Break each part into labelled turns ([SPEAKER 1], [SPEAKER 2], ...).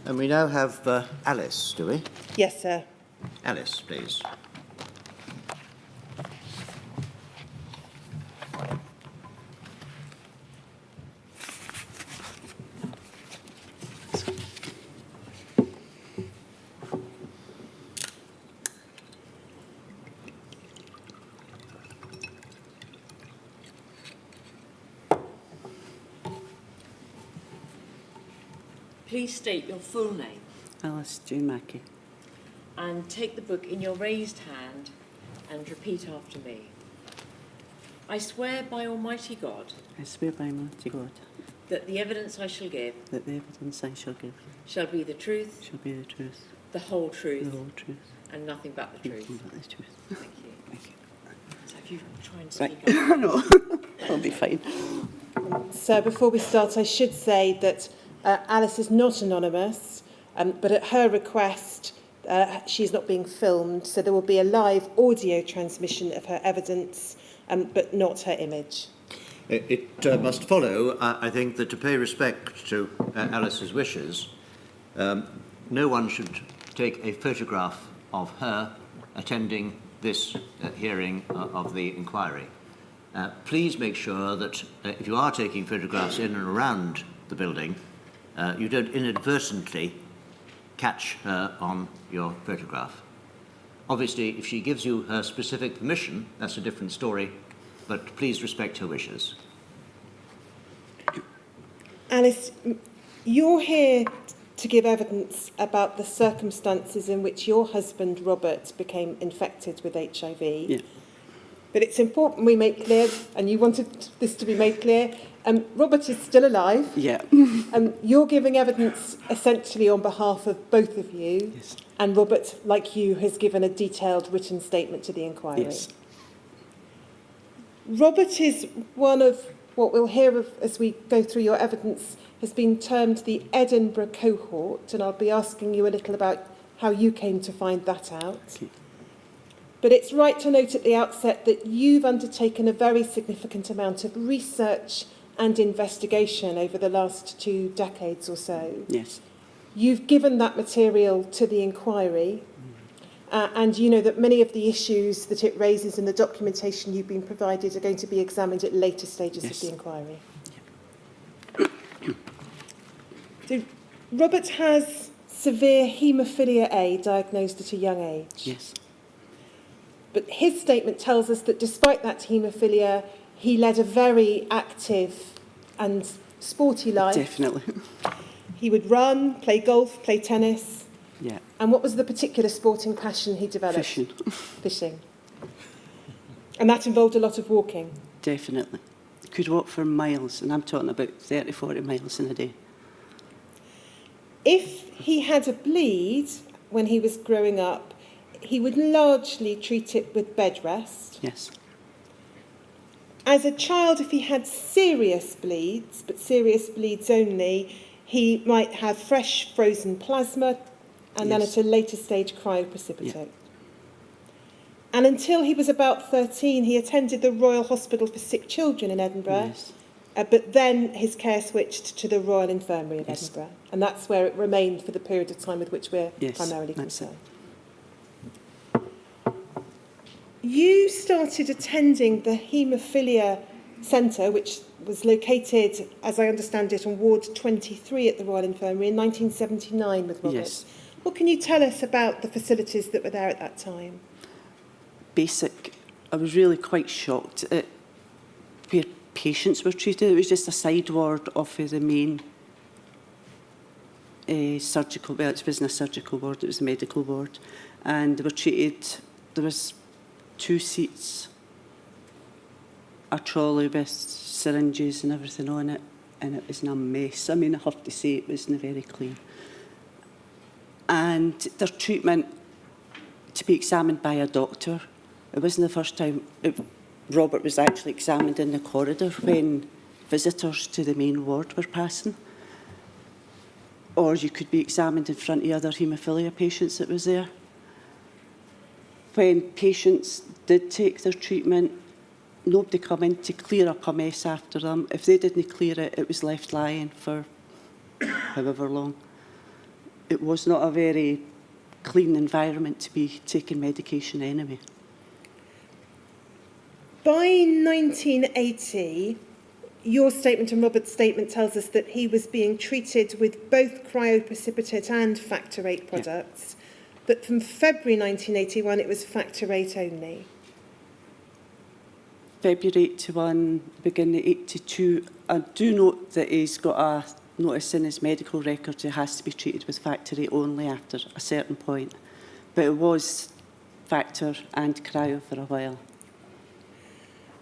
[SPEAKER 1] And we now have Alice, do we?
[SPEAKER 2] Yes, sir.
[SPEAKER 1] Alice, please.
[SPEAKER 3] Please state your full name
[SPEAKER 4] Alice Jane Mackie.
[SPEAKER 3] and take the book in your raised hand and repeat after me. I swear by Almighty God
[SPEAKER 4] I swear by Almighty God
[SPEAKER 3] that the evidence I shall give
[SPEAKER 4] that the evidence I shall give
[SPEAKER 3] shall be the truth,
[SPEAKER 4] shall be the truth,
[SPEAKER 3] the whole truth,
[SPEAKER 4] the whole truth,
[SPEAKER 3] and nothing but the truth.
[SPEAKER 4] nothing but the truth.
[SPEAKER 3] Thank you.
[SPEAKER 4] Thank you.
[SPEAKER 3] So if you try and
[SPEAKER 4] Right.
[SPEAKER 3] speak up.
[SPEAKER 4] No, I'll be fine.
[SPEAKER 2] So before we start, I should say that Alice is not anonymous, but at her request, she's not being filmed, so there will be a live audio transmission of her evidence, but not her image.
[SPEAKER 1] It must follow, I think, that to pay respect to Alice's wishes, no one should take a photograph of her attending this hearing of the inquiry. Please make sure that if you are taking photographs in and around the building, you don't inadvertently catch her on your photograph. Obviously, if she gives you her specific permission, that's a different story, but please respect her wishes.
[SPEAKER 2] Alice, you're here to give evidence about the circumstances in which your husband, Robert, became infected with HIV.
[SPEAKER 4] Yeah.
[SPEAKER 2] But it's important we make clear, and you wanted this to be made clear, Robert is still alive.
[SPEAKER 4] Yeah.
[SPEAKER 2] You're giving evidence essentially on behalf of both of you.
[SPEAKER 4] Yes.
[SPEAKER 2] And Robert, like you, has given a detailed written statement to the inquiry.
[SPEAKER 4] Yes.
[SPEAKER 2] Robert is one of what we'll hear of as we go through your evidence has been termed the Edinburgh cohort, and I'll be asking you a little about how you came to find that out.
[SPEAKER 4] Okay.
[SPEAKER 2] But it's right to note at the outset that you've undertaken a very significant amount of research and investigation over the last 2 decades or so.
[SPEAKER 4] Yes.
[SPEAKER 2] You've given that material to the inquiry, and you know that many of the issues that it raises and the documentation you've been provided are going to be examined at later stages
[SPEAKER 4] Yes.
[SPEAKER 2] of the inquiry. So, Robert has severe haemophilia A diagnosed at a young age.
[SPEAKER 4] Yes.
[SPEAKER 2] But his statement tells us that despite that haemophilia, he led a very active and sporty life.
[SPEAKER 4] Definitely.
[SPEAKER 2] He would run, play golf, play tennis.
[SPEAKER 4] Yeah.
[SPEAKER 2] And what was the particular sporting passion he developed?
[SPEAKER 4] Fishing.
[SPEAKER 2] Fishing. And that involved a lot of walking.
[SPEAKER 4] Definitely. Could walk for miles, and I'm talking about 30, 40 miles in a day.
[SPEAKER 2] If he had a bleed when he was growing up, he would largely treat it with bed rest.
[SPEAKER 4] Yes.
[SPEAKER 2] As a child, if he had serious bleeds, but serious bleeds only, he might have fresh frozen plasma and then
[SPEAKER 4] Yes.
[SPEAKER 2] at a later stage cryoprecipitate.
[SPEAKER 4] Yeah.
[SPEAKER 2] And until he was about 13, he attended the Royal Hospital for Sick Children in Edinburgh.
[SPEAKER 4] Yes.
[SPEAKER 2] But then his care switched to the Royal Infirmary of
[SPEAKER 4] Yes.
[SPEAKER 2] Edinburgh. And that's where it remained for the period of time with which we're
[SPEAKER 4] Yes,
[SPEAKER 2] primarily
[SPEAKER 4] that's it.
[SPEAKER 2] concerned. You started attending the Haemophilia Centre, which was located, as I understand it, on Ward 23 at the Royal Infirmary in 1979 with Robert.
[SPEAKER 4] Yes.
[SPEAKER 2] What can you tell us about the facilities that were there at that time?
[SPEAKER 4] Basic. I was really quite shocked at where patients were treated. It was just a side ward off of the main surgical, well, it wasn't a surgical ward, it was a medical ward. And they were treated, there was 2 seats, a trolley with syringes and everything on it, and it was in a mess. I mean, I have to say it wasn't very clean. And their treatment, to be examined by a doctor, it wasn't the first time Robert was actually examined in the corridor when visitors to the main ward were passing. Or you could be examined in front of other haemophilia patients that was there. When patients did take their treatment, nobody come in to clear up a mess after them. If they didn't clear it, it was left lying for however long. it was not a very clean environment to be taking medication anyway.
[SPEAKER 2] By 1980, your statement and Robert's statement tells us that he was being treated with both cryoprecipitate and factor VIII products, but from February 1981 it was factor VIII only.
[SPEAKER 4] February 81, beginning 82. I do note that he's got a notice in his medical record he has to be treated with factor VIII only after a certain point. But it was factor and cryo for a while.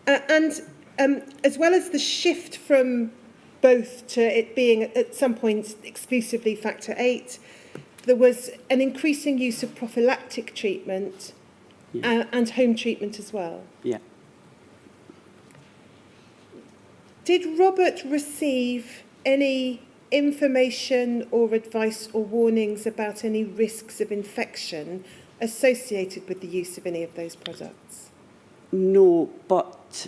[SPEAKER 2] As well as the shift from both to it being at some point exclusively factor VIII, there was an increasing use of prophylactic treatment and home treatment as well.
[SPEAKER 4] Yeah.
[SPEAKER 2] Did Robert receive any information or advice or warnings about any risks of infection associated with the use of any of those products?
[SPEAKER 4] No, but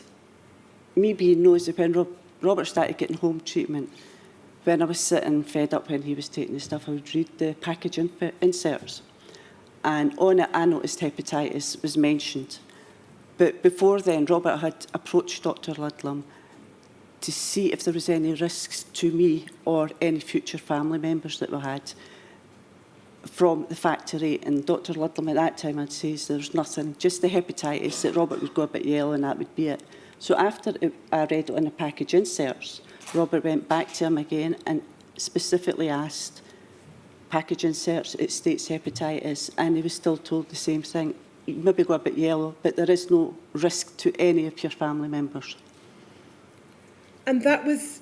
[SPEAKER 4] me being nosy, when Robert started getting home treatment, when I was sitting fed up when he was taking the stuff, I would read the package inserts. And on it, I noticed hepatitis was mentioned. But before then, Robert had approached Dr. Ludlam to see if there was any risks to me or any future family members that we had from the factor VIII. And Dr. Ludlam at that time had said there's nothing, just the hepatitis, that Robert would go a bit yellow and that would be it. So after I read it on the package inserts, Robert went back to him again and specifically asked, package inserts, it states hepatitis, and he was still told the same thing. You maybe go a bit yellow, but there is no risk to any of your family members.
[SPEAKER 2] And that was,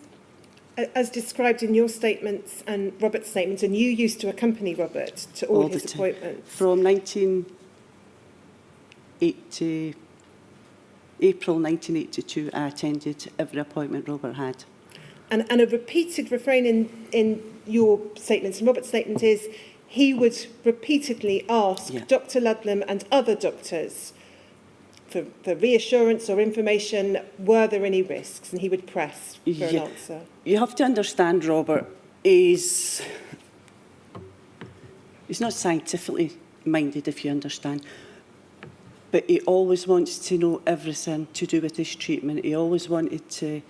[SPEAKER 2] as described in your statements and Robert's statements, and you used to accompany Robert to all his appointments.
[SPEAKER 4] From 1980, April 1982, I attended every appointment Robert had.
[SPEAKER 2] And a repeated refrain in your statements and Robert's statement is he would repeatedly ask Dr. Ludlam and other doctors for reassurance or information, were there any risks? And he would press for an answer.
[SPEAKER 4] You have to understand, Robert, he's not scientifically minded, if you understand, but he always wants to know everything to do with his treatment. He always wanted to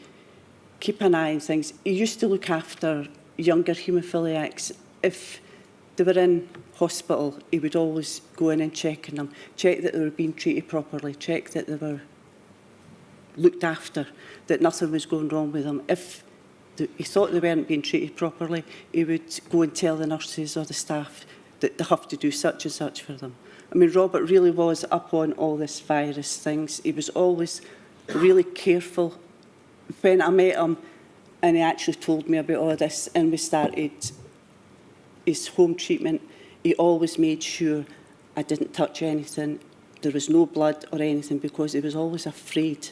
[SPEAKER 4] keep an eye on things. He used to look after younger haemophiliacs. If they were in hospital, he would always go in and check on them, check that they were being treated properly, check that they were looked after, that nothing was going wrong with them. If he thought they weren't being treated properly, he would go and tell the nurses or the staff that they have to do such and such for them. I mean, Robert really was up on all this virus things. He was always really careful. When I met him, and he actually told me about all this, and we started his home treatment, he always made sure I didn't touch anything, there was no blood or anything, because he was always afraid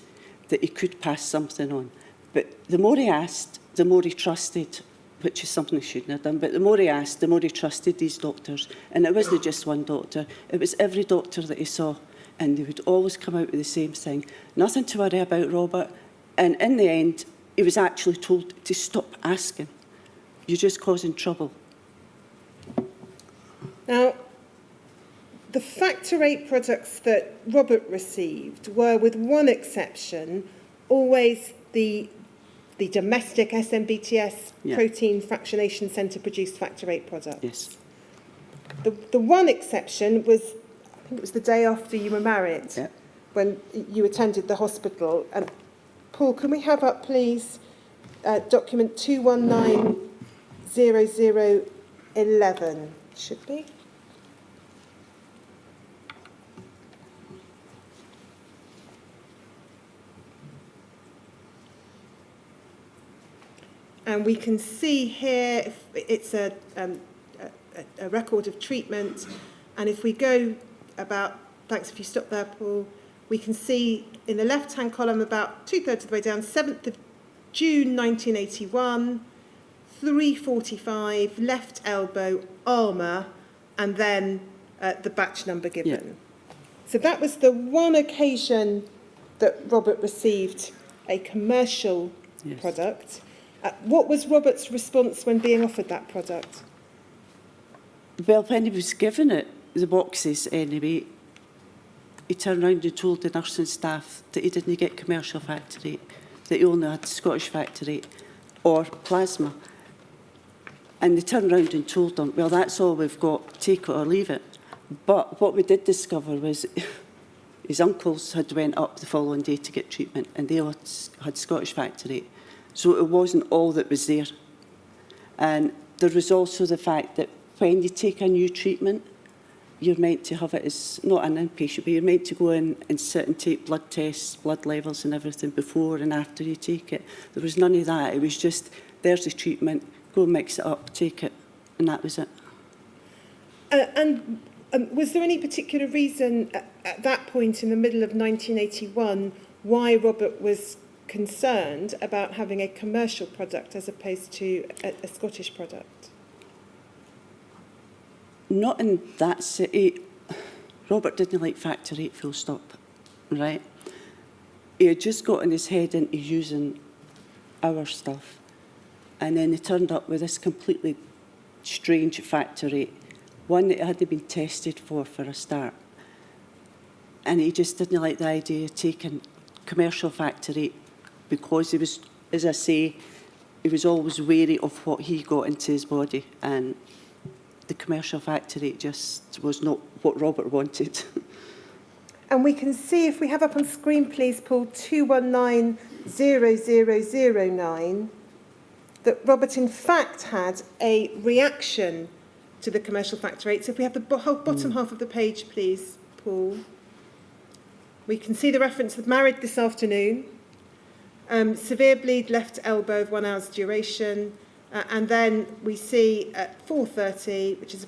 [SPEAKER 4] that he could pass something on. But the more he asked, the more he trusted, which is something he shouldn't have done, but the more he asked, the more he trusted these doctors. And it wasn't just one doctor, it was every doctor that he saw, and they would always come out with the same thing. Nothing to worry about, Robert. And in the end, he was actually told to stop asking. You're just causing trouble.
[SPEAKER 2] Now, the factor VIII products that Robert received were, with one exception, always the domestic SMBTS protein fractionation centre produced factor VIII products.
[SPEAKER 4] Yes.
[SPEAKER 2] The one exception was, I think it was the day after you were married, when you attended the hospital. And Paul, can we have up, please, document 2190011, should be. And we can see here, it's a record of treatment. And if we go about, thanks if you stop there, Paul, we can see in the left-hand column about 2/3 of the way down, 7th of June 1981, 3:45, left elbow, armour, and then the batch number given. Yeah. So that was the one occasion that Robert received a commercial product. What was Robert's response when being offered that product?
[SPEAKER 4] Well, when he was given it, the boxes anyway, he turned round and told the nursing staff that he didn't get commercial factor rate, that he only had Scottish factor rate or plasma. And they turned round and told them, well, that's all we've got, take it or leave it. But what we did discover was his uncles had went up the following day to get treatment, and they had Scottish factor rate. So it wasn't all that was there. And there was also the fact that when you take a new treatment, you're meant to have it as, not an inpatient, but you're meant to go in and sit and take blood tests, blood levels and everything before and after you take it. There was none of that. It was just, there's the treatment, go mix it up, take it, and that was it.
[SPEAKER 2] Was there any particular reason at that point in the middle of 1981 why Robert was concerned about having a commercial product as opposed to a Scottish product?
[SPEAKER 4] Not in that city. Robert didn't like factor 8 full stop, right? He had just got in his head into using our stuff, and then he turned up with this completely strange factor 8, one that hadn't been tested for a start. And he just didn't like the idea of taking commercial factor 8 because he was, as I say, he was always wary of what he got into his body, and the commercial factor 8 just was not what Robert wanted.
[SPEAKER 2] And we can see, if we have up on screen, please, Paul, 2190009, that Robert in fact had a reaction to the commercial factor 8. So if we have the whole bottom half of the page, please, Paul. We can see the reference of married this afternoon, severe bleed left elbow of 1 hour's duration, and then we see at 4:30, which is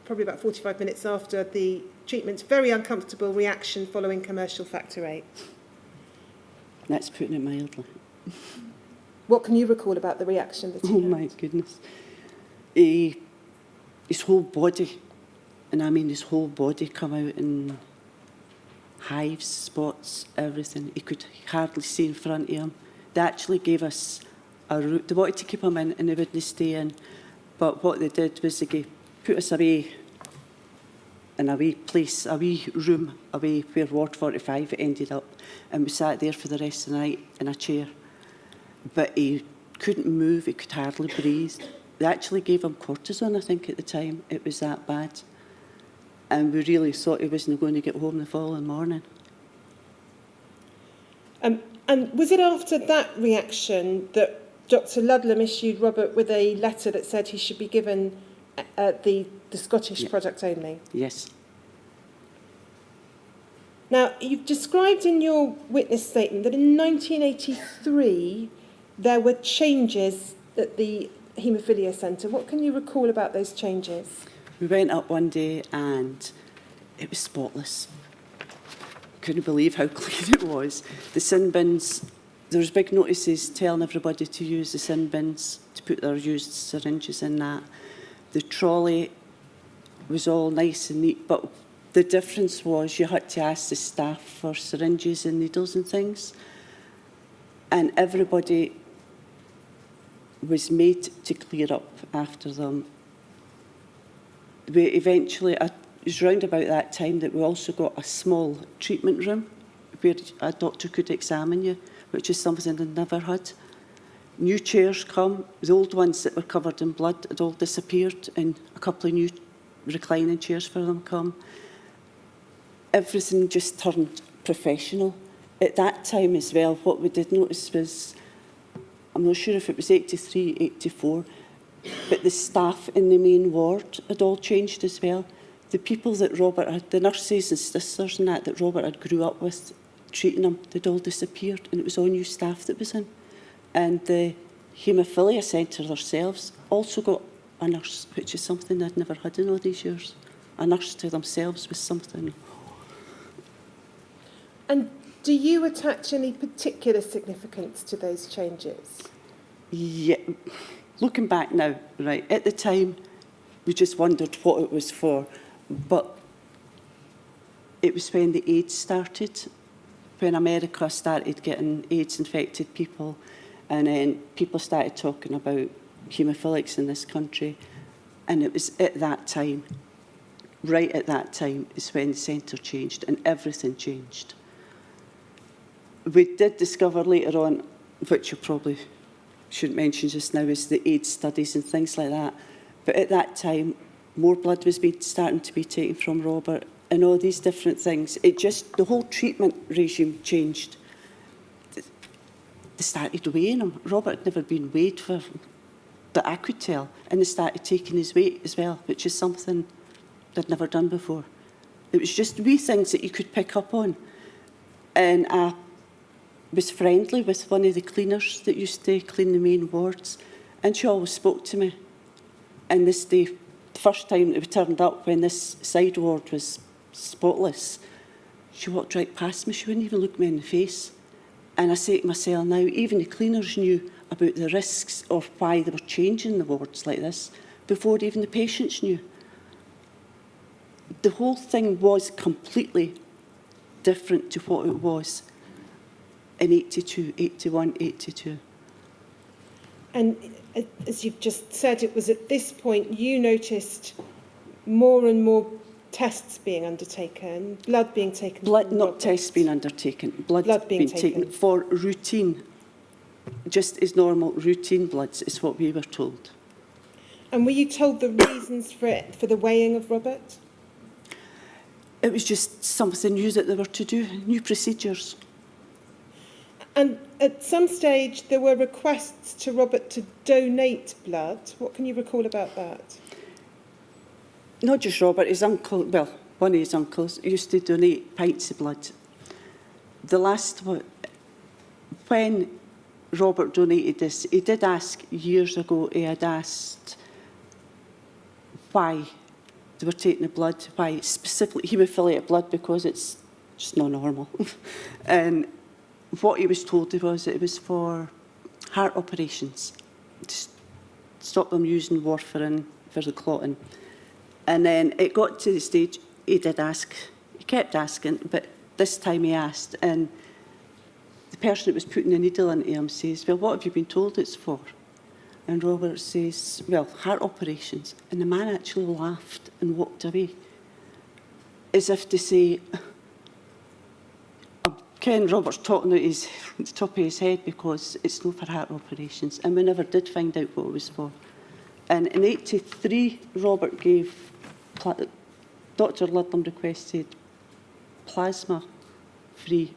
[SPEAKER 2] probably about 45 minutes after the treatment, very uncomfortable reaction following commercial factor 8.
[SPEAKER 4] That's putting it mildly.
[SPEAKER 2] What can you recall about the reaction that he
[SPEAKER 4] Oh
[SPEAKER 2] had?
[SPEAKER 4] my goodness. His whole body, and I mean his whole body, come out in hives, spots, everything. He could hardly see in front of him. They actually gave us a route. They wanted to keep him in and they wouldn't stay in. But what they did was they put us away in a wee place, a wee room away where Ward 45 ended up. And we sat there for the rest of the night in a chair. But he couldn't move, he could hardly breathe. They actually gave him cortisone, I think, at the time. It was that bad. And we really thought he wasn't going to get home the following morning.
[SPEAKER 2] And was it after that reaction that Dr. Ludlam issued Robert with a letter that said he should be given the Scottish product only?
[SPEAKER 4] Yes.
[SPEAKER 2] Now, you've described in your witness statement that in 1983 there were changes at the Haemophilia Centre. What can you recall about those changes?
[SPEAKER 4] We went up one day and it was spotless. Couldn't believe how clean it was. The sin bins, there was big notices telling everybody to use the sin bins, to put their used syringes in that. The trolley was all nice and neat, but the difference was you had to ask the staff for syringes and needles and things. And everybody was made to clear up after them. We eventually, it was round about that time that we also got a small treatment room where a doctor could examine you, which is something they'd never had. New chairs come, the old ones that were covered in blood had all disappeared, and a couple of new reclining chairs for them come. Everything just turned professional. At that time as well, what we did notice was, I'm not sure if it was 83, 84, but the staff in the main ward had all changed as well. The people that Robert had, the nurses and sisters and that Robert had grew up with, treating him, they'd all disappeared, and it was all new staff that was in. And the Haemophilia Centre themselves also got a nurse, which is something they'd never had in all these years. A nurse to themselves was something.
[SPEAKER 2] And do you attach any particular significance to those changes?
[SPEAKER 4] Yeah, looking back now, right, at the time, we just wondered what it was for. But it was when the AIDS started, when America started getting AIDS-infected people, and then people started talking about haemophilics in this country. And it was at that time, right at that time, is when the centre changed and everything changed. We did discover later on, which you probably shouldn't mention just now, is the AIDS studies and things like that. But at that time, more blood was starting to be taken from Robert and all these different things. It just, the whole treatment regime changed. They started weighing him. Robert had never been weighed for that I could tell. And they started taking his weight as well, which is something they'd never done before. It was just wee things that you could pick up on. And I was friendly with one of the cleaners that used to clean the main wards, and she always spoke to me. And this day, the first time that we turned up, when this side ward was spotless, she walked right past me. She wouldn't even look me in the face. And I say to myself now, even the cleaners knew about the risks of why they were changing the wards like this before even the patients knew. The whole thing was completely different to what it was in 82, 81, 82.
[SPEAKER 2] And as you've just said, it was at this point you noticed more and more tests being undertaken, blood being taken.
[SPEAKER 4] Blood, not tests being undertaken, blood being taken for routine, just as normal routine bloods is what we were told.
[SPEAKER 2] And were you told the reasons for it, for the weighing of Robert?
[SPEAKER 4] It was just something new that they were to do, new procedures.
[SPEAKER 2] And at some stage, there were requests to Robert to donate blood. What can you recall about that?
[SPEAKER 4] Not just Robert, his uncle, well, one of his uncles used to donate pints of blood. The last one, when Robert donated this, he did ask years ago, he had asked why they were taking the blood, why specifically haemophiliac blood, because it's just not normal. And what he was told was that it was for heart operations, to stop them using warfarin for the clotting. And then it got to the stage, he did ask, he kept asking, but this time he asked, and the person that was putting the needle into him says, well, what have you been told it's for? And Robert says, well, heart operations. And the man actually laughed and walked away, as if to say, Ken Robert's talking out the top of his head because it's not for heart operations. And we never did find out what it was for. And in 83, Robert gave, Dr. Ludlam requested plasma-free,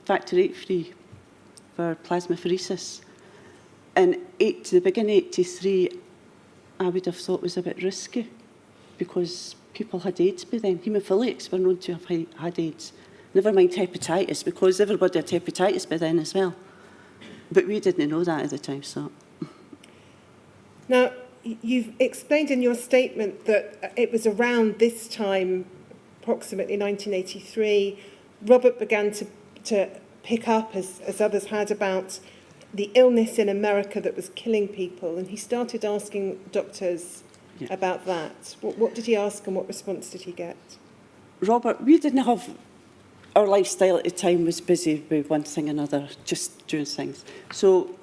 [SPEAKER 4] factor 8 free for plasmapheresis. And the beginning of 83, I would have thought was a bit risky because people had AIDS by then. Haemophiliacs were known to have had AIDS. Never mind hepatitis, because everybody had hepatitis by then as well. But we didn't know that at the time, so.
[SPEAKER 2] Now, you've explained in your statement that it was around this time, approximately 1983, Robert began to pick up, as others had, about the illness in America that was killing people, and he started asking doctors about that. What did he ask and what response did he get?
[SPEAKER 4] Robert, we didn't have... Our lifestyle at the time was busy with one thing or another, just doing things. So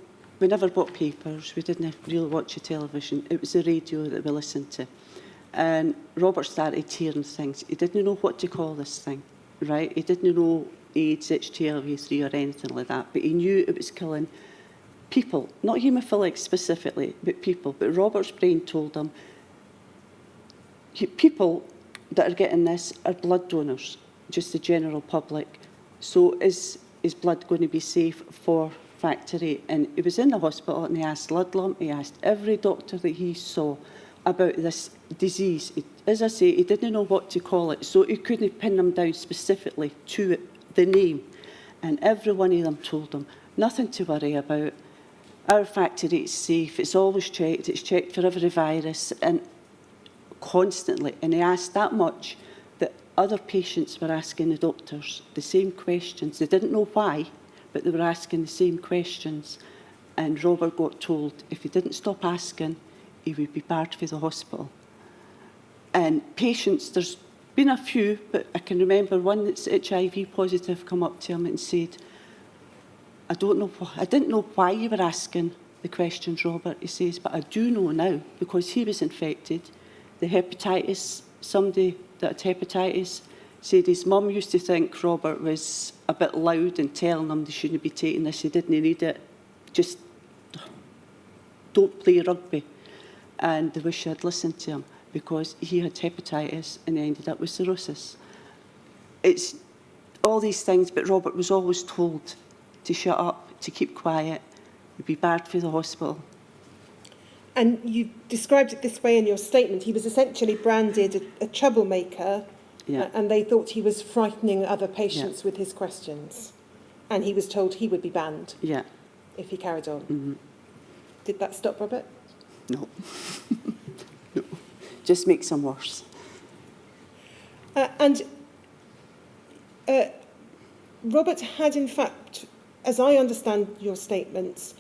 [SPEAKER 4] we never bought papers, we didn't really watch the television. It was the radio that we listened to. And Robert started hearing things. He didn't know what to call this thing, right? He didn't know AIDS, HTLV3 or anything like that, but he knew it was killing people, not haemophiliacs specifically, but people. But Robert's brain told him, people that are getting this are blood donors, just the general public. So is blood going to be safe for factor 8? And he was in the hospital and he asked Ludlam, he asked every doctor that he saw about this disease. As I say, he didn't know what to call it, so he couldn't pin them down specifically to it, the name. And every one of them told him, nothing to worry about. Our factor 8 is safe, it's always checked, it's checked for every virus, and constantly. And he asked that much that other patients were asking the doctors the same questions. They didn't know why, but they were asking the same questions. And Robert got told if he didn't stop asking, he would be barred for the hospital. And patients, there's been a few, but I can remember one that's HIV positive come up to him and said, I didn't know why you were asking, the questions, Robert, he says, but I do know now, because he was infected, the hepatitis, somebody that had hepatitis said his mum used to think Robert was a bit loud and telling them they shouldn't be taking this, he didn't need it, just don't play rugby. And they wish I'd listened to him, because he had hepatitis and ended up with cirrhosis. It's all these things, but Robert was always told to shut up, to keep quiet, would be bad for the hospital.
[SPEAKER 2] And you described it this way in your statement. He was essentially branded a troublemaker,
[SPEAKER 4] Yeah.
[SPEAKER 2] and they thought he was frightening other patients with his questions. And he was told he would be banned
[SPEAKER 4] Yeah.
[SPEAKER 2] if he carried on.
[SPEAKER 4] Mm-hmm.
[SPEAKER 2] Did that stop Robert?
[SPEAKER 4] No. No. Just makes them worse.
[SPEAKER 2] And Robert had, in fact, as I understand your statements,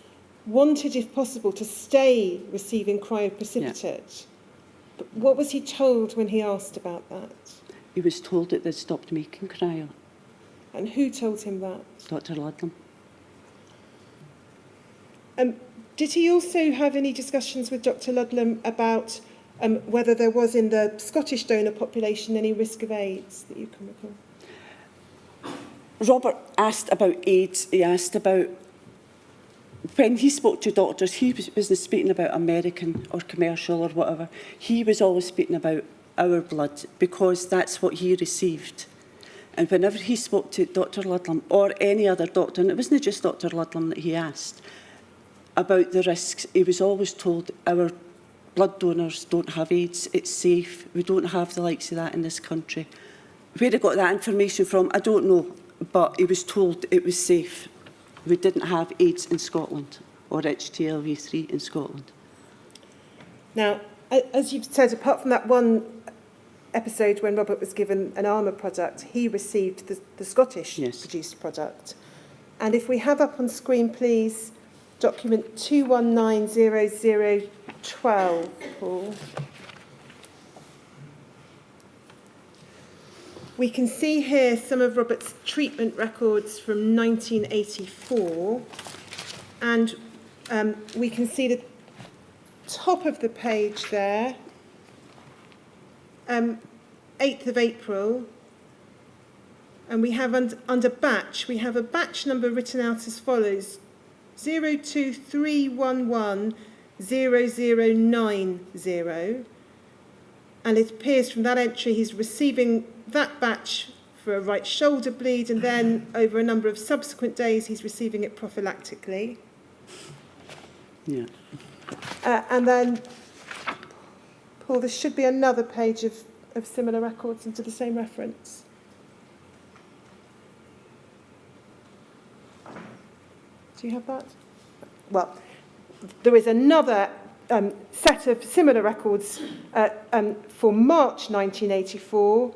[SPEAKER 2] wanted, if possible, to stay receiving cryoprecipitate. Yeah. But what was he told when he asked about that?
[SPEAKER 4] He was told that they'd stopped making cryo.
[SPEAKER 2] And who told him that?
[SPEAKER 4] Dr. Ludlam.
[SPEAKER 2] Did he also have any discussions with Dr. Ludlam about whether there was in the Scottish donor population any risk of AIDS that you can recall?
[SPEAKER 4] Robert asked about AIDS. He asked about, when he spoke to doctors, he wasn't speaking about American or commercial or whatever. He was always speaking about our blood, because that's what he received. And whenever he spoke to Dr. Ludlam or any other doctor, and it wasn't just Dr. Ludlam that he asked about the risks, he was always told our blood donors don't have AIDS, it's safe, we don't have the likes of that in this country. Where he got that information from, I don't know, but he was told it was safe. We didn't have AIDS in Scotland, or HTLV3 in Scotland. Now,
[SPEAKER 2] as you've said, apart from that one episode when Robert was given an Armour product, he received the Scottish produced product. And if we have up on screen, please, document 2190012, Paul. We can see here some of Robert's treatment records from 1984, and we can see the top of the page there, 8th of April, and we have under batch, we have a batch number written out as follows: 023110090, and it appears from that entry he's receiving that batch for a right shoulder bleed, and then over a number of subsequent days he's receiving it prophylactically.
[SPEAKER 4] Yeah.
[SPEAKER 2] And then, Paul, there should be another page of similar records into the same reference. Do you have that? Well, there is another set of similar records for March 1984,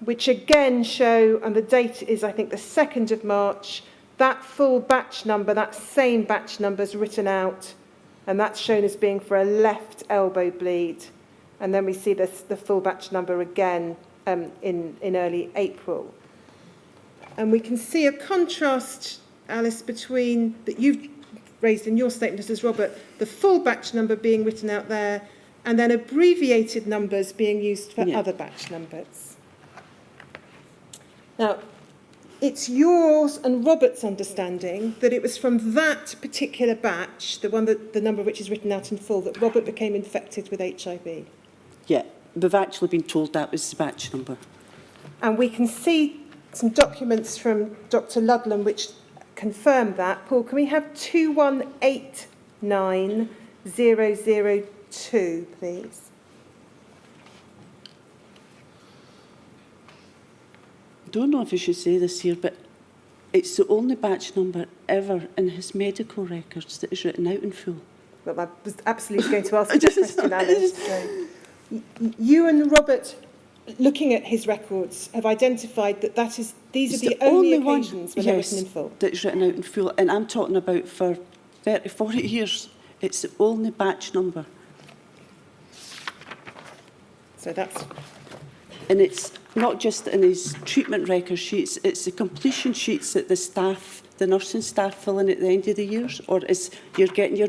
[SPEAKER 2] which again show, and the date is, I think, the 2nd of March, that full batch number, that same batch number is written out, and that's shown as being for a left elbow bleed. And then we see the full batch number again in early April. And we can see a contrast, Alice, between that you've raised in your statement as Robert, the full batch number being written out there, and then abbreviated numbers being used for other batch numbers. Now, it's yours and Robert's understanding that it was from that particular batch, the one that the number which is written out in full, that Robert became infected with HIV.
[SPEAKER 4] Yeah, we've actually been told that was the batch number.
[SPEAKER 2] And we can see some documents from Dr. Ludlam which confirm that. Paul, can we have 2189002, please?
[SPEAKER 4] I don't know if I should say this here, but it's the only batch number ever in his medical records that is written out in full.
[SPEAKER 2] Well, I was absolutely going to ask you that question, Alice. So, you and Robert, looking at his records, have identified that these are the only occasions when they're written in full.
[SPEAKER 4] That's written out in full, and I'm talking about for 30, 40 years. It's the only batch number.
[SPEAKER 2] So that's...
[SPEAKER 4] And it's not just in his treatment record sheets, it's the completion sheets that the staff, the nursing staff fill in at the end of the years, or is you're getting your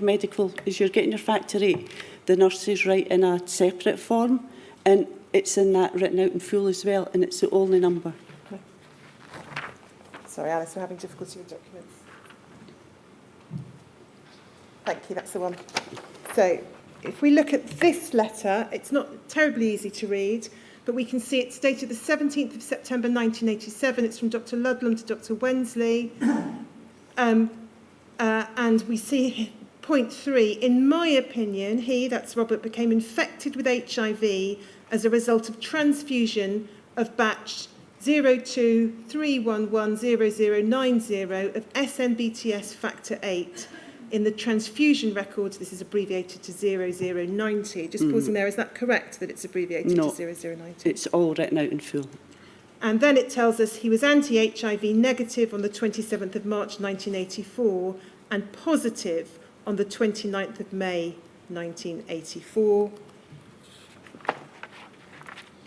[SPEAKER 4] Factor 8, the nurses write in a separate form, and it's in that written out in full as well, and it's the only number.
[SPEAKER 2] Sorry, Alice, we're having difficulty with documents. Thank you, that's the one. So, if we look at this letter, it's not terribly easy to read, but we can see it's dated the 17th of September 1987. It's from Dr. Ludlam to Dr. Wensley. And we see point 3, in my opinion, he, that's Robert, became infected with HIV as a result of transfusion of batch 0231100090 of SNBTS factor 8 in the transfusion records. This is abbreviated to 0090. Just pausing there, is that correct that it's abbreviated to 0090?
[SPEAKER 4] It's all written out in full.
[SPEAKER 2] And then it tells us he was anti-HIV negative on the 27th of March 1984 and positive on the 29th of May 1984.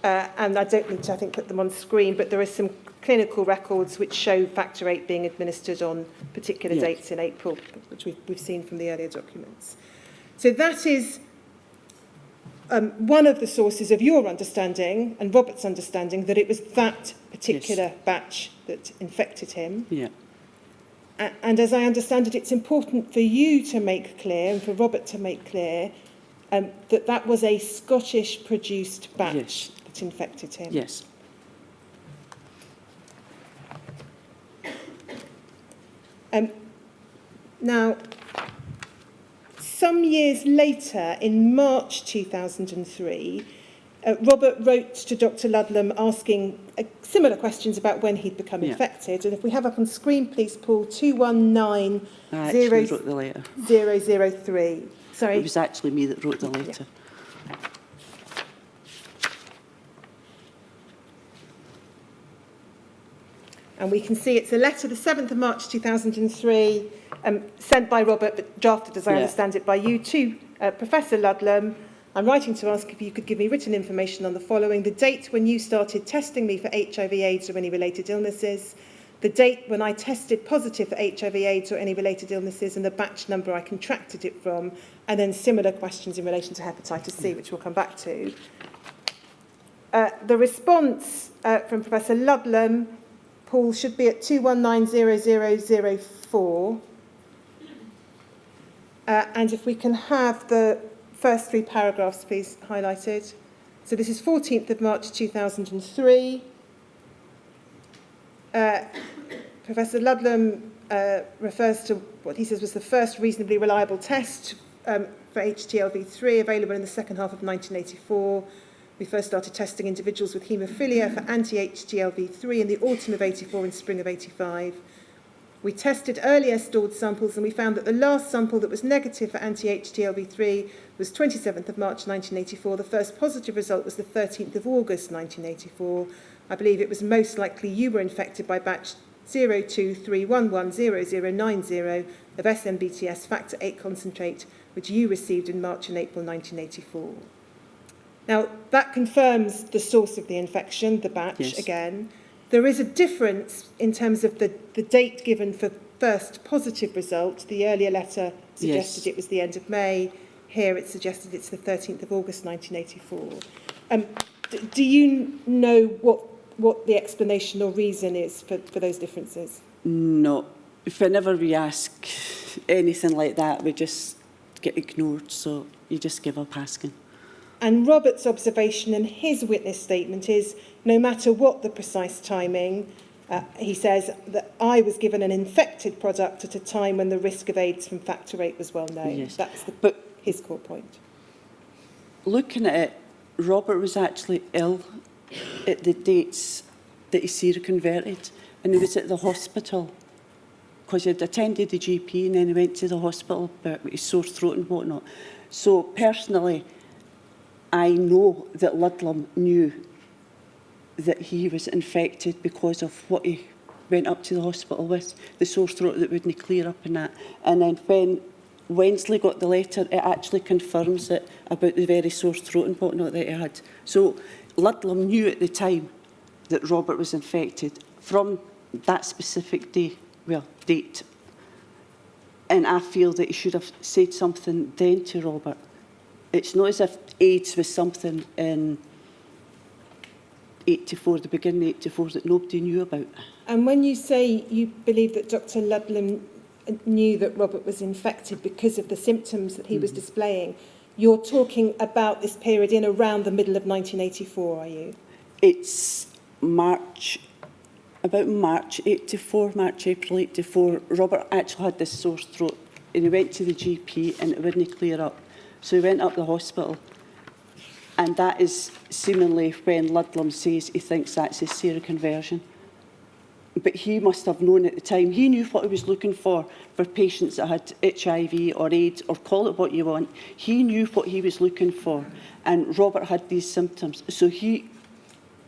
[SPEAKER 2] And I don't need to, I think, put them on screen, but there are some clinical records which show factor 8 being administered on particular dates in April, which we've seen from the earlier documents. So that is one of the sources of your understanding and Robert's understanding that it was that particular batch that infected him.
[SPEAKER 4] Yeah.
[SPEAKER 2] And as I understand it, it's important for you to make clear and for Robert to make clear that that was a Scottish-produced batch that infected him.
[SPEAKER 4] Yes.
[SPEAKER 2] Now, some years later, in March 2003, Robert wrote to Dr. Ludlam asking similar questions about when he'd become infected. And if we have up on screen, please, Paul, 219
[SPEAKER 4] I actually wrote the letter.
[SPEAKER 2] 003. Sorry.
[SPEAKER 4] It was actually me that wrote the letter.
[SPEAKER 2] Yeah. And we can see it's a letter, the 7th of March 2003, sent by Robert, but drafted, as I understand it, by you to Professor Ludlam. I'm writing to ask if you could give me written information on the following: the date when you started testing me for HIV/AIDS or any related illnesses, the date when I tested positive for HIV/AIDS or any related illnesses, and the batch number I contracted it from, and then similar questions in relation to hepatitis C, which we'll come back to. The response from Professor Ludlam, Paul, should be at 2190004. And if we can have the first 3 paragraphs, please, highlighted. So this is 14th of March 2003. Professor Ludlam refers to what he says was the first reasonably reliable test for HTLV3 available in the second half of 1984. We first started testing individuals with haemophilia for anti-HTLV3 in the autumn of 84 and spring of 85. We tested earlier stored samples and we found that the last sample that was negative for anti-HTLV3 was 27th of March 1984. The first positive result was the 13th of August 1984. I believe it was most likely you were infected by batch 0231100090 of SNBTS factor 8 concentrate, which you received in March and April 1984. Now, that confirms the source of the infection, the batch, again. There is a difference in terms of the date given for first positive result. The earlier letter suggested it was the end of May. Here it suggested it's the 13th of August 1984. Do you know what the explanation or reason is for those differences?
[SPEAKER 4] No. Whenever we ask anything like that, we just get ignored, so you just give up asking.
[SPEAKER 2] And Robert's observation in his witness statement is, no matter what the precise timing, he says that I was given an infected product at a time when the risk of AIDS from factor 8 was well known.
[SPEAKER 4] Yes.
[SPEAKER 2] That's his core point.
[SPEAKER 4] Looking at it, Robert was actually ill at the dates that he seroconverted, and he was at the hospital because he had attended the GP and then he went to the hospital with his sore throat and whatnot. So personally, I know that Ludlam knew that he was infected because of what he went up to the hospital with, the sore throat that wouldn't clear up and that. And then when Wensley got the letter, it actually confirms it about the very sore throat and whatnot that he had. So Ludlam knew at the time that Robert was infected from that specific date. And I feel that he should have said something then to Robert. It's not as if AIDS was something in 84, the beginning of 84, that nobody knew about.
[SPEAKER 2] And when you say you believe that Dr. Ludlam knew that Robert was infected because of the symptoms that he was displaying, you're talking about this period in around the middle of 1984, are you?
[SPEAKER 4] It's March, about March 84, March, April 84. Robert actually had this sore throat and he went to the GP and it wouldn't clear up. So he went up the hospital, and that is seemingly when Ludlam says he thinks that's his seroconversion. But he must have known at the time. He knew what he was looking for patients that had HIV or AIDS, or call it what you want. He knew what he was looking for, and Robert had these symptoms. So he,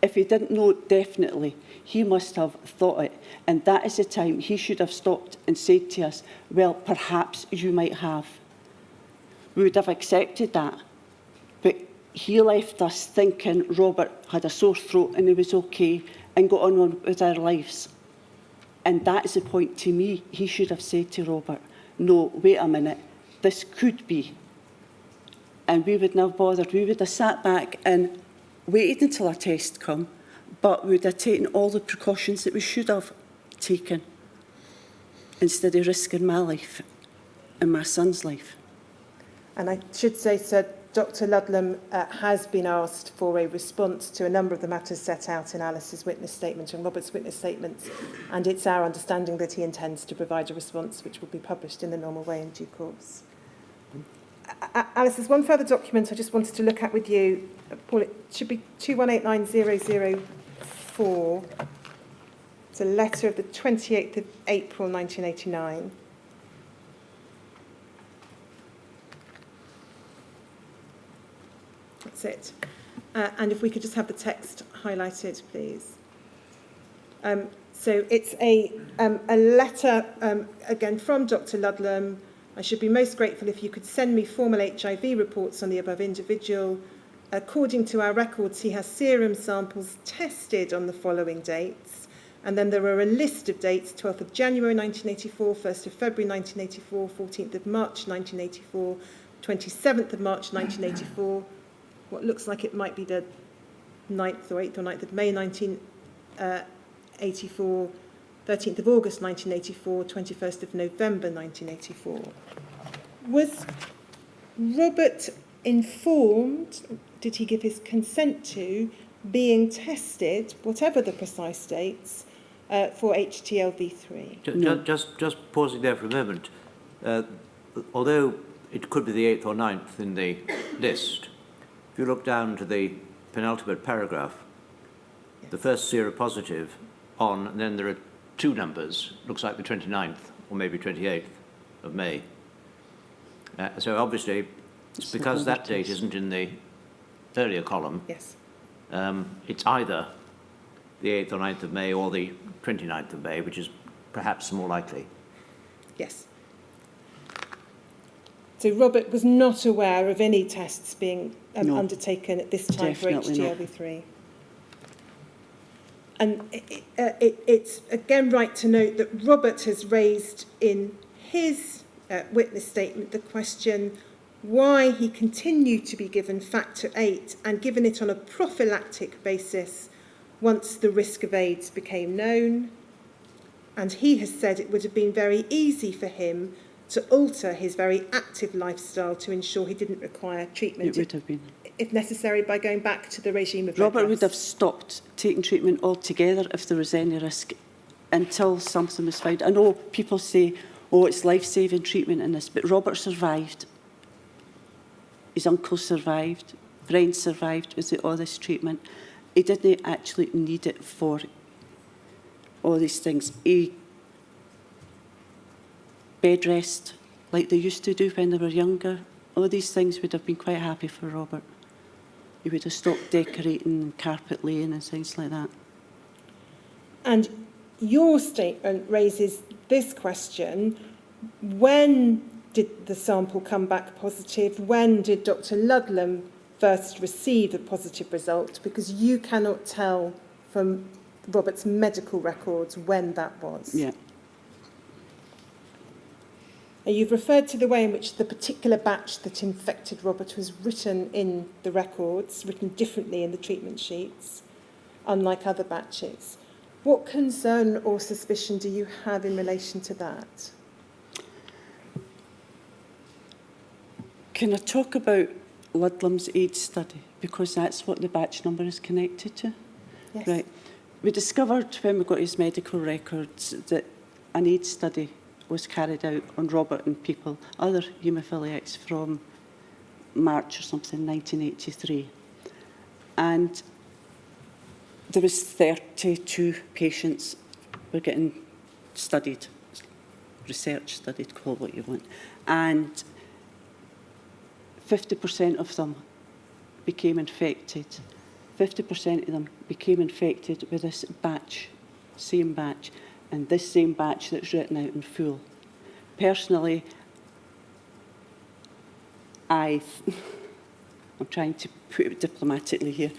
[SPEAKER 4] if he didn't know definitely, he must have thought it. And that is the time he should have stopped and said to us, well, perhaps you might have. We would have accepted that. But he left us thinking Robert had a sore throat and he was okay and got on with our lives. And that is the point to me. He should have said to Robert, no, wait a minute, this could be. And we wouldn't have bothered. We would have sat back and waited until a test come, but we would have taken all the precautions that we should have taken instead of risking my life and my son's life.
[SPEAKER 2] And I should say, sir, Dr. Ludlam has been asked for a response to a number of the matters set out in Alice's witness statement and Robert's witness statements, and it's our understanding that he intends to provide a response which will be published in the normal way in due course. Alice, there's one further document I just wanted to look at with you. Paul, it should be 2189004. It's a letter of the 28th of April 1989. That's it. And if we could just have the text highlighted, please. So it's a letter, again, from Dr. Ludlam. I should be most grateful if you could send me formal HIV reports on the above individual. According to our records, he has serum samples tested on the following dates. And then there are a list of dates: 12th of January 1984, 1st of February 1984, 14th of March 1984, 27th of March 1984, what looks like it might be the 9th or 8th or 9th of May 1984, 13th of August 1984, 21st of November 1984. Was Robert informed, did he give his consent to, being tested, whatever the precise dates, for HTLV3?
[SPEAKER 4] No.
[SPEAKER 1] Just pausing there for a moment. Although it could be the 8th or 9th in the list, if you look down to the penultimate paragraph, yes, the first seropositive on, and then there are two numbers, looks like the 29th or maybe 28th of May. So obviously, it's because that date isn't in the earlier column.
[SPEAKER 2] Yes.
[SPEAKER 1] It's either the 8th or 9th of May or the 29th of May, which is perhaps more likely.
[SPEAKER 2] Yes. So Robert was not aware of any tests being undertaken at this time
[SPEAKER 4] Definitely
[SPEAKER 2] for HTLV3. And it's again right to note that Robert has raised in his witness statement the question why he continued to be given factor 8 and given it on a prophylactic basis once the risk of AIDS became known. And he has said it would have been very easy for him to alter his very active lifestyle to ensure he didn't require treatment.
[SPEAKER 4] It would have been.
[SPEAKER 2] If necessary, by going back to the regime of
[SPEAKER 4] Robert
[SPEAKER 2] red
[SPEAKER 4] would
[SPEAKER 2] dress.
[SPEAKER 4] have stopped taking treatment altogether if there was any risk until something was found. I know people say, oh, it's life-saving treatment in this, but Robert survived. His uncle survived, friends survived with all this treatment. He didn't actually need it for all these things. He bed rest, like they used to do when they were younger. All these things would have been quite happy for Robert. He would have stopped decorating and carpet laying and things like that.
[SPEAKER 2] And your statement raises this question: when did the sample come back positive? When did Dr. Ludlam first receive a positive result? Because you cannot tell from Robert's medical records when that was.
[SPEAKER 4] Yeah.
[SPEAKER 2] And you've referred to the way in which the particular batch that infected Robert was written in the records, written differently in the treatment sheets, unlike other batches. What concern or suspicion do you have in relation to that?
[SPEAKER 4] Can I talk about Ludlam's AIDS study? Because that's what the batch number is connected to.
[SPEAKER 2] Yes.
[SPEAKER 4] Right. We discovered when we got his medical records that an AIDS study was carried out on Robert and people, other haemophiliacs, from March or something, 1983. And there was 32 patients were getting studied, research studied, call it what you want. And 50% of them became infected. 50% of them became infected with this batch, same batch, and this same batch that's written out in full. Personally, I'm trying to put it diplomatically here.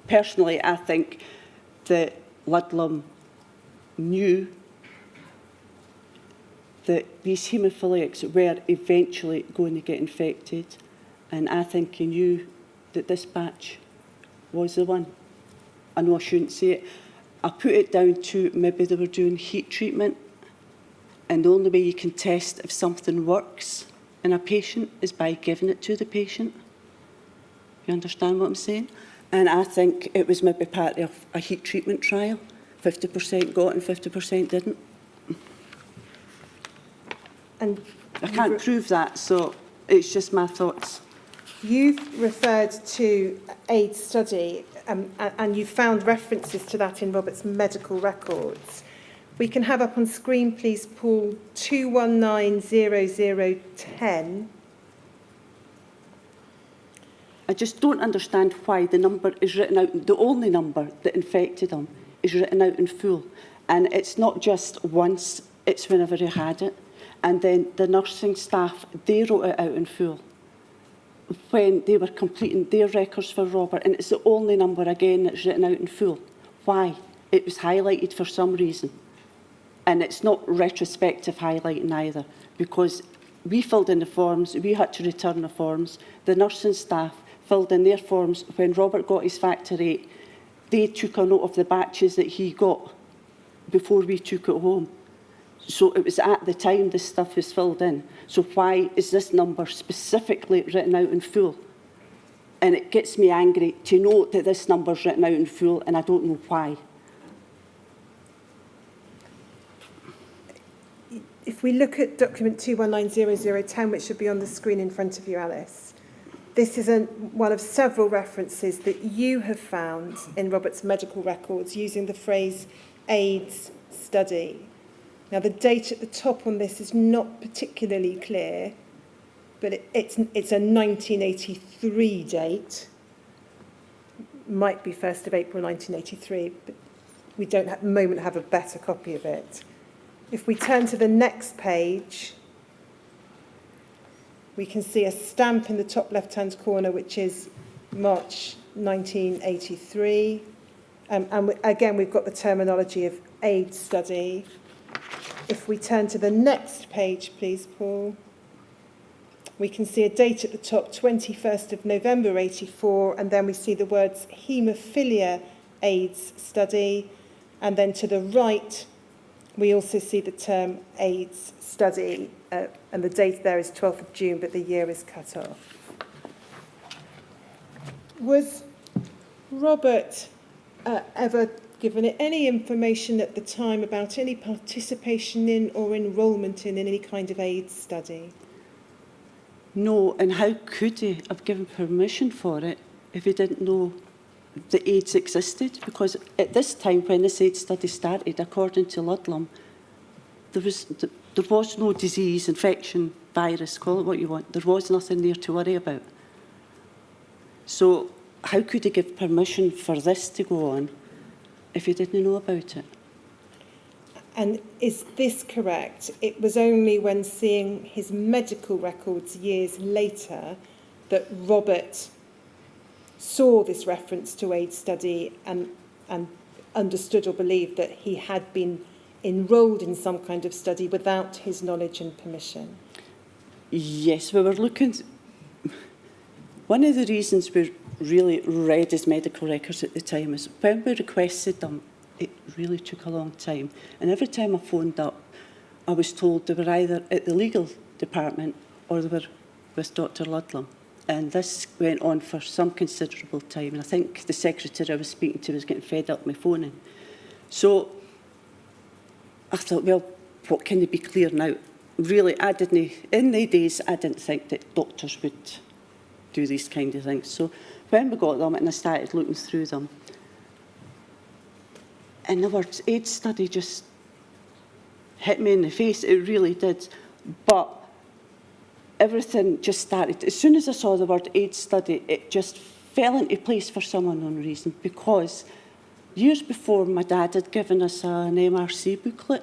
[SPEAKER 4] Personally, I think that Ludlam knew that these haemophiliacs were eventually going to get infected, and I think he knew that this batch was the one. I know I shouldn't say it. I put it down to maybe they were doing heat treatment, and the only way you can test if something works in a patient is by giving it to the patient. You understand what I'm saying? And I think it was maybe part of a heat treatment trial. 50% got and 50% didn't.
[SPEAKER 2] And
[SPEAKER 4] I can't prove that, so it's just my thoughts.
[SPEAKER 2] you've referred to AIDS study, and you found references to that in Robert's medical records. We can have up on screen, please, Paul, 2190010.
[SPEAKER 4] I just don't understand why the number is written out, the only number that infected him is written out in full. And it's not just once, it's whenever he had it. And then the nursing staff, they wrote it out in full when they were completing their records for Robert. And it's the only number, again, that's written out in full. Why? It was highlighted for some reason. And it's not retrospective highlighting either, because we filled in the forms, we had to return the forms, the nursing staff filled in their forms. When Robert got his factor 8, they took a note of the batches that he got before we took it home. So it was at the time this stuff was filled in. So why is this number specifically written out in full? And it gets me angry to know that this number's written out in full, and I don't know why.
[SPEAKER 2] If we look at document 2190010, which should be on the screen in front of you, Alice, this is one of several references that you have found in Robert's medical records using the phrase AIDS study. Now, the date at the top on this is not particularly clear, but it's a 1983 date. Might be 1st of April 1983, but we don't at the moment have a better copy of it. If we turn to the next page, we can see a stamp in the top left-hand corner, which is March 1983. Again, we've got the terminology of AIDS study. If we turn to the next page, please, Paul, we can see a date at the top, 21st of November 84, and then we see the words haemophilia AIDS study, and then to the right, we also see the term AIDS study, and the date there is 12th of June, but the year is cut off. Was Robert ever given any information at the time about any participation in or enrolment in any kind of AIDS study?
[SPEAKER 4] No, and how could he have given permission for it if he didn't know the AIDS existed? Because at this time, when this AIDS study started, according to Ludlam, there was no disease, infection, virus, call it what you want. There was nothing there to worry about. So how could he give permission for this to go on if he didn't know about it?
[SPEAKER 2] And is this correct? It was only when seeing his medical records years later that Robert saw this reference to AIDS study and and understood or believed that he had been enrolled in some kind of study without his knowledge and permission.
[SPEAKER 4] Yes, we were looking. One of the reasons we really read his medical records at the time is when we requested them, it really took a long time. And every time I phoned up, I was told they were either at the legal department or they were with Dr. Ludlam. And this went on for some considerable time. And I think the secretary I was speaking to was getting fed up with my phoning. So I thought, well, what can they be clear now? Really, in the days, I didn't think that doctors would do these kind of things. So when we got them and I started looking through them, and the word AIDS study just hit me in the face. It really did. But everything just started. As soon as I saw the word AIDS study, it just fell into place for some unknown reason, because years before, my dad had given us an MRC booklet.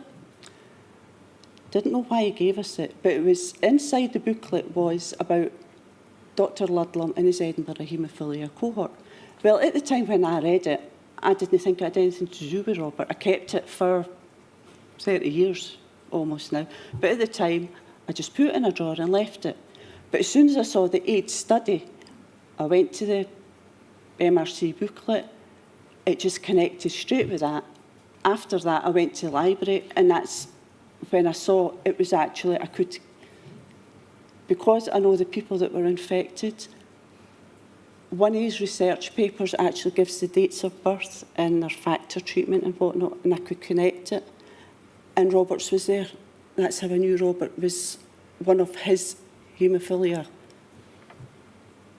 [SPEAKER 4] Didn't know why he gave us it, but it was inside the booklet was about Dr. Ludlam and his Edinburgh haemophilia cohort. Well, at the time when I read it, I didn't think it had anything to do with Robert. I kept it for 30 years almost now. But at the time, I just put it in a drawer and left it. But as soon as I saw the AIDS study, I went to the MRC booklet. It just connected straight with that. After that, I went to the library, and that's when I saw it was actually, because I know the people that were infected, one of his research papers actually gives the dates of birth and their factor treatment and whatnot, and I could connect it. And Robert's was there. That's how I knew Robert was one of his haemophilia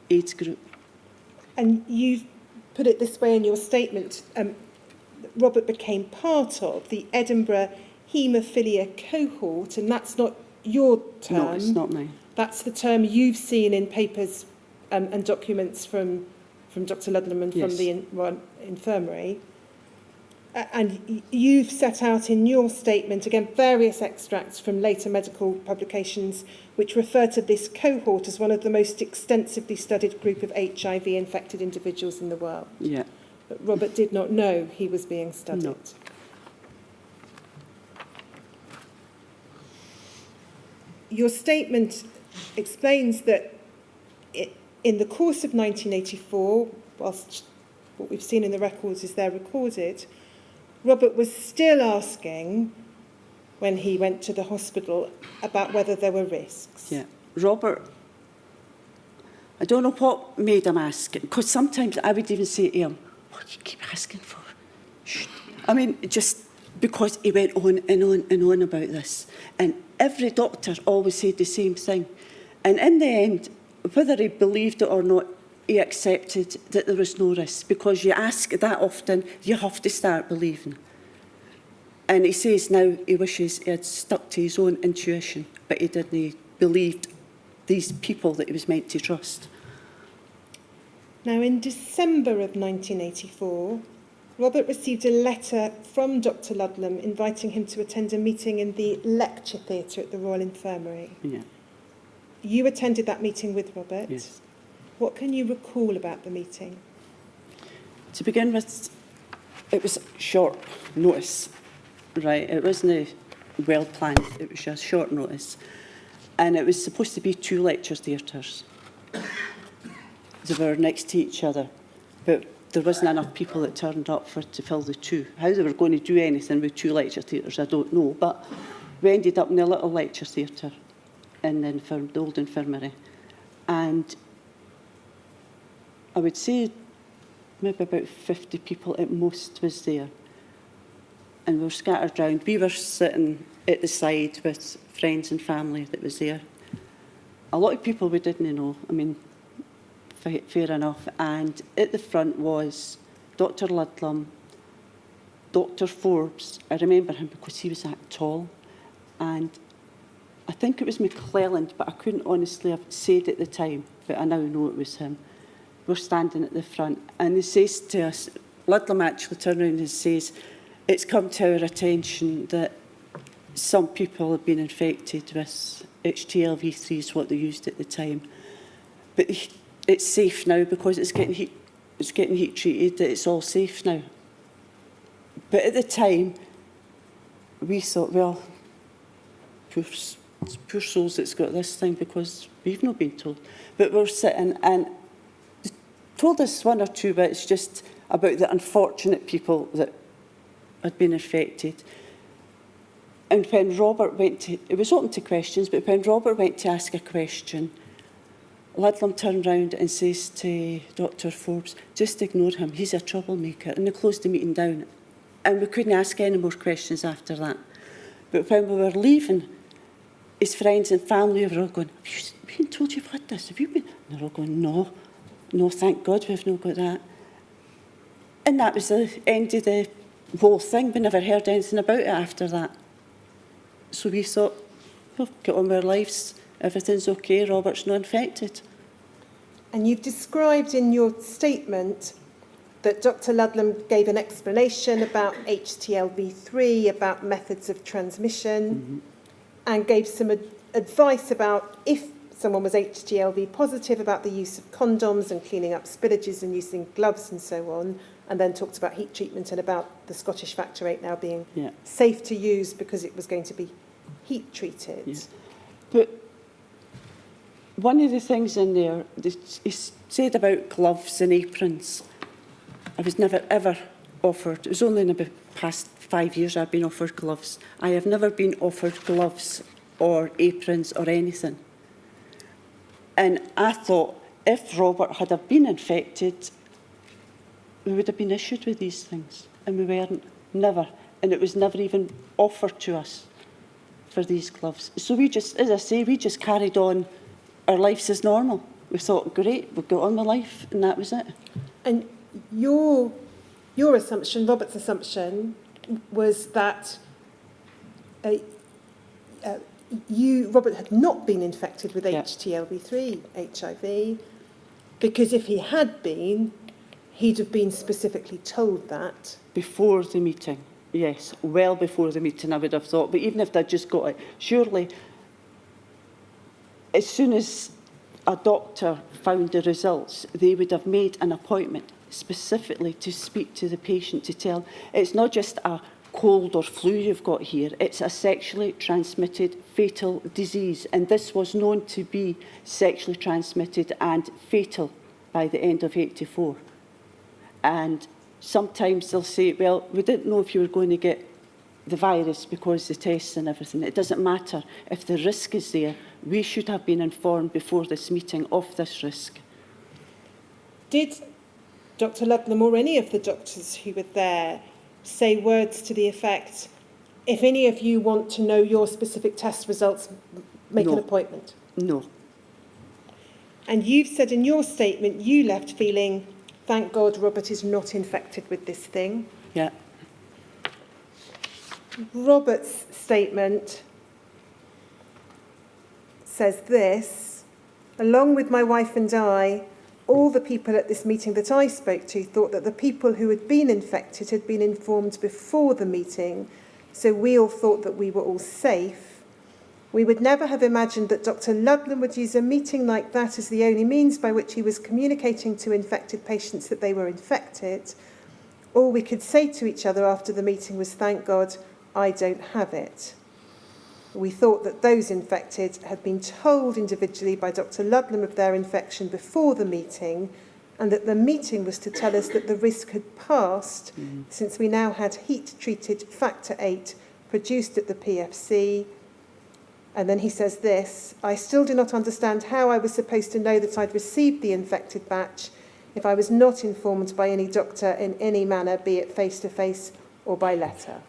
[SPEAKER 4] AIDS group.
[SPEAKER 2] And you've put it this way in your statement, Robert became part of the Edinburgh haemophilia cohort, and that's not your term.
[SPEAKER 4] No, it's not mine.
[SPEAKER 2] That's the term you've seen in papers and documents from Dr. Ludlam and from the infirmary. And you've set out in your statement, again, various extracts from later medical publications which refer to this cohort as one of the most extensively studied group of HIV-infected individuals in the world.
[SPEAKER 4] Yeah.
[SPEAKER 2] But Robert did not know he was being studied.
[SPEAKER 4] No.
[SPEAKER 2] Your statement explains that in the course of 1984, whilst what we've seen in the records is there recorded, Robert was still asking, when he went to the hospital, about whether there were risks.
[SPEAKER 4] Yeah. Robert, I don't know what made him ask it, because sometimes I would even say to him, what do you keep asking for? Shh. I mean, just because he went on and on and on about this. And every doctor always said the same thing. And in the end, whether he believed it or not, he accepted that there was no risk, because you ask that often, you have to start believing. And he says now he wishes he had stuck to his own intuition, but he didn't. He believed these people that he was meant to trust.
[SPEAKER 2] Now, in December of 1984, Robert received a letter from Dr. Ludlam inviting him to attend a meeting in the lecture theatre at the Royal Infirmary.
[SPEAKER 4] Yeah.
[SPEAKER 2] You attended that meeting with Robert.
[SPEAKER 4] Yes.
[SPEAKER 2] What can you recall about the meeting?
[SPEAKER 4] To begin with, it was short notice, right? It wasn't well planned, it was just short notice. And it was supposed to be 2 lecture theatres. They were next to each other, but there wasn't enough people that turned up to fill the 2. How they were going to do anything with 2 lecture theatres, I don't know, but we ended up in a little lecture theatre in the old infirmary. And I would say maybe about 50 people at most was there. And we were scattered around. We were sitting at the side with friends and family that was there. A lot of people we didn't know, I mean, fair enough. And at the front was Dr. Ludlam, Dr. Forbes. I remember him because he was that tall. And I think it was McClelland, but I couldn't honestly have said at the time, but I now know it was him. We're standing at the front, and he says to us, Ludlam actually turned around and says, it's come to our attention that some people have been infected with HTLV3 is what they used at the time. But it's safe now because it's getting heat treated, that it's all safe now. But at the time, we thought, well, poor souls that's got this thing, because we've not been told. But we're sitting and they told us one or two bits just about the unfortunate people that had been infected. And when Robert went to, it was open to questions, but when Robert went to ask a question, Ludlam turned round and says to Dr. Forbes, just ignore him, he's a troublemaker. And they closed the meeting down. And we couldn't ask any more questions after that. But when we were leaving, his friends and family were all going, have you been told you've had this? Have you been? And they're all going, no, thank God we've not got that. And that was the end of the whole thing. We never heard anything about it after that. So we thought, we'll get on with our lives. Everything's okay, Robert's not infected.
[SPEAKER 2] And you've described in your statement that Dr. Ludlam gave an explanation about HTLV3, about methods of transmission, and gave some advice about if someone was HTLV positive, about the use of condoms and cleaning up spillages and using gloves and so on, and then talked about heat treatment and about the Scottish Factor 8 now being safe to use because it was going to be heat treated.
[SPEAKER 4] Yeah. But one of the things in there, he said about gloves and aprons. I was never, ever offered. It was only in the past 5 years I've been offered gloves. I have never been offered gloves or aprons or anything. And I thought if Robert had have been infected, we would have been issued with these things. And we weren't, never. And it was never even offered to us for these gloves. So we just, as I say, we just carried on our lives as normal. We thought, great, we'll go on with life, and that was it.
[SPEAKER 2] And your assumption, Robert's assumption, was that Robert had not been infected with HTLV3 HIV, because if he had been, he'd have been specifically told that.
[SPEAKER 4] Before the meeting, yes, well before the meeting, I would have thought. But even if they'd just got it, surely, as soon as a doctor found the results, they would have made an appointment specifically to speak to the patient, to tell, it's not just a cold or flu you've got here, it's a sexually transmitted fatal disease. And this was known to be sexually transmitted and fatal by the end of '84. And sometimes they'll say, well, we didn't know if you were going to get the virus because the tests and everything. It doesn't matter. If the risk is there, we should have been informed before this meeting of this risk.
[SPEAKER 2] Did Dr. Ludlam or any of the doctors who were there say words to the effect, if any of you want to know your specific test results, make an appointment?
[SPEAKER 4] No.
[SPEAKER 2] And you've said in your statement you left feeling, thank God Robert is not infected with this thing.
[SPEAKER 4] Yeah.
[SPEAKER 2] Robert's statement says this, along with my wife and I, all the people at this meeting that I spoke to thought that the people who had been infected had been informed before the meeting, so we all thought that we were all safe. We would never have imagined that Dr. Ludlam would use a meeting like that as the only means by which he was communicating to infected patients that they were infected. All we could say to each other after the meeting was, thank God, I don't have it. We thought that those infected had been told individually by Dr. Ludlam of their infection before the meeting, and that the meeting was to tell us that the risk had passed since we now had heat-treated factor 8 produced at the PFC. And then he says this, I still do not understand how I was supposed to know that I'd received the infected batch if I was not informed by any doctor in any manner, be it face-to-face or by letter.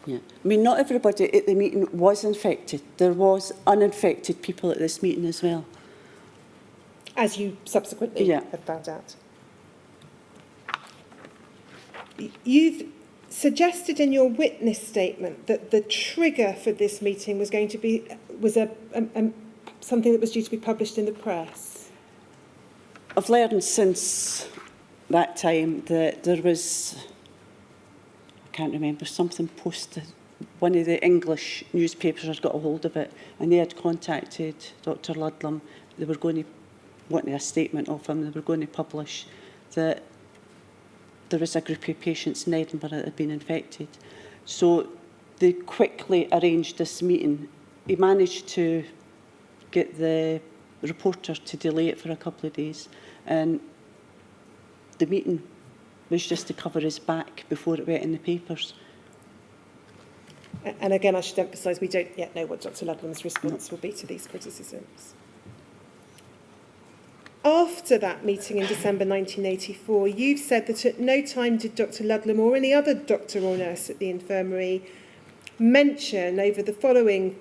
[SPEAKER 4] Yeah. I mean, not everybody at the meeting was infected. There was uninfected people at this meeting as well.
[SPEAKER 2] As you subsequently have found out. You've suggested in your witness statement that the trigger for this meeting was going to be something that was due to be published in the press.
[SPEAKER 4] I've learned since that time that there was, I can't remember, something posted. One of the English newspapers had got a hold of it, and they had contacted Dr. Ludlam. They were going to, wanting a statement of him, they were going to publish that there was a group of patients in Edinburgh that had been infected. So they quickly arranged this meeting. He managed to get the reporter to delay it for a couple of days, and the meeting was just to cover his back before it went in the papers.
[SPEAKER 2] And again, I should emphasise, we don't yet know what Dr Ludlam's response will be to these criticisms. After that meeting in December 1984, you've said that at no time did Dr Ludlam or any other doctor or nurse at the infirmary mention over the following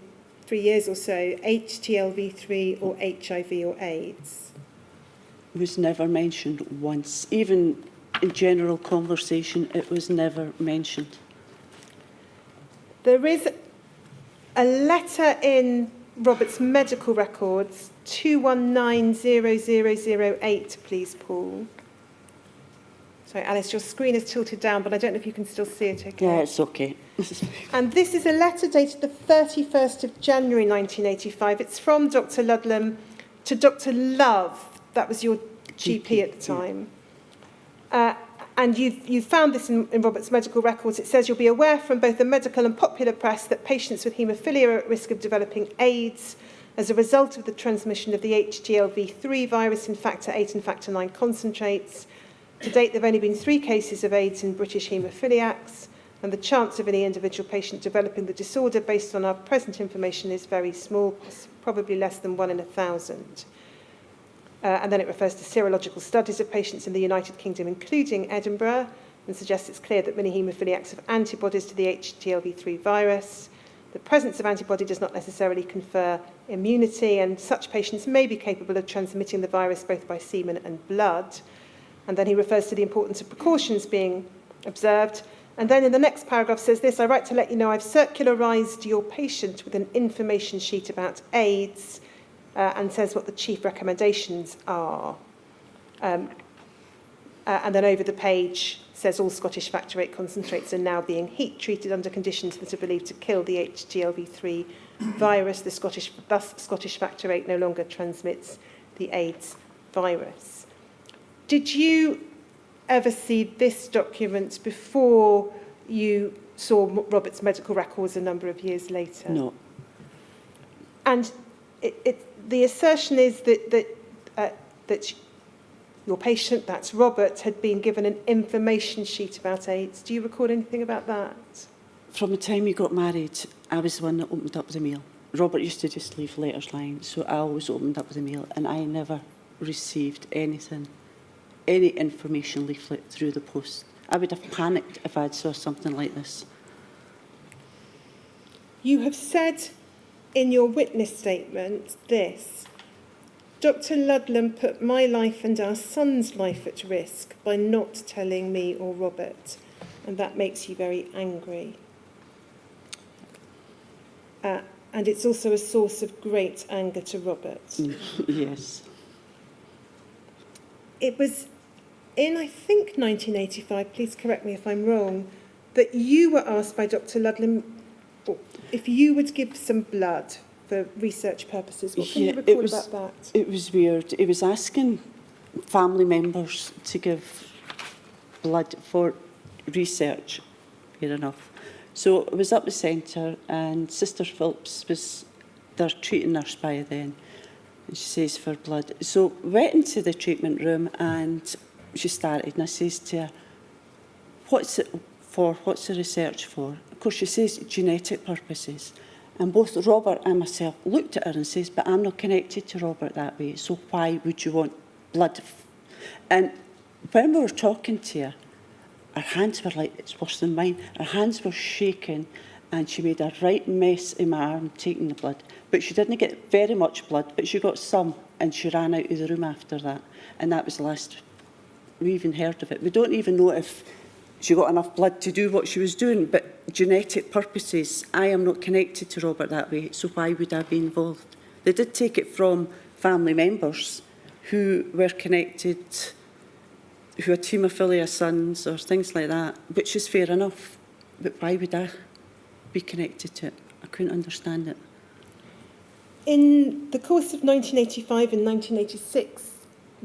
[SPEAKER 2] 3 years or so HTLV3 or HIV or AIDS.
[SPEAKER 4] It was never mentioned once. Even in general conversation, it was never mentioned.
[SPEAKER 2] There is a letter in Robert's medical records, 2190008, please, Paul. Sorry, Alice, your screen is tilted down, but I don't know if you can still see it okay.
[SPEAKER 4] Yeah, it's okay.
[SPEAKER 2] And this is a letter dated the 31st of January 1985. It's from Dr Ludlam to Dr Love. That was your GP at the time. And you've found this in Robert's medical records. It says you'll be aware from both the medical and popular press that patients with haemophilia are at risk of developing AIDS as a result of the transmission of the HTLV3 virus in factor 8 and factor 9 concentrates. To date, there have only been 3 cases of AIDS in British haemophiliacs, and the chance of any individual patient developing the disorder based on our present information is very small, probably less than 1 in 1,000. And then it refers to serological studies of patients in the United Kingdom, including Edinburgh, and suggests it's clear that many haemophiliacs have antibodies to the HTLV3 virus. The presence of antibody does not necessarily confer immunity, and such patients may be capable of transmitting the virus both by semen and blood. And then he refers to the importance of precautions being observed. And then in the next paragraph says this: I write to let you know I've circularised your patient with an information sheet about AIDS, and says what the chief recommendations are. And then over the page says all Scottish factor 8 concentrates are now being heat treated under conditions that are believed to kill the HTLV3 virus. Thus Scottish factor 8 no longer transmits the AIDS virus. Did you ever see this document before you saw Robert's medical records a number of years later?
[SPEAKER 4] No.
[SPEAKER 2] And the assertion is that your patient, that's Robert, had been given an information sheet about AIDS. Do you recall anything about that?
[SPEAKER 4] From the time we got married, I was the one that opened up the mail. Robert used to just leave letters lying, so I always opened up the mail, and I never received anything, any information leaflet through the post. I would have panicked if I'd saw something like this.
[SPEAKER 2] You have said in your witness statement this: Dr Ludlam put my life and our son's life at risk by not telling me or Robert, and that makes you very angry. And it's also a source of great anger to Robert.
[SPEAKER 4] Yes.
[SPEAKER 2] It was in, I think, 1985, please correct me if I'm wrong, that you were asked by Dr Ludlam if you would give some blood for research purposes. What can you recall about that?
[SPEAKER 4] It was weird. It was asking family members to give blood for research, fair enough. So it was up the centre, and Sister Phillips was their treating nurse by then, and she says for blood. So went into the treatment room, and she started, and I says to her, what's it for? What's the research for? Of course, she says genetic purposes. And both Robert and myself looked at her and says, but I'm not connected to Robert that way, so why would you want blood? And when we were talking to her, her hands were like, it's worse than mine. Her hands were shaking, and she made a right mess in my arm taking the blood. But she didn't get very much blood, but she got some, and she ran out of the room after that. And that was the last we even heard of it. We don't even know if she got enough blood to do what she was doing, but genetic purposes, I am not connected to Robert that way, so why would I be involved? They did take it from family members who were connected, who had haemophilia sons or things like that, which is fair enough, but why would I be connected to it? I couldn't understand it.
[SPEAKER 2] In the course of 1985 and 1986,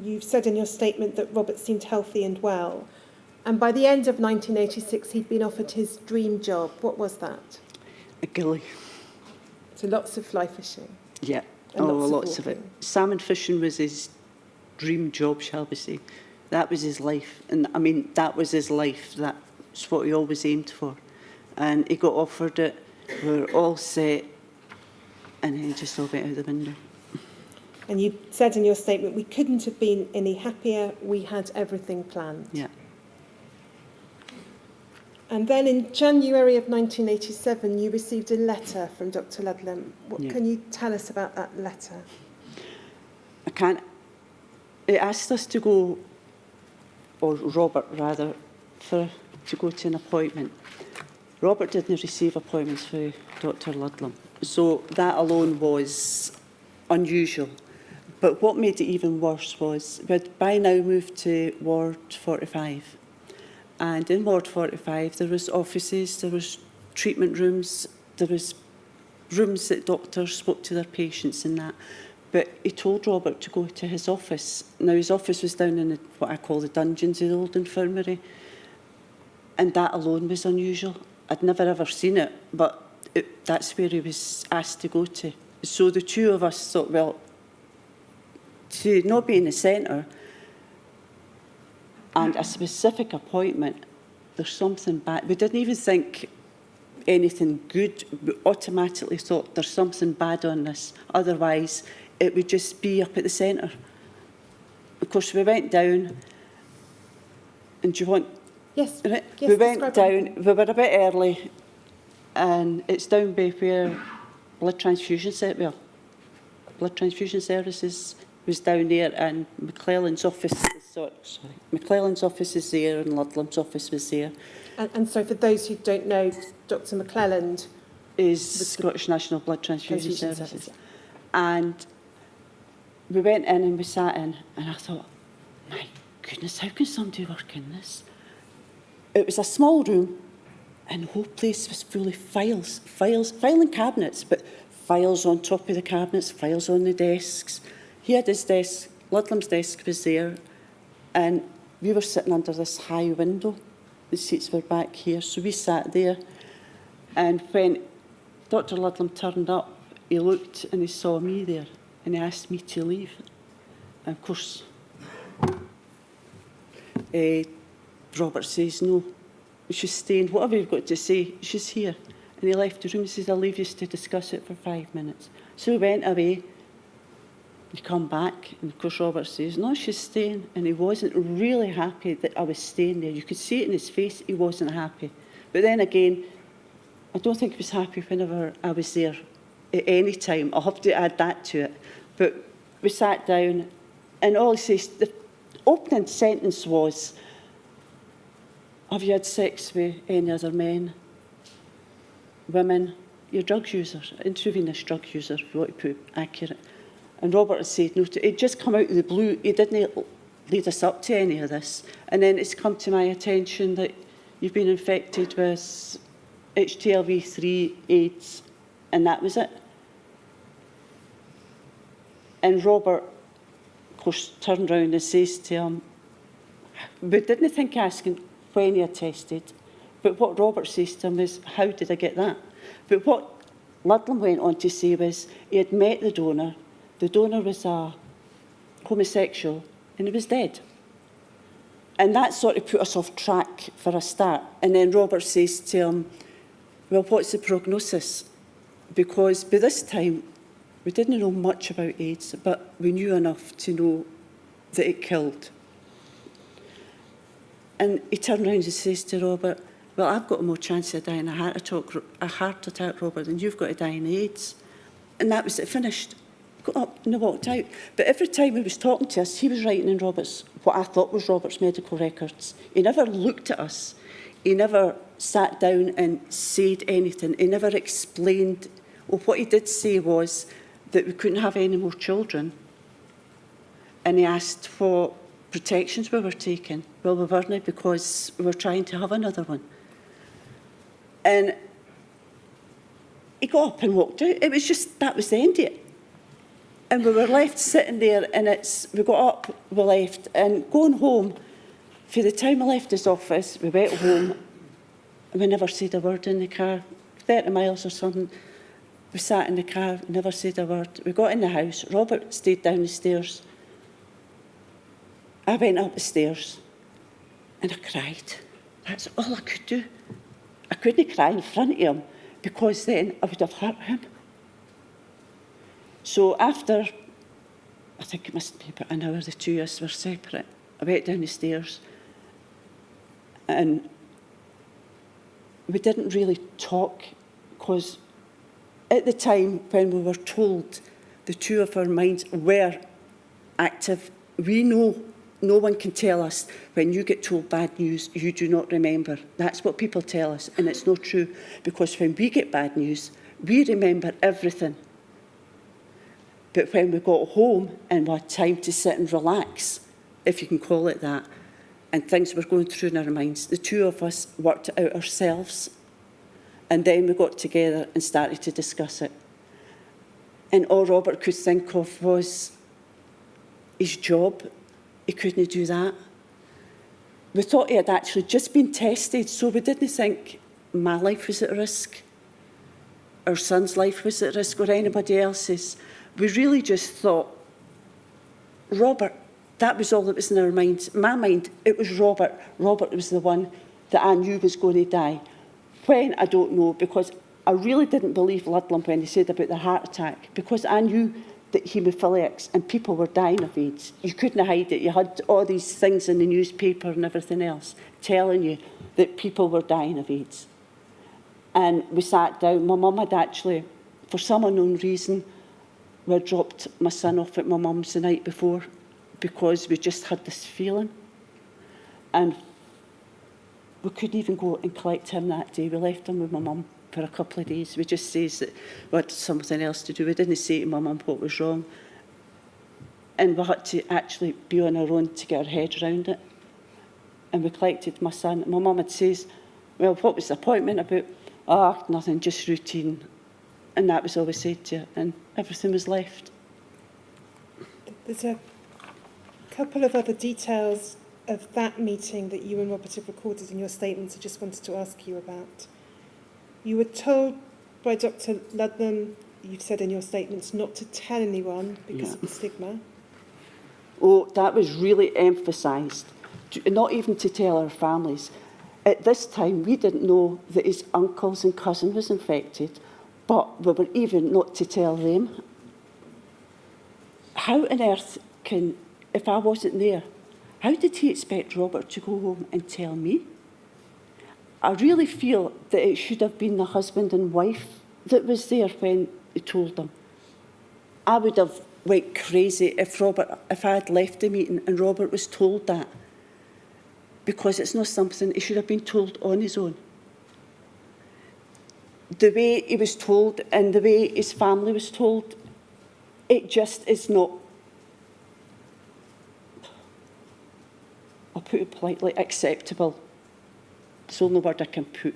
[SPEAKER 2] you've said in your statement that Robert seemed healthy and well. And by the end of 1986, he'd been offered his dream job. What was that?
[SPEAKER 4] A gilly.
[SPEAKER 2] So lots of fly fishing.
[SPEAKER 4] Yeah.
[SPEAKER 2] And
[SPEAKER 4] Lots of it.
[SPEAKER 2] walking.
[SPEAKER 4] Salmon fishing was his dream job, shall we say. That was his life. And I mean, that was his life. That's what he always aimed for. And he got offered it. We were all set. And he just all went out the window.
[SPEAKER 2] And you said in your statement, we couldn't have been any happier. We had everything planned.
[SPEAKER 4] Yeah.
[SPEAKER 2] And then in January of 1987, you received a letter from Dr. Ludlam. What
[SPEAKER 4] Yeah.
[SPEAKER 2] can you tell us about that letter?
[SPEAKER 4] I can't. It asked us to go, or Robert rather, to go to an appointment. Robert didn't receive appointments for Dr. Ludlam, so that alone was unusual. But what made it even worse was we'd by now moved to Ward 45. And in Ward 45, there was offices, there was treatment rooms, there was rooms that doctors spoke to their patients and that. But he told Robert to go to his office. Now, his office was down in what I call the dungeons of the old infirmary. And that alone was unusual. I'd never ever seen it, but that's where he was asked to go to. So the two of us thought, well, to not be in the centre and a specific appointment, there's something bad. We didn't even think anything good. We automatically thought there's something bad on this. Otherwise, it would just be up at the centre. Of course, we went down, and do you want...
[SPEAKER 2] Yes,
[SPEAKER 4] Right?
[SPEAKER 2] yes,
[SPEAKER 4] We went
[SPEAKER 2] describe
[SPEAKER 4] down,
[SPEAKER 2] it.
[SPEAKER 4] we were a bit early, and it's down by where blood transfusion services was down there, and McClelland's office is there, and Ludlam's office was there.
[SPEAKER 2] And so for those who don't know, Dr. McClelland
[SPEAKER 4] Is
[SPEAKER 2] the
[SPEAKER 4] Scottish National Blood Transfusion
[SPEAKER 2] Transfusion
[SPEAKER 4] Services.
[SPEAKER 2] Service,
[SPEAKER 4] And we went in and we sat in, and I thought, my goodness, how can somebody work in this? It was a small room, and the whole place was full of filing cabinets, but files on top of the cabinets, files on the desks. He had his desk, Ludlam's desk was there, and we were sitting under this high window. The seats were back here, so we sat there. And when Dr. Ludlam turned up, he looked and he saw me there, and he asked me to leave. And of course, Robert says, no, she's staying. Whatever you've got to say, she's here. And he left the room and says, I'll leave you to discuss it for 5 minutes. So we went away. We come back, and of course Robert says, no, she's staying. And he wasn't really happy that I was staying there. You could see it in his face, he wasn't happy. But then again, I don't think he was happy whenever I was there at any time. I'll have to add that to it. But we sat down, and all he says, the opening sentence was, have you had sex with any other men, women? You're drug users, intravenous drug users, if you want to put it accurate. And Robert had said no to it. Just come out of the blue. He didn't lead us up to any of this. And then it's come to my attention that you've been infected with HTLV-3, AIDS, and that was it. And Robert, of course, turned round and says to him, we didn't think asking when he had tested, but what Robert says to him is, how did I get that? But what Ludlam went on to say was, he had met the donor was a homosexual, and he was dead. And that sort of put us off track for a start. And then Robert says to him, well, what's the prognosis? Because by this time, we didn't know much about AIDS, but we knew enough to know that it killed. And he turned around and says to Robert, well, I've got more chance of dying a heart attack, Robert, than you've got to die in AIDS. And that was it, finished. Got up and he walked out. But every time he was talking to us, he was writing in what I thought was Robert's medical records. He never looked at us. He never sat down and said anything. He never explained. Well, what he did say was that we couldn't have any more children. And he asked what protections we were taking. Well, we weren't, because we were trying to have another one. And he got up and walked out. It was just, that was the end of it. And we were left sitting there, and we got up, we left, and going home, For the time I left his office, we went home, and we never said a word in the car. 30 miles or something. We sat in the car, never said a word. We got in the house. Robert stayed down the stairs. I went up the stairs and I cried. That's all I could do. I couldn't cry in front of him because then I would have hurt him. So after, I think it must be about an hour, the two of us were separate. I went down the stairs and we didn't really talk because at the time when we were told, the two of our minds were active. We know no one can tell us when you get told bad news, you do not remember. That's what people tell us, and it's not true, because when we get bad news, we remember everything. But when we got home and we had time to sit and relax, if you can call it that, and things were going through in our minds, the two of us worked it out ourselves. And then we got together and started to discuss it. And all Robert could think of was his job. He couldn't do that. We thought he had actually just been tested, so we didn't think my life was at risk, our son's life was at risk, or anybody else's. We really just thought, Robert, that was all that was in our minds. My mind, it was Robert. Robert was the one that I knew was going to die. When, I don't know, because I really didn't believe Ludlam when he said about the heart attack, because I knew that haemophiliacs and people were dying of AIDS. You couldn't hide it. You had all these things in the newspaper and everything else telling you that people were dying of AIDS. And we sat down. My mum had actually, for some unknown reason, we had dropped my son off at my mum's the night before because we just had this feeling. And we couldn't even go and collect him that day. We left him with my mum for a couple of days. We just says that we had something else to do. We didn't say to my mum what was wrong. And we had to actually be on our own to get our head around it. And we collected my son. My mum had says, well, what was the appointment about? Oh, nothing, just routine. And that was all we said to her. And everything was left.
[SPEAKER 2] There's a couple of other details of that meeting that you and Robert have recorded in your statements I just wanted to ask you about. You were told by Dr. Ludlam, you've said in your statements, not to tell anyone because of the stigma.
[SPEAKER 4] Oh, that was really emphasised, not even to tell our families. At this time, we didn't know that his uncles and cousin was infected, but we were even not to tell them. How on earth can, if I wasn't there, how did he expect Robert to go home and tell me? I really feel that it should have been the husband and wife that was there when he told them. I would have went crazy if I had left the meeting and Robert was told that, because it's not something he should have been told on his own. The way he was told and the way his family was told, it just is not, I'll put it politely, acceptable. It's the only word I can put,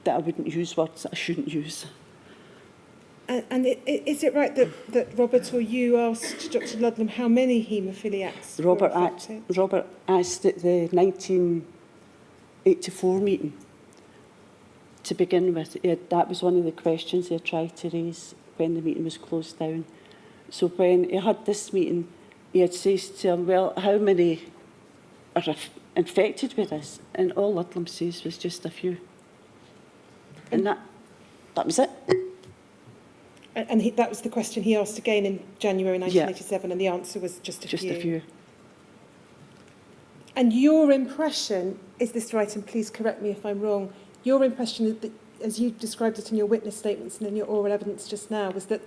[SPEAKER 4] that I wouldn't use words that I shouldn't use.
[SPEAKER 2] And is it right that Robert or you asked Dr. Ludlam how many haemophiliacs were affected?
[SPEAKER 4] Robert asked at the 1984 meeting to begin with. That was one of the questions he tried to raise when the meeting was closed down. So when he had this meeting, he had said to him, well, how many are infected with this? And all Ludlam says was just a few. And that was it.
[SPEAKER 2] And that was the question he asked again in January 1987, and the answer was just a few.
[SPEAKER 4] Just a few.
[SPEAKER 2] And your impression, is this right, and please correct me if I'm wrong, your impression, that, as you described it in your witness statements and in your oral evidence just now, was that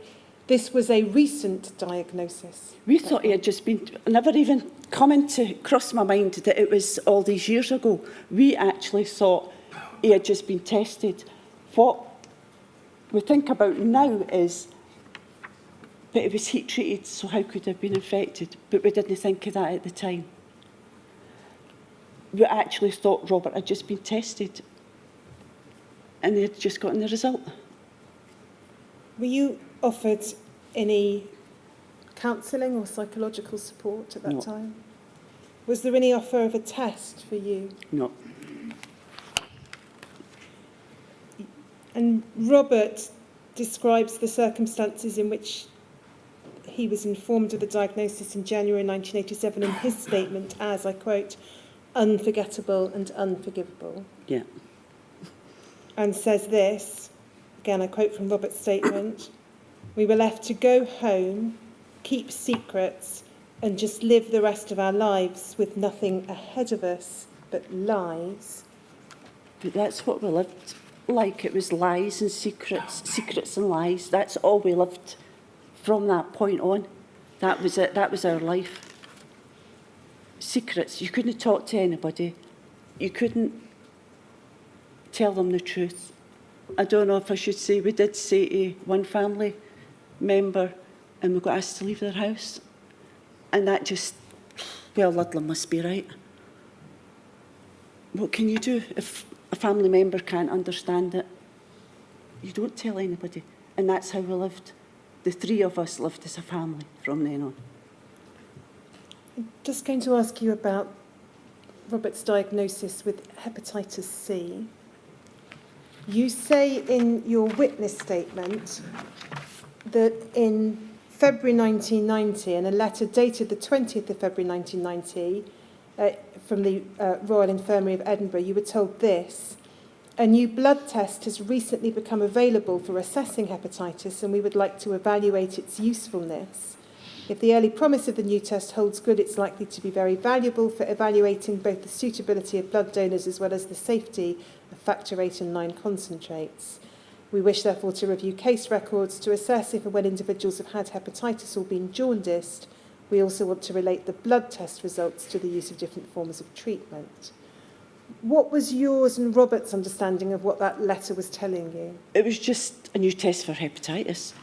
[SPEAKER 2] this was a recent diagnosis?
[SPEAKER 4] We thought he had just been, never even coming to cross my mind that it was all these years ago. We actually thought he had just been tested. What we think about now is that it was heat treated, so how could he have been infected? But we didn't think of that at the time. We actually thought Robert had just been tested and he had just gotten the result.
[SPEAKER 2] Were you offered any counselling or psychological support at that time? Was there any offer of a test for you?
[SPEAKER 4] No.
[SPEAKER 2] And Robert describes the circumstances in which he was informed of the diagnosis in January 1987 in his statement as, I quote, unforgettable and unforgivable.
[SPEAKER 4] Yeah.
[SPEAKER 2] And says this, again I quote from Robert's statement, we were left to go home, keep secrets, and just live the rest of our lives with nothing ahead of us but lies.
[SPEAKER 4] But that's what we lived like. It was lies and secrets, secrets and lies. That's all we lived from that point on. That was it. That was our life. Secrets. You couldn't talk to anybody. You couldn't tell them the truth. I don't know if I should say, we did say to one family member, and we got asked to leave their house. And that just, well, Ludlam must be right. What can you do if a family member can't understand it? You don't tell anybody. And that's how we lived. The three of us lived as a family from then on.
[SPEAKER 2] I'm just going to ask you about Robert's diagnosis with hepatitis C. You say in your witness statement that in February 1990, in a letter dated the 20th of February 1990, from the Royal Infirmary of Edinburgh, you were told this: a new blood test has recently become available for assessing hepatitis, and we would like to evaluate its usefulness. If the early promise of the new test holds good, it's likely to be very valuable for evaluating both the suitability of blood donors as well as the safety of factor VIII and IX concentrates. We wish, therefore, to review case records to assess if and when individuals have had hepatitis or been jaundiced. We also want to relate the blood test results to the use of different forms of treatment. What was yours and Robert's understanding of what that letter was telling you?
[SPEAKER 4] It was just a new test for hepatitis.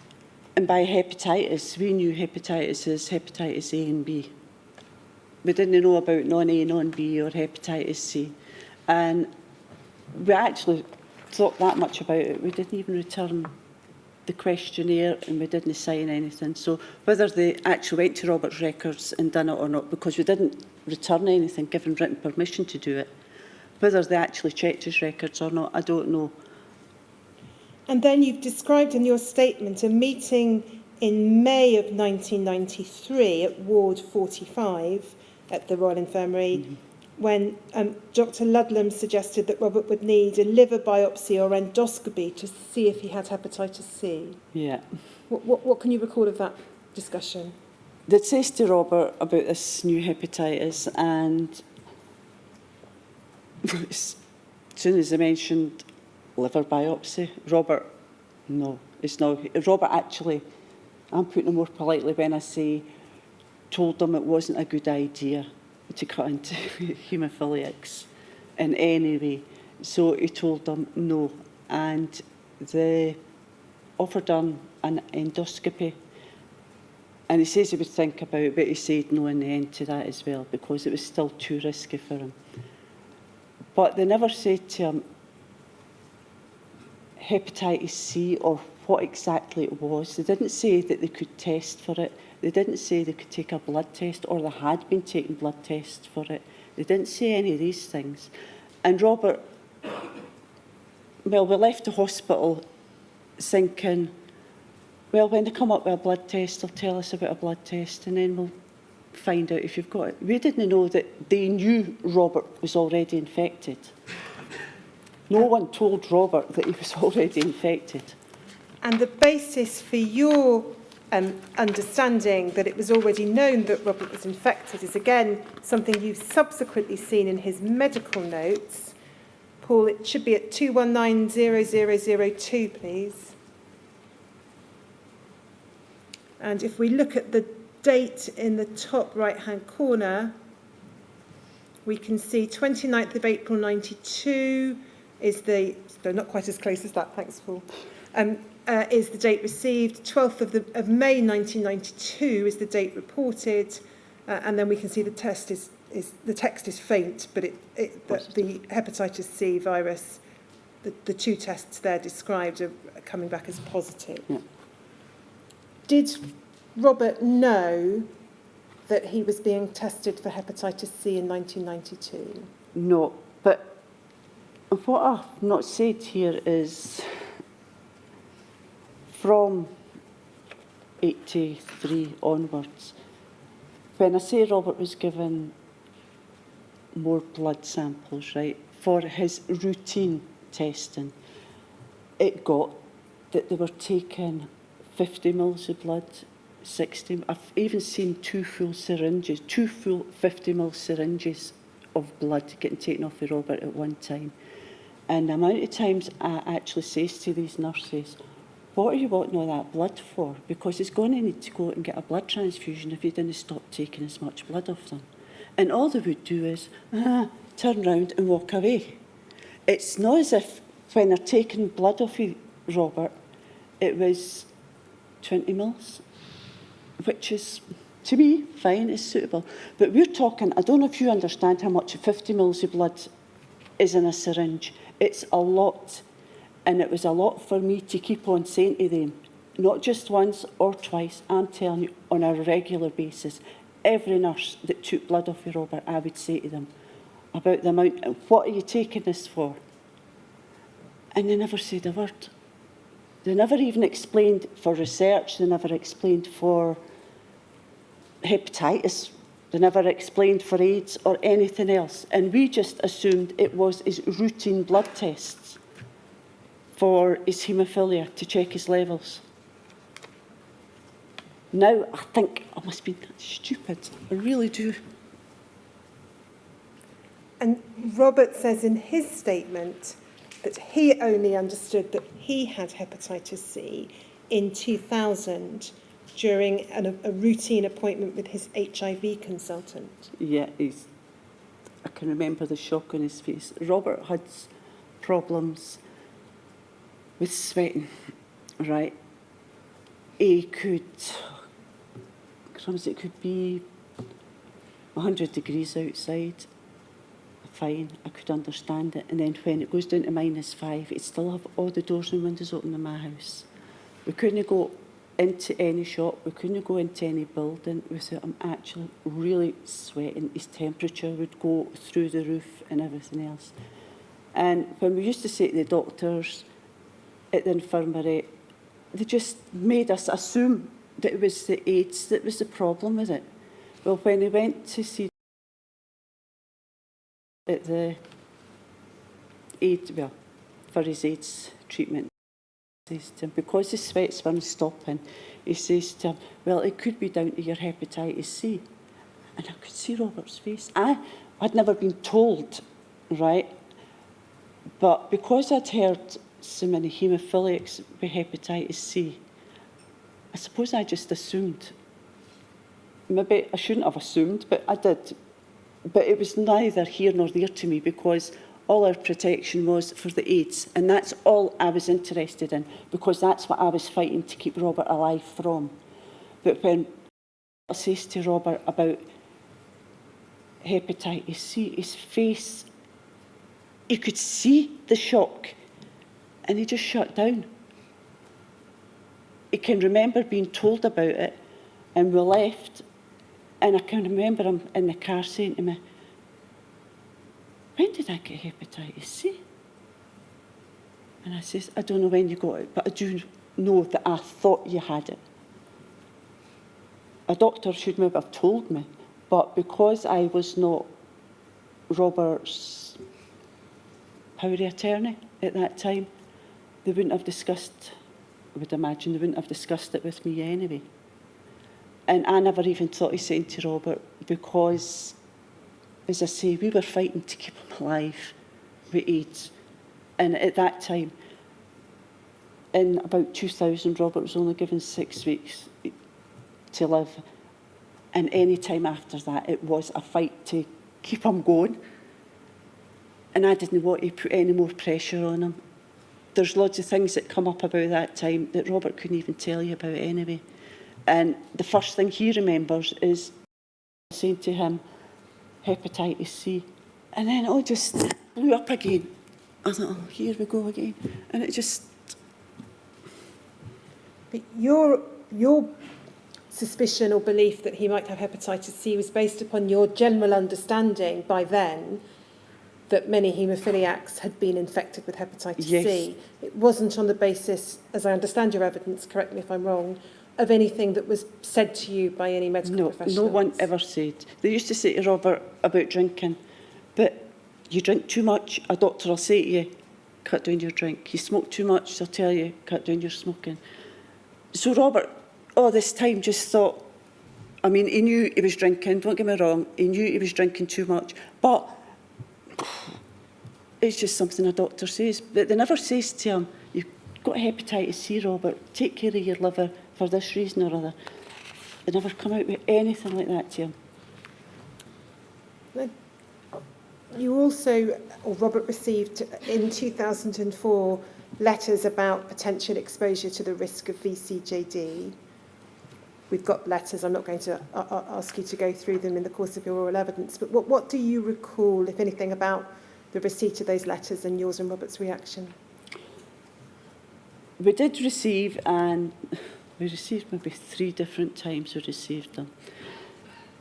[SPEAKER 4] And by hepatitis, we knew hepatitis as hepatitis A and B. We didn't know about non-A, non-B or hepatitis C. And we actually thought that much about it. We didn't even return the questionnaire and we didn't sign anything. So whether they actually went to Robert's records and done it or not, because we didn't return anything, given written permission to do it, whether they actually checked his records or not, I don't know.
[SPEAKER 2] And then you've described in your statement a meeting in May of 1993 at Ward 45 at the Royal Infirmary, when Dr. Ludlam suggested that Robert would need a liver biopsy or endoscopy to see if he had hepatitis C.
[SPEAKER 4] Yeah.
[SPEAKER 2] What can you recall of that discussion?
[SPEAKER 4] They'd said to Robert about this new hepatitis, and as soon as they mentioned liver biopsy, Robert, no, it's not. Robert actually, I'm putting it more politely when I say, told them it wasn't a good idea to cut into haemophiliacs in any way. So he told them no, and they offered him an endoscopy. And he says he would think about it, but he said no in the end to that as well, because it was still too risky for him. But they never said to him hepatitis C or what exactly it was. They didn't say that they could test for it. They didn't say they could take a blood test or they had been taking blood tests for it. They didn't say any of these things. And Robert, well, we left the hospital thinking, well, when they come up with a blood test, they'll tell us about a blood test and then we'll find out if you've got it. We didn't know that they knew Robert was already infected. No one told Robert that he was already infected.
[SPEAKER 2] And the basis for your understanding that it was already known that Robert was infected is, again, something you've subsequently seen in his medical notes. Paul, it should be at 2190002, please. And if we look at the date in the top right-hand corner, we can see 29th of April 92 is the, so not quite as close as that, thanks Paul, is the date received. 12th of May 1992 is the date reported, and then we can see the text is faint, but the hepatitis C virus, the two tests there described are coming back as positive.
[SPEAKER 4] Yeah.
[SPEAKER 2] Did Robert know that he was being tested for hepatitis C in 1992?
[SPEAKER 4] No, but what I've not said here is from 83 onwards, when I say Robert was given more blood samples, right, for his routine testing, it got that they were taking 50 mils of blood, 60. I've even seen two full 50 mil syringes of blood getting taken off of Robert at one time. And the amount of times I actually says to these nurses, what are you wanting all that blood for? Because he's going to need to go and get a blood transfusion if he didn't stop taking as much blood off them. And all they would do is turn round and walk away. It's not as if when they're taking blood off of Robert, it was 20 mils, which is, to me, fine, is suitable. But we're talking, I don't know if you understand how much 50 mils of blood is in a syringe. It's a lot. And it was a lot for me to keep on saying to them, not just once or twice, I'm telling you, on a regular basis. Every nurse that took blood off of Robert, I would say to them about the amount, what are you taking this for? And they never said a word. They never even explained for research, they never explained for hepatitis, they never explained for AIDS or anything else. And we just assumed it was his routine blood tests for his haemophilia to check his levels. Now I think I must be stupid. I really do.
[SPEAKER 2] And Robert says in his statement that he only understood that he had hepatitis C in 2000 during a routine appointment with his HIV consultant.
[SPEAKER 4] Yeah, I can remember the shock on his face. Robert had problems with sweating, right? He could, it could be 100 degrees outside. Fine, I could understand it. And then when it goes down to -5, it'd still have all the doors and windows open in my house. We couldn't go into any shop, we couldn't go into any building without him actually really sweating. His temperature would go through the roof and everything else. And when we used to say to the doctors at the infirmary, they just made us assume that it was the AIDS that was the problem with it. Well, when he went to see at the AIDS, well, for his AIDS treatment, he says to him, because his sweats weren't stopping, he says to him, well, it could be down to your hepatitis C. And I could see Robert's face. I'd never been told, right? But because I'd heard so many haemophiliacs with hepatitis C, I suppose I just assumed. Maybe I shouldn't have assumed, but I did. But it was neither here nor there to me because all our protection was for the AIDS. And that's all I was interested in because that's what I was fighting to keep Robert alive from. But when I says to Robert about hepatitis C, his face, you could see the shock and he just shut down. He can remember being told about it and we left. And I can remember him in the car saying to me, when did I get hepatitis C? And I says, I don't know when you got it, but I do know that I thought you had it. A doctor should maybe have told me, but because I was not Robert's power of attorney at that time, they wouldn't have discussed, I would imagine, they wouldn't have discussed it with me anyway. And I never even thought of saying to Robert because, as I say, we were fighting to keep him alive with AIDS. And at that time, in about 2000, Robert was only given 6 weeks to live. And any time after that, it was a fight to keep him going. And I didn't want to put any more pressure on him. There's lots of things that come up about that time that Robert couldn't even tell you about anyway. And the first thing he remembers is saying to him, hepatitis C. And then it all just blew up again. I thought, oh, here we go again. And it just...
[SPEAKER 2] But your suspicion or belief that he might have hepatitis C was based upon your general understanding by then that many haemophiliacs had been infected with hepatitis
[SPEAKER 4] Yes.
[SPEAKER 2] C. It wasn't on the basis, as I understand your evidence, correct me if I'm wrong, of anything that was said to you by any medical professionals.
[SPEAKER 4] No one ever said. They used to say to Robert about drinking, but you drink too much, a doctor will say to you, cut down your drink. You smoke too much, they'll tell you, cut down your smoking. So Robert, all this time, just thought, I mean, he knew he was drinking, don't get me wrong, he knew he was drinking too much, but it's just something a doctor says. But they never says to him, you've got hepatitis C, Robert, take care of your liver for this reason or other. They never come out with anything like that to him.
[SPEAKER 2] You also, or Robert received in 2004, letters about potential exposure to the risk of VCJD. We've got letters. I'm not going to ask you to go through them in the course of your oral evidence, but what do you recall, if anything, about the receipt of those letters and yours and Robert's reaction?
[SPEAKER 4] We did receive, and we received maybe 3 different times we received them.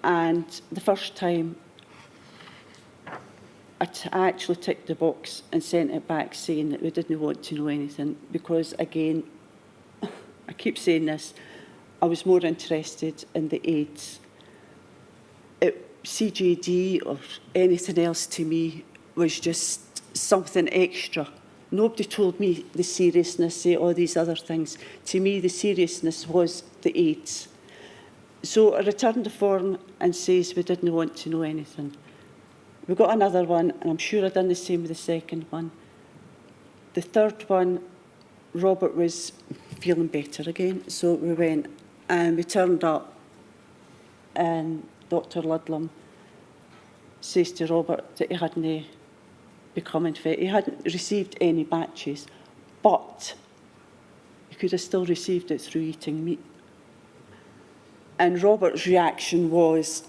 [SPEAKER 4] And the first time, I actually ticked the box and sent it back saying that we didn't want to know anything because, again, I keep saying this, I was more interested in the AIDS. CJD or anything else to me was just something extra. Nobody told me the seriousness of all these other things. To me, the seriousness was the AIDS. So I returned the form and says we didn't want to know anything. We got another one, and I'm sure I'd done the same with the second one. The third one, Robert was feeling better again, so we went and we turned up, and Dr. Ludlam says to Robert that he hadn't become infected. He hadn't received any batches, but he could have still received it through eating meat. And Robert's reaction was,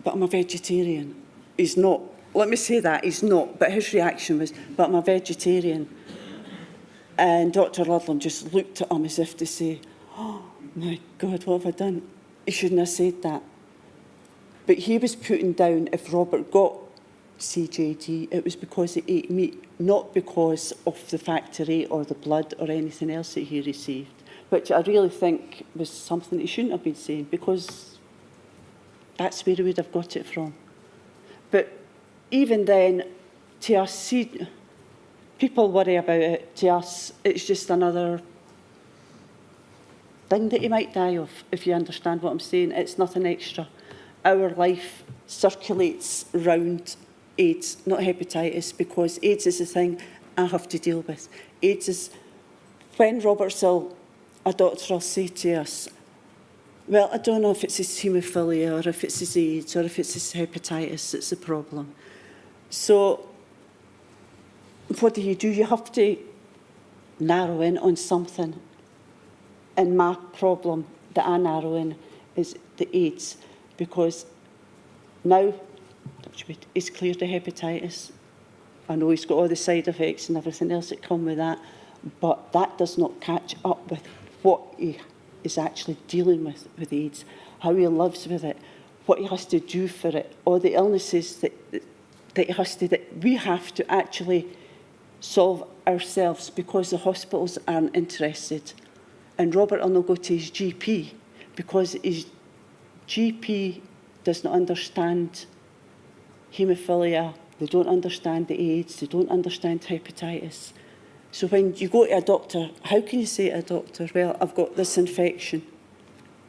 [SPEAKER 4] but I'm a vegetarian. He's not. Let me say that, he's not. But his reaction was, but I'm a vegetarian. And Dr. Ludlam just looked at him as if to say, oh, my God, what have I done? He shouldn't have said that. But he was putting down, if Robert got CJD, it was because he ate meat, not because of the factor VIII or the blood or anything else that he received, which I really think was something he shouldn't have been saying, because that's where he would have got it from. But even then, to us, see, people worry about it. To us, it's just another thing that he might die of, if you understand what I'm saying. It's nothing extra. Our life circulates around AIDS, not hepatitis, because AIDS is the thing I have to deal with. AIDS is, when Robert's ill, a doctor will say to us, well, I don't know if it's his haemophilia or if it's his AIDS or if it's his hepatitis that's the problem. So what do? You have to narrow in on something. And my problem that I narrow in is the AIDS, because now he's cleared the hepatitis. I know he's got all the side effects and everything else that come with that, but that does not catch up with what he is actually dealing with AIDS, how he lives with it, what he has to do for it, all the illnesses that we have to actually solve ourselves because the hospitals aren't interested. And Robert will not go to his GP because his GP does not understand haemophilia, they don't understand the AIDS, they don't understand hepatitis. So when you go to a doctor, how can you say to a doctor, well, I've got this infection?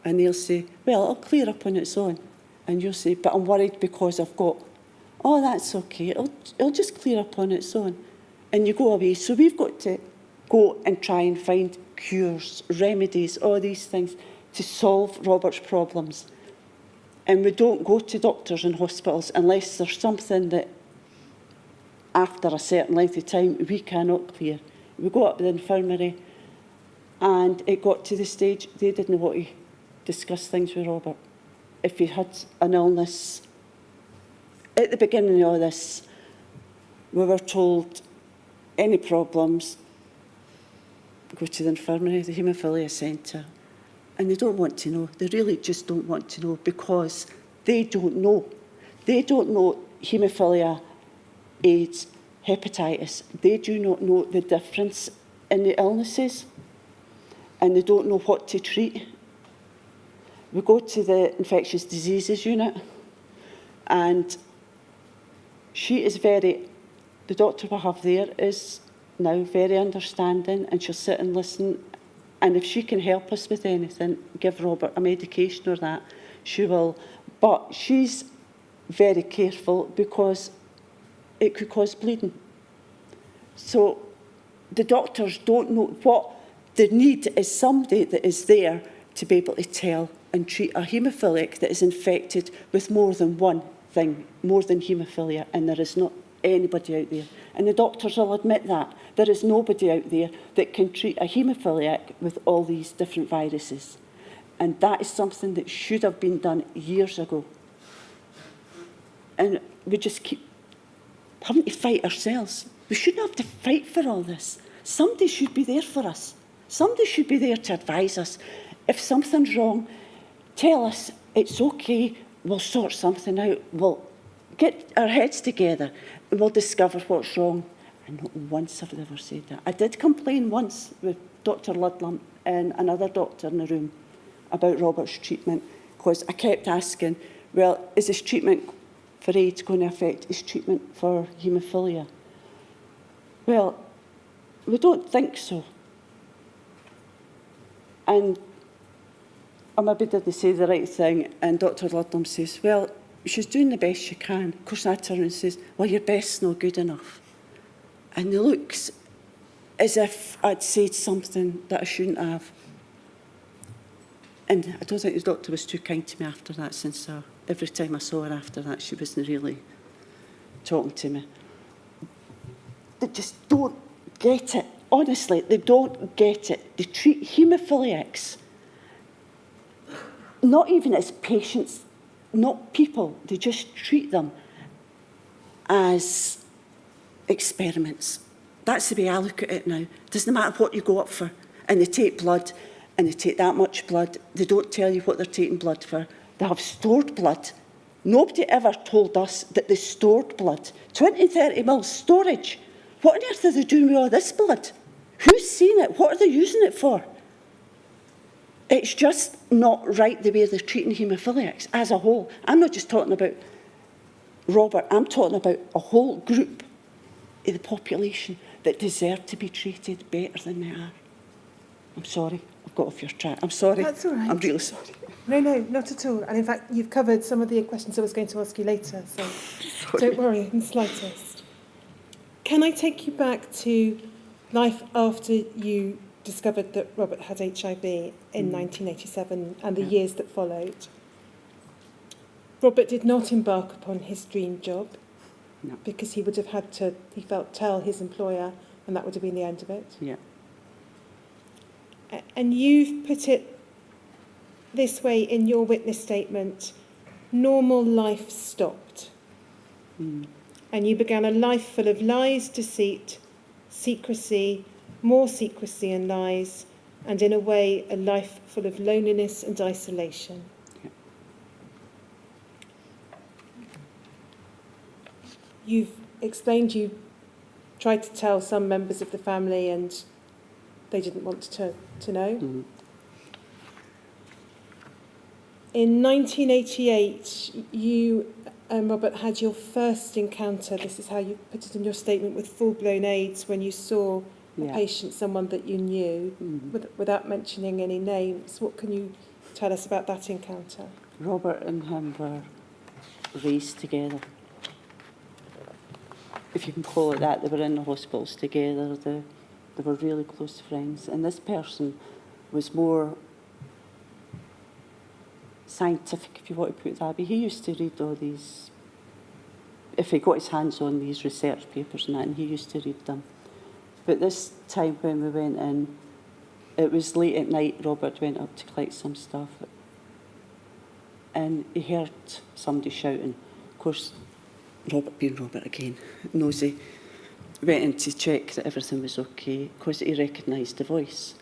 [SPEAKER 4] And they'll say, well, it'll clear up on its own. And you'll say, but I'm worried because I've got, oh, that's okay, it'll just clear up on its own. And you go away. So we've got to go and try and find cures, remedies, all these things to solve Robert's problems. And we don't go to doctors and hospitals unless there's something that, after a certain length of time, we cannot clear. We go up to the infirmary, and it got to the stage they didn't want to discuss things with Robert. If he had an illness, at the beginning of all this, we were told, any problems, go to the infirmary, the haemophilia centre. and they don't want to know. They really just don't want to know because they don't know. They don't know haemophilia, AIDS, hepatitis. They do not know the difference in the illnesses, and they don't know what to treat. We go to the infectious diseases unit, and the doctor we have there is now very understanding, and she'll sit and listen, and if she can help us with anything, give Robert a medication or that, she will. But she's very careful because it could cause bleeding. So the doctors don't know what they need is somebody that is there to be able to tell and treat a haemophiliac that is infected with more than one thing, more than haemophilia, and there is not anybody out there. And the doctors will admit that. There is nobody out there that can treat a haemophiliac with all these different viruses. And that is something that should have been done years ago. And we just keep having to fight ourselves. We shouldn't have to fight for all this. Somebody should be there for us. Somebody should be there to advise us. If something's wrong, tell us it's okay, we'll sort something out. We'll get our heads together and we'll discover what's wrong. And not once have they ever said that. I did complain once with Dr. Ludlam and another doctor in the room about Robert's treatment, because I kept asking, well, is his treatment for AIDS going to affect his treatment for haemophilia? Well, we don't think so. And I maybe didn't say the right thing, and Dr. Ludlam says, well, she's doing the best she can. Of course, I turn and says, well, your best's not good enough. And he looks as if I'd said something that I shouldn't have. And I don't think the doctor was too kind to me after that, since every time I saw her after that, she wasn't really talking to me. They just don't get it. Honestly, they don't get it. They treat haemophiliacs not even as patients, not people. They just treat them as experiments. That's the way I look at it now. It doesn't matter what you go up for. And they take blood, and they take that much blood. They don't tell you what they're taking blood for. They have stored blood. Nobody ever told us that they stored blood. 20, 30 mils storage. What on earth are they doing with all this blood? Who's seen it? What are they using it for? It's just not right the way they're treating haemophiliacs as a whole. I'm not just talking about Robert. I'm talking about a whole group of the population that deserve to be treated better than they are. I'm sorry. I've got off your track. I'm sorry.
[SPEAKER 2] That's all right.
[SPEAKER 4] I'm really sorry.
[SPEAKER 2] No, not at all. And in fact, you've covered some of the questions I was going to ask you later, so don't worry in the slightest. Can I take you back to life after you discovered that Robert had HIV in 1987 and the years that followed? Robert did not embark upon his dream job because he would have had to, he felt, tell his employer, and that would have been the end of it.
[SPEAKER 4] Yeah.
[SPEAKER 2] And you've put it this way in your witness statement: normal life stopped. And you began a life full of lies, deceit, secrecy, more secrecy and lies, and in a way, a life full of loneliness and isolation.
[SPEAKER 4] Yeah.
[SPEAKER 2] You've explained you tried to tell some members of the family and they didn't want to know.
[SPEAKER 4] Mm-hmm.
[SPEAKER 2] In 1988, you and Robert had your first encounter, this is how you put it in your statement, with full-blown AIDS when you saw a patient, someone that you knew, without mentioning any names. What can you tell us about that encounter?
[SPEAKER 4] Robert and him were raised together. If you can call it that, they were in the hospitals together. They were really close friends. And this person was more scientific, if you want to put it that way. He used to read all these, if he got his hands on these research papers and that, and he used to read them. But this time when we went in, it was late at night. Robert went up to collect some stuff, and he heard somebody shouting. Of course, Robert, being Robert again, nosy, went in to check that everything was okay, because he recognised the voice.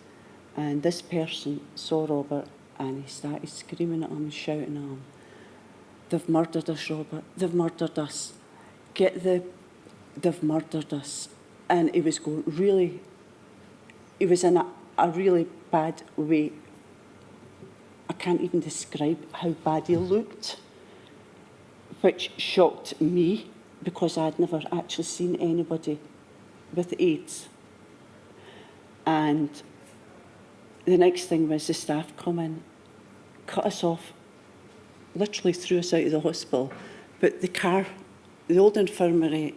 [SPEAKER 4] And this person saw Robert And he started screaming at him, shouting at him, "They've murdered us, Robert, they've murdered us. They've murdered us." And he was going really, he was in a really bad way. I can't even describe how bad he looked, which shocked me because I'd never actually seen anybody with AIDS. And the next thing was the staff come in, cut us off, literally threw us out of the hospital. But the old infirmary,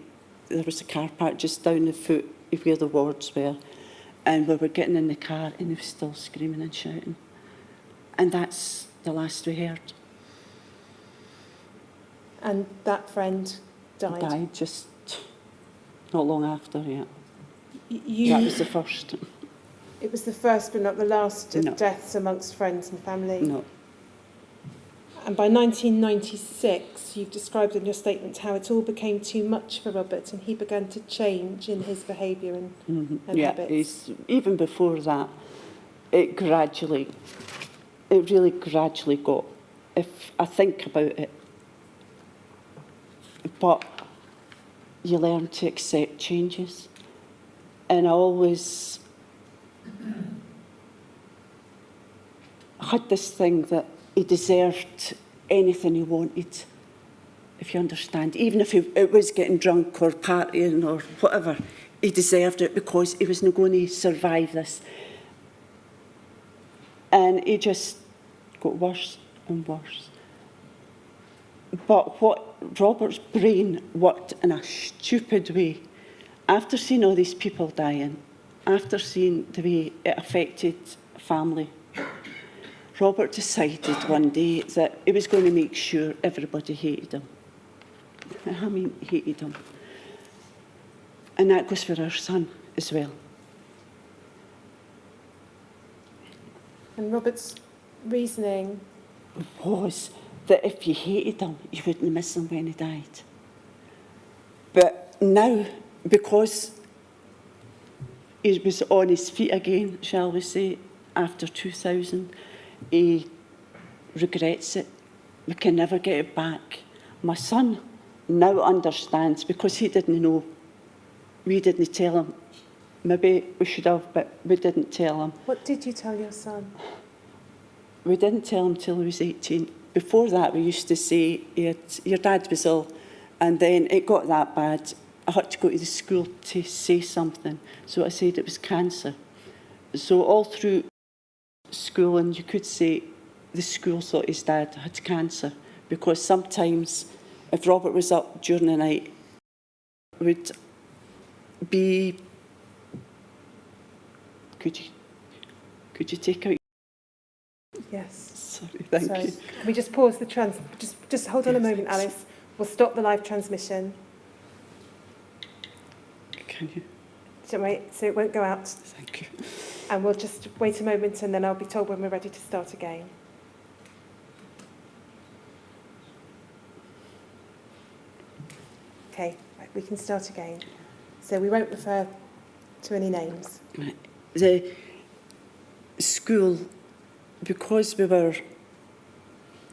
[SPEAKER 4] there was a car park just down the foot of where the wards were. And we were getting in the car and he was still screaming and shouting. And that's the last we heard.
[SPEAKER 2] And that friend died?
[SPEAKER 4] Died just not long after, yeah.
[SPEAKER 2] You,
[SPEAKER 4] that was the first.
[SPEAKER 2] It was the first but not the last of
[SPEAKER 4] No.
[SPEAKER 2] deaths amongst friends and family?
[SPEAKER 4] No.
[SPEAKER 2] And by 1996, you've described in your statement how it all became too much for Robert and he began to change in his behaviour and habits.
[SPEAKER 4] Even before that, it really gradually got, if I think about it, but you learn to accept changes. And I always had this thing that he deserved anything he wanted, if you understand. Even if it was getting drunk or partying or whatever, he deserved it because he was not going to survive this. And he just got worse and worse. But what Robert's brain worked in a stupid way. After seeing all these people dying, after seeing the way it affected family, Robert decided one day that he was going to make sure everybody hated him. I mean, hated him. And that goes for our son as well.
[SPEAKER 2] And Robert's reasoning
[SPEAKER 4] was that if you hated him, you wouldn't miss him when he died. But now, because he was on his feet again, shall we say, after 2000, he regrets it. We can never get it back. My son now understands because he didn't know. We didn't tell him. Maybe we should have, but we didn't tell him.
[SPEAKER 2] What did you tell your son?
[SPEAKER 4] We didn't tell him till he was 18. Before that, we used to say, your dad was ill, and then it got that bad. I had to go to the school to say something. So I said it was cancer. So all through school, and you could say the school thought his dad had cancer, because sometimes if Robert was up during the night, would be, could you take out?
[SPEAKER 2] Yes.
[SPEAKER 4] Sorry, thank you.
[SPEAKER 2] Can we just pause the just hold on a moment, Alice. We'll stop the live transmission.
[SPEAKER 4] Can you?
[SPEAKER 2] Don't worry, so it won't go out.
[SPEAKER 4] Thank you.
[SPEAKER 2] And we'll just wait a moment and then I'll be told when we're ready to start again. Okay, right, we can start again. So we won't refer to any names.
[SPEAKER 4] Right. The school, because we were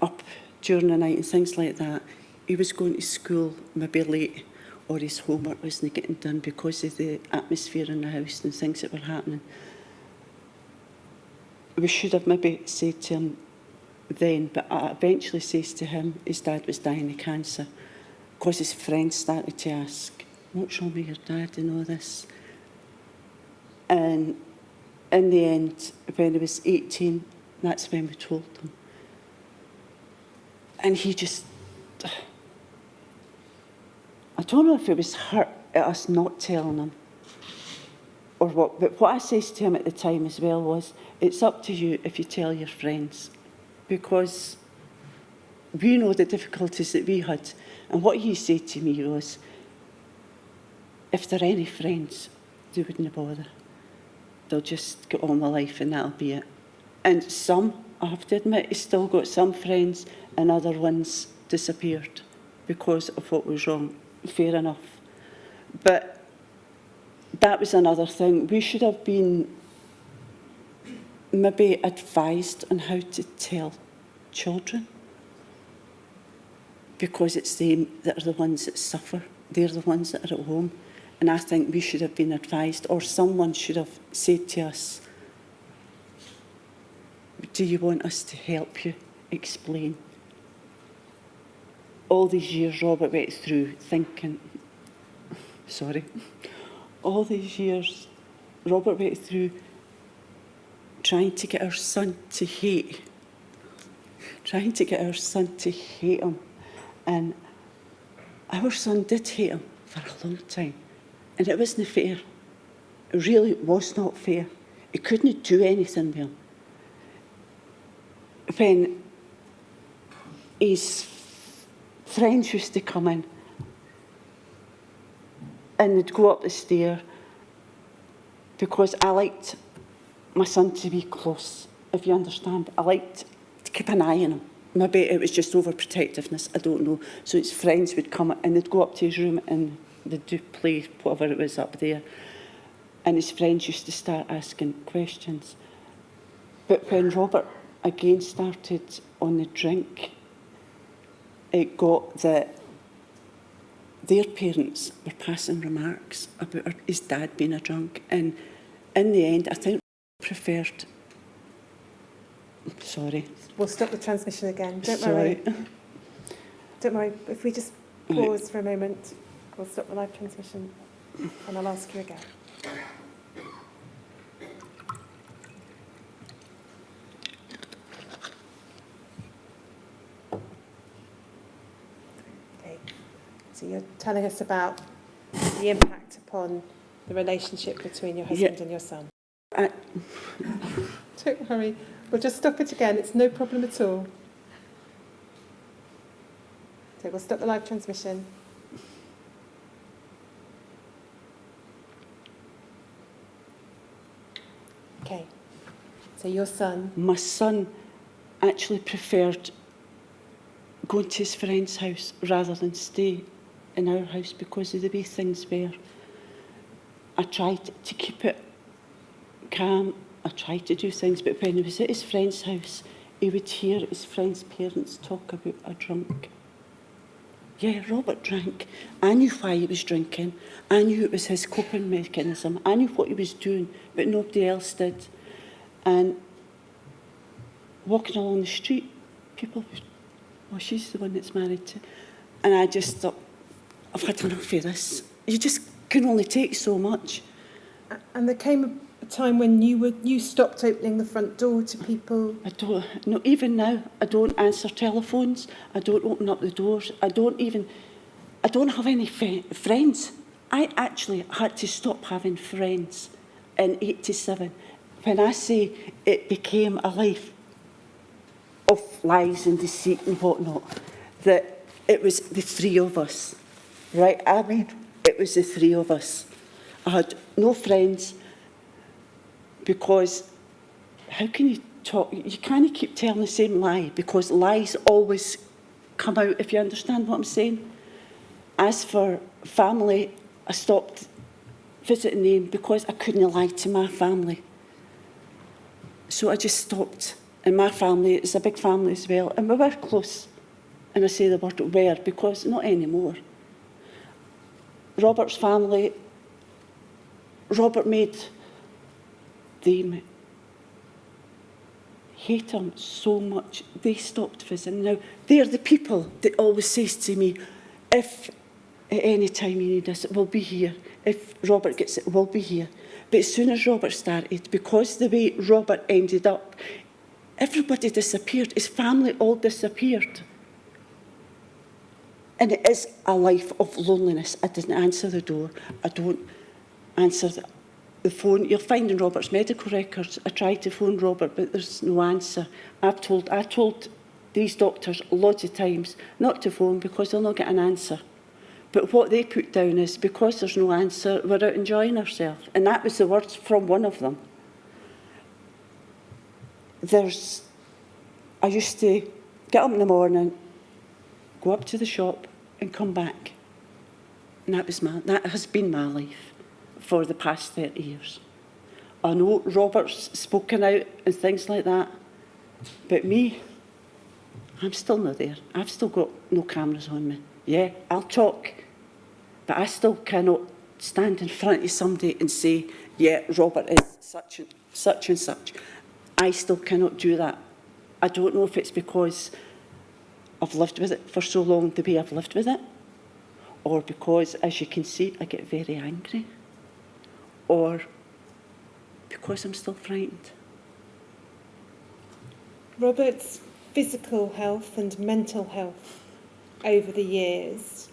[SPEAKER 4] up during the night and things like that, he was going to school maybe late, or his homework wasn't getting done because of the atmosphere in the house and things that were happening. We should have maybe said to him then, but I eventually says to him his dad was dying of cancer, because his friends started to ask, what's wrong with your dad and all this? And in the end, when he was 18, that's when we told him. And he just, I don't know if he was hurt at us not telling him or what, but what I says to him at the time as well was, it's up to you if you tell your friends, because we know the difficulties that we had. And what he said to me was, if there are any friends, they wouldn't bother. They'll just get on with life and that'll be it. And some, I have to admit, he's still got some friends, and other ones disappeared because of what was wrong. Fair enough. But that was another thing. We should have been maybe advised on how to tell children, because it's them that are the ones that suffer. They're the ones that are at home. And I think we should have been advised, or someone should have said to us, do you want us to help you explain? All these years Robert went through thinking, all these years Robert went through trying to get our son to hate him. And our son did hate him for a long time. And it wasn't fair. It really was not fair. He couldn't do anything with him. When his friends used to come in and they'd go up the stair, because I liked my son to be close, if you understand. I liked to keep an eye on him. Maybe it was just overprotectiveness, I don't know. So his friends would come and they'd go up to his room and they'd do play, whatever it was up there. And his friends used to start asking questions. But when Robert again started on the drink, it got that their parents were passing remarks about his dad being a drunk. And in the end, I think preferred... Sorry.
[SPEAKER 2] We'll stop the transmission again. Don't
[SPEAKER 4] Sorry.
[SPEAKER 2] worry. Don't worry. If we just pause for a moment, we'll stop the live transmission and I'll ask you again. Okay. So you're telling us about the impact upon the relationship between your husband and your son. Don't worry. We'll just stop it again. It's no problem at all. Okay, we'll stop the live transmission. Okay. So your son...
[SPEAKER 4] My son actually preferred going to his friend's house rather than stay in our house because of the way things were. I tried to keep it calm. I tried to do things, but when he was at his friend's house, he would hear his friend's parents talk about a drunk. Yeah, Robert drank. I knew why he was drinking. I knew it was his coping mechanism. I knew what he was doing, but nobody else did. And walking along the street, people would, oh, she's the one that's married to. And I just thought, I've had enough of this. You just can only take so much.
[SPEAKER 2] And there came a time when you stopped opening the front door to people?
[SPEAKER 4] I don't, no, even now, I don't answer telephones, I don't open up the doors, I don't have any friends. I actually had to stop having friends in 87. When I say it became a life of lies and deceit and whatnot, that it was the three of us, right? I mean, it was the three of us. I had no friends, because how can you talk? You can't keep telling the same lie, because lies always come out, if you understand what I'm saying. As for family, I stopped visiting them because I couldn't lie to my family. So I just stopped. And my family is a big family as well, and we were close. And I say the word were because not anymore. Robert's family, Robert made them hate him so much, they stopped visiting. Now, they're the people that always says to me, if at any time you need us, we'll be here. If Robert gets it, we'll be here. But as soon as Robert started, because the way Robert ended up, everybody disappeared. His family all disappeared. And it is a life of loneliness. I didn't answer the door. I don't answer the phone. You'll find in Robert's medical records, I tried to phone Robert, but there's no answer. I told these doctors lots of times not to phone because they'll not get an answer. But what they put down is, because there's no answer, we're out enjoying ourselves. And that was the words from one of them. I used to get up in the morning, go up to the shop and come back. And that has been my life for the past 30 years. I know Robert's spoken out and things like that, but me, I'm still not there. I've still got no cameras on me. Yeah, I'll talk, but I still cannot stand in front of somebody and say, yeah, Robert is such and such. I still cannot do that. I don't know if it's because I've lived with it for so long, the way I've lived with it, or because, as you can see, I get very angry, or because I'm still frightened.
[SPEAKER 2] Robert's physical health and mental health over the years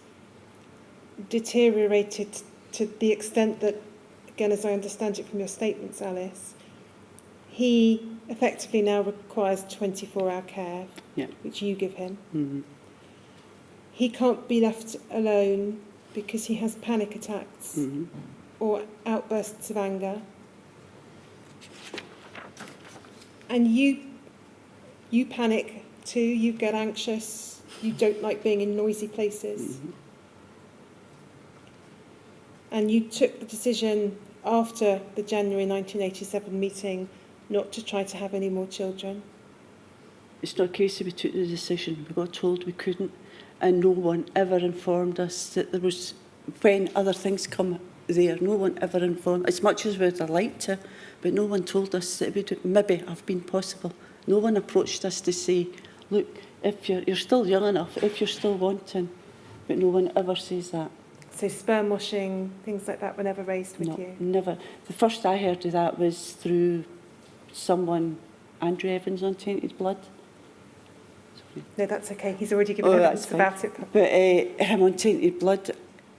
[SPEAKER 2] deteriorated to the extent that, again, as I understand it from your statements, Alice, he effectively now requires 24-hour care,
[SPEAKER 4] Yeah.
[SPEAKER 2] which you give him.
[SPEAKER 4] Mm-hmm.
[SPEAKER 2] He can't be left alone because he has panic attacks
[SPEAKER 4] Mm-hmm.
[SPEAKER 2] or outbursts of anger. And you panic too, you get anxious, you don't like being in noisy places.
[SPEAKER 4] Mm-hmm.
[SPEAKER 2] And you took the decision after the January 1987 meeting not to try to have any more children.
[SPEAKER 4] It's not a case that we took the decision. We got told we couldn't, and no one ever informed us that there was, when other things come there, no one ever informed, as much as we'd have liked to, but no one told us that it would maybe have been possible. No one approached us to say, look, if you're still young enough, if you're still wanting, but no one ever says that.
[SPEAKER 2] So sperm washing, things like that were never raised with
[SPEAKER 4] No,
[SPEAKER 2] you?
[SPEAKER 4] never. The first I heard of that was through someone, Andrew Evans on Tainted Blood.
[SPEAKER 2] No, that's okay. He's already given
[SPEAKER 4] Oh,
[SPEAKER 2] evidence
[SPEAKER 4] that's fine.
[SPEAKER 2] about it.
[SPEAKER 4] But him on Tainted Blood,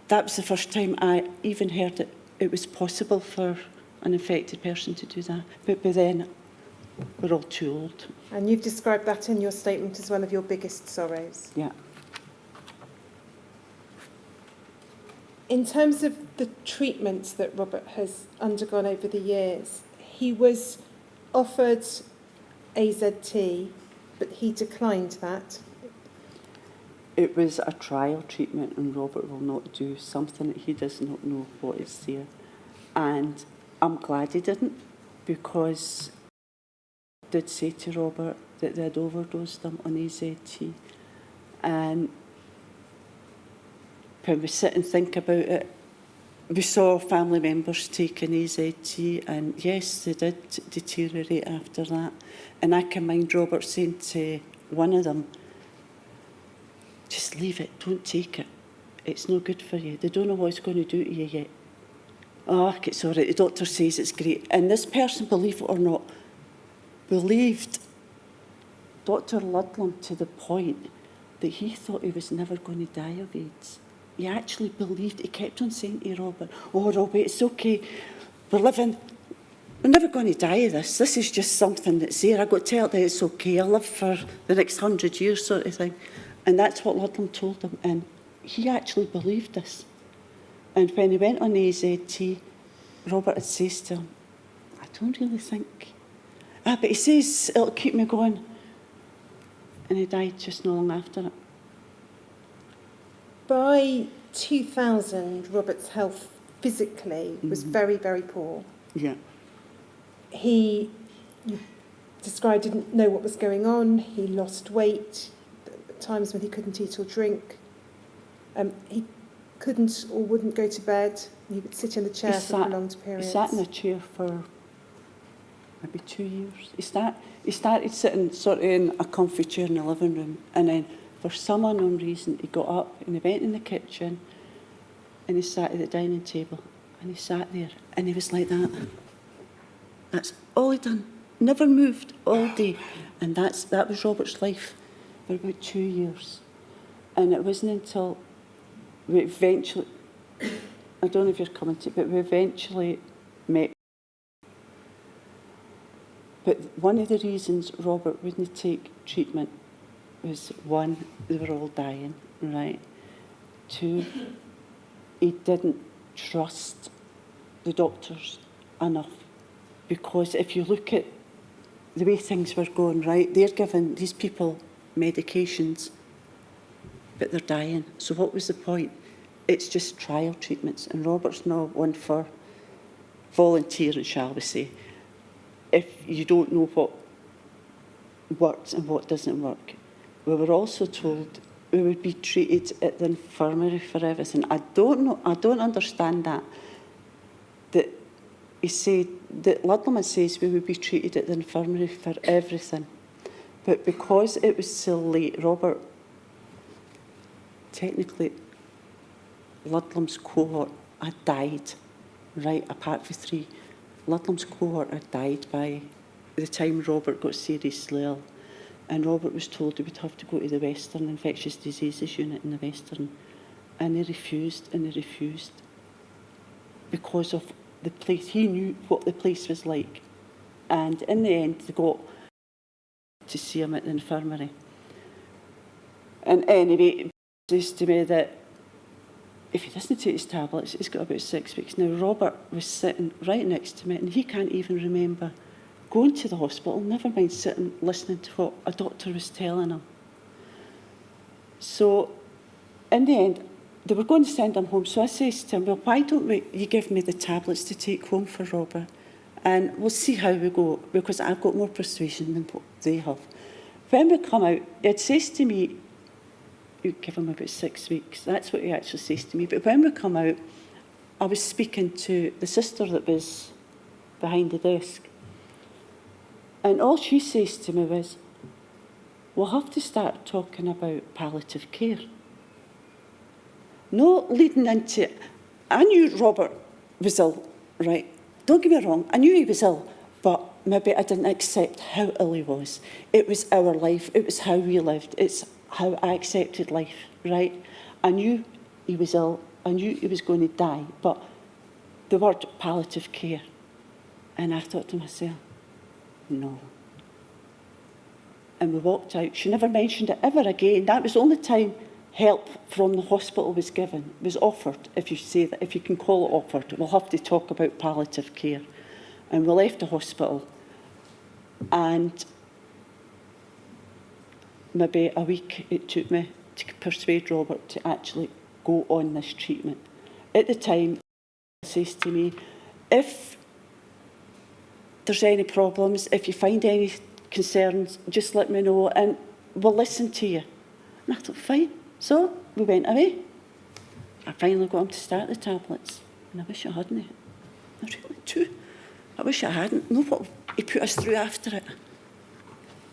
[SPEAKER 4] that was the first time I even heard that it was possible for an infected person to do that. But by then, we're all too old.
[SPEAKER 2] And you've described that in your statement as one of your biggest sorrows.
[SPEAKER 4] Yeah.
[SPEAKER 2] In terms of the treatments that Robert has undergone over the years, he was offered AZT, but he declined that.
[SPEAKER 4] It was a trial treatment, and Robert will not do something that he does not know what is there. And I'm glad he didn't, because I did say to Robert that they had overdosed him on AZT. And when we sit and think about it, we saw family members taking AZT, and yes, they did deteriorate after that. And I can mind Robert saying to one of them, just leave it, don't take it. It's no good for you. They don't know what it's going to do to you yet. Oh, it's all right, the doctor says it's great. And this person, believe it or not, believed Dr. Ludlam to the point that he thought he was never going to die of AIDS. He actually believed, he kept on saying to Robert, oh, Robert, it's okay, we're never going to die of this. This is just something that's there. I've got to tell that it's okay. I'll live for the next 100 years sort of thing. And that's what Ludlam told him. And he actually believed this. And when he went on AZT, Robert had says to him, I don't really think. But he says, it'll keep me going. And he died just not long after it.
[SPEAKER 2] By 2000, Robert's health physically was very, very poor.
[SPEAKER 4] Yeah.
[SPEAKER 2] He, you described, didn't know what was going on. He lost weight at times when he couldn't eat or drink. He couldn't or wouldn't go to bed. He would sit in the chair for prolonged periods.
[SPEAKER 4] He sat in a chair for maybe 2 years. He started sitting sort of in a comfy chair in the living room, and then for some unknown reason he got up and he went in the kitchen and he sat at the dining table and he sat there and he was like that. That's all he done. Never moved all day. And that was Robert's life for about 2 years. And it wasn't until we eventually, I don't know if you're coming to it, but we eventually met. But one of the reasons Robert wouldn't take treatment was, one, they were all dying, right? Two, he didn't trust the doctors enough. Because if you look at the way things were going, right, they're giving these people medications, but they're dying. So what was the point? It's just trial treatments. And Robert's not one for volunteering, shall we say, if you don't know what works and what doesn't work. We were also told we would be treated at the infirmary for everything. I don't understand that. That he said, that Ludlam says we would be treated at the infirmary for everything. But because it was so late, Robert, technically, Ludlam's cohort had died, right, apart from 3. Ludlam's cohort had died by the time Robert got seriously ill. And Robert was told he would have to go to the Western Infectious Diseases Unit in the Western. And he refused, because of the place. He knew what the place was like. And in the end, they got to see him at the infirmary. And anyway, he says to me that if he doesn't take his tablets, he's got about 6 weeks. Now, Robert was sitting right next to me, and he can't even remember going to the hospital, never mind sitting listening to what a doctor was telling him. So, in the end, they were going to send him home. So I says to him, well, why don't you give me the tablets to take home for Robert? And we'll see how we go, because I've got more persuasion than what they have. When we come out, it says to me, you give him about 6 weeks. That's what he actually says to me. But when we come out, I was speaking to the sister that was behind the desk. And all she says to me was, we'll have to start talking about palliative care. No leading into it. I knew Robert was ill, right? Don't get me wrong, I knew he was ill, but maybe I didn't accept how ill he was. It was our life, it was how we lived, it's how I accepted life, right? I knew he was ill, I knew he was going to die, but the word palliative care, and I thought to myself, no. And we walked out. She never mentioned it ever again. That was the only time help from the hospital was given, was offered, if you say that, if you can call it offered. We'll have to talk about palliative care. And we left the hospital, and maybe a week it took me to persuade Robert to actually go on this treatment. At the time, he says to me, if there's any problems, if you find any concerns, just let me know and we'll listen to you. And I thought, fine. So we went away. I finally got him to start the tablets. And I wish I hadn't. I really do. I wish I hadn't. Know what he put us through after it.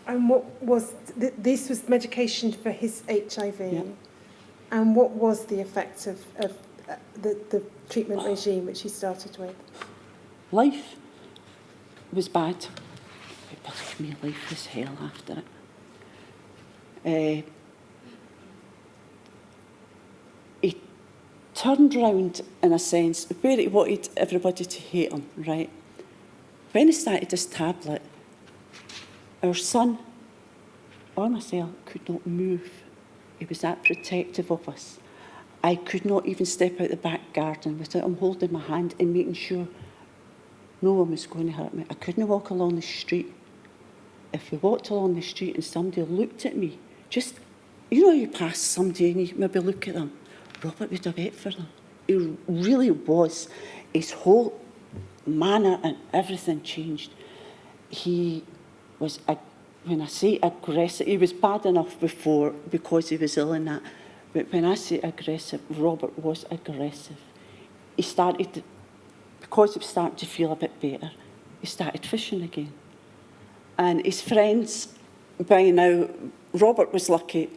[SPEAKER 2] And what was, this was medication for his HIV?
[SPEAKER 4] Yeah.
[SPEAKER 2] And what was the effect of the treatment regime which he started with?
[SPEAKER 4] Life was bad. But believe me, life was hell after it. He turned round, in a sense, where he wanted everybody to hate him, right? When he started his tablet, our son or myself could not move. He was that protective of us. I could not even step out the back garden without him holding my hand and making sure no one was going to hurt me. I couldn't walk along the street. If we walked along the street and somebody looked at me, just, you know, you pass somebody and you maybe look at them, Robert would have wait for them. He really was. His whole manner and everything changed. He was, when I say aggressive, he was bad enough before because he was ill and that, but when I say aggressive, Robert was aggressive. He started, because he was starting to feel a bit better, he started fishing again. And his friends, by now, Robert was lucky,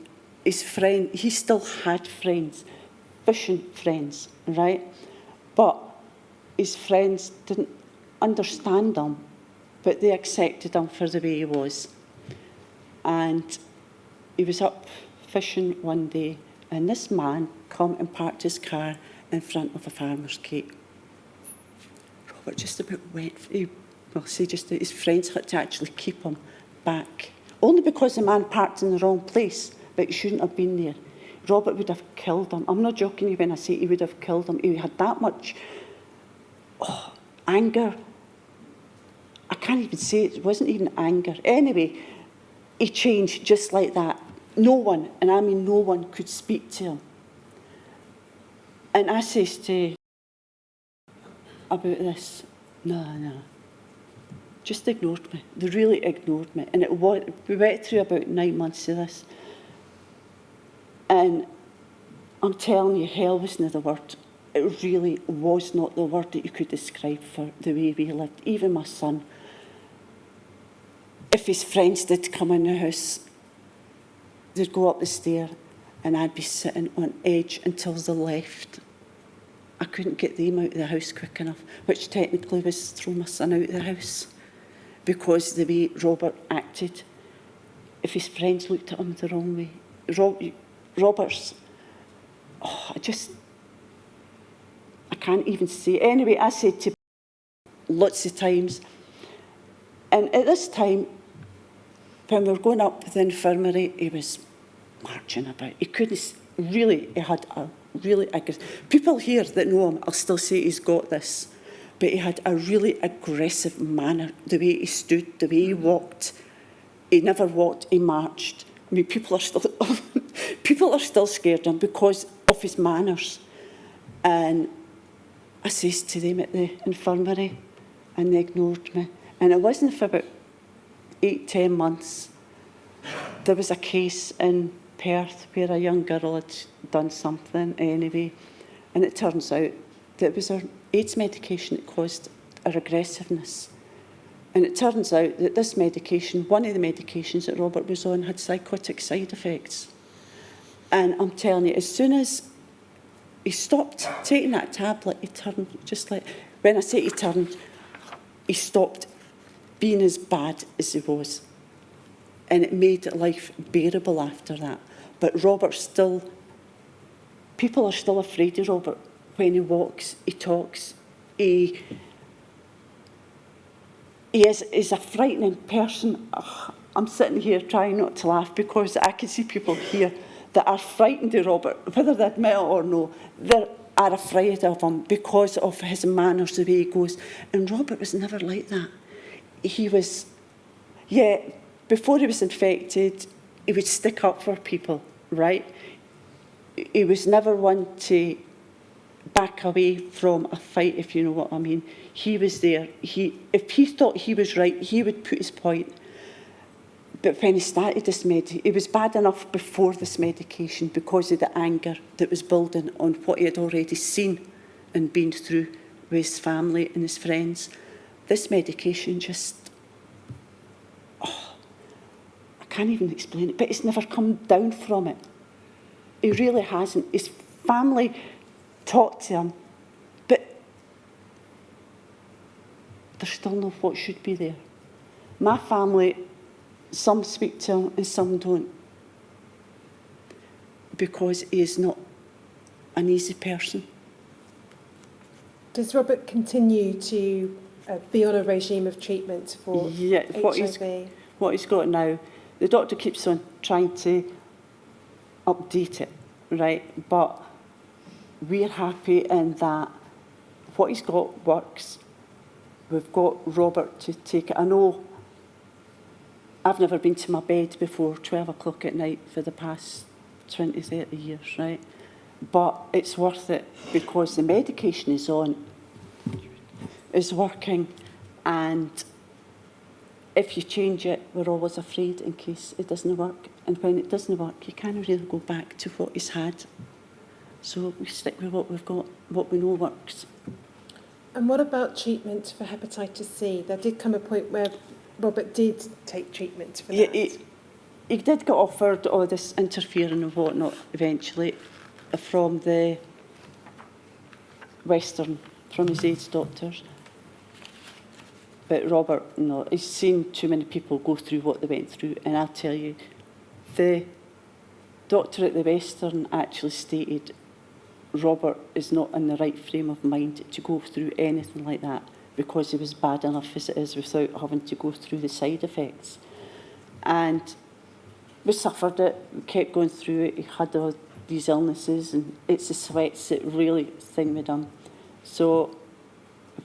[SPEAKER 4] his friend, he still had friends, fishing friends, right? But his friends didn't understand him, but they accepted him for the way he was. And he was up fishing one day, and this man come and parked his car in front of a farmer's gate. Robert just about went, his friends had to actually keep him back. Only because the man parked in the wrong place, but he shouldn't have been there. Robert would have killed him. I'm not joking you when I say he would have killed him. He had that much anger. I can't even say it wasn't even anger. Anyway, he changed just like that. No one, and I mean no one, could speak to him. And I says to about this, No. Just ignored me. They really ignored me. And we went through about 9 months of this. And I'm telling you, hell wasn't the word. It really was not the word that you could describe for the way we lived. Even my son, if his friends did come in the house, they'd go up the stair and I'd be sitting on edge until they left. I couldn't get them out of the house quick enough, which technically was throw my son out of the house, because the way Robert acted. If his friends looked at him the wrong way. Robert's, I can't even say. Anyway, I said to lots of times, and at this time, when we were going up the infirmary, he was marching about. He couldn't really, he had a really aggressive, people here that know him, I'll still say he's got this, but he had a really aggressive manner, the way he stood, the way he walked. He never walked, he marched. I mean, people are still scared of him because of his manners. And I says to them at the infirmary, and they ignored me. And it wasn't for about 8-10 months. There was a case in Perth where a young girl had done something anyway, and it turns out that it was her AIDS medication that caused her aggressiveness. And it turns out that this medication, one of the medications that Robert was on, had psychotic side effects. And I'm telling you, as soon as he stopped taking that tablet, he turned, just like, when I say he turned, he stopped being as bad as he was. And it made life bearable after that. But Robert still, people are still afraid of Robert. When he walks, he talks, he's a frightening person. Ugh, I'm sitting here trying not to laugh because I can see people here that are frightened of Robert, whether they admit it or no. They are afraid of him because of his manners, the way he goes. And Robert was never like that. He was, before he was infected, he would stick up for people, right? He was never one to back away from a fight, if you know what I mean. He was there. If he thought he was right, he would put his point. But when he started this it was bad enough before this medication because of the anger that was building on what he had already seen and been through with his family and his friends. This medication just, I can't even explain it, but it's never come down from it. He really hasn't. His family talked to him, but there's still no what should be there. My family, some speak to him and some don't, because he is not an easy person.
[SPEAKER 2] Does Robert continue to be on a regime of treatment for HIV?
[SPEAKER 4] What he's got now, the doctor keeps on trying to update it, right? But we're happy in that what he's got works. We've got Robert to take it. I know I've never been to my bed before 12 o'clock at night for the past 20, 30 years, right? But it's worth it because the medication he's on is working, and if you change it, we're always afraid in case it doesn't work. And when it doesn't work, you can't really go back to what he's had. So we stick with what we've got, what we know works.
[SPEAKER 2] And what about treatment for hepatitis C? There did come a point where Robert did take treatment for that.
[SPEAKER 4] He did get offered all this interfering and whatnot eventually from the Western, from his AIDS doctors. But Robert, no, he's seen too many people go through what they went through. And I'll tell you, the doctor at the Western actually stated Robert is not in the right frame of mind to go through anything like that because he was bad enough as it is without having to go through the side effects. And we suffered it, we kept going through it. He had all these illnesses, and it's the sweats that really thing with him. So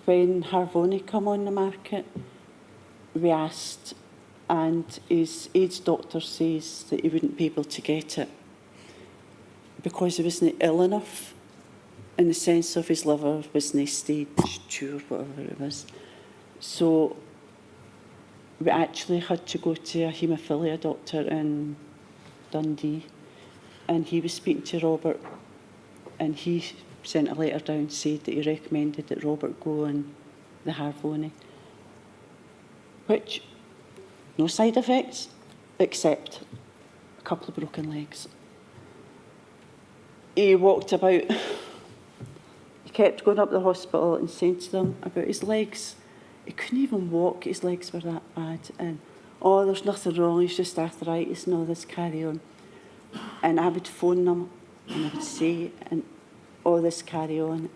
[SPEAKER 4] when Harvoni come on the market, we asked, and his AIDS doctor says that he wouldn't be able to get it because he wasn't ill enough in the sense of his liver wasn't stage 2 or whatever it was. So we actually had to go to a haemophilia doctor in Dundee, and he was speaking to Robert, and he sent a letter down, said that he recommended that Robert go on the Harvoni, which, no side effects, except a couple of broken legs. He walked about, he kept going up to the hospital and saying to them about his legs. He couldn't even walk, his legs were that bad. And, oh, there's nothing wrong, it's just arthritis and all this, carry on. And I would phone them and I would say, and all this, carry on.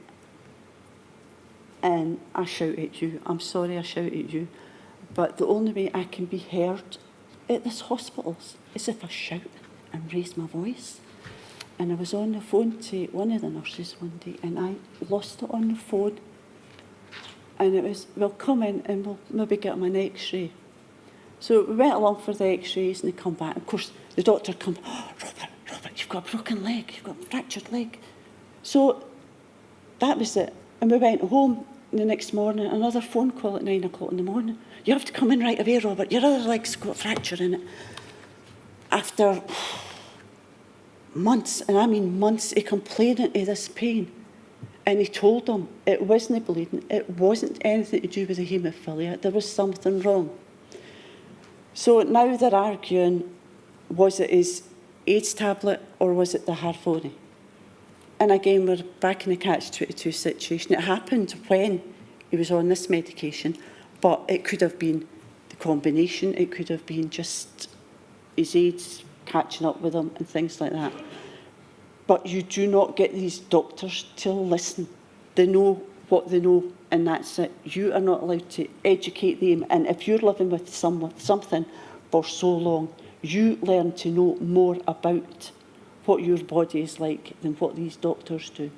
[SPEAKER 4] And I shout at you, I'm sorry I shout at you, but the only way I can be heard at this hospital is if I shout and raise my voice. And I was on the phone to one of the nurses one day, and I lost it on the phone. And it was, well, come in and we'll maybe get him an x-ray. So we went along for the x-rays and they come back. Of course, the doctor comes, oh, Robert, you've got a broken leg, you've got a fractured leg. So that was it. And we went home the next morning, another phone call at 9 o'clock in the morning. You have to come in right away, Robert, your other leg's got a fracture in it. After months, and I mean months, he complaining of this pain. And he told them it wasn't bleeding, it wasn't anything to do with the haemophilia, there was something wrong. So now they're arguing, was it his AIDS tablet or was it the Harvoni? And again, we're back in the catch-22 situation. It happened when he was on this medication, but it could have been the combination, it could have been just his AIDS catching up with him and things like that. But you do not get these doctors to listen. They know what they know, and that's it. You are not allowed to educate them. And if you're living with something for so long, you learn to know more about what your body is like than what these doctors do.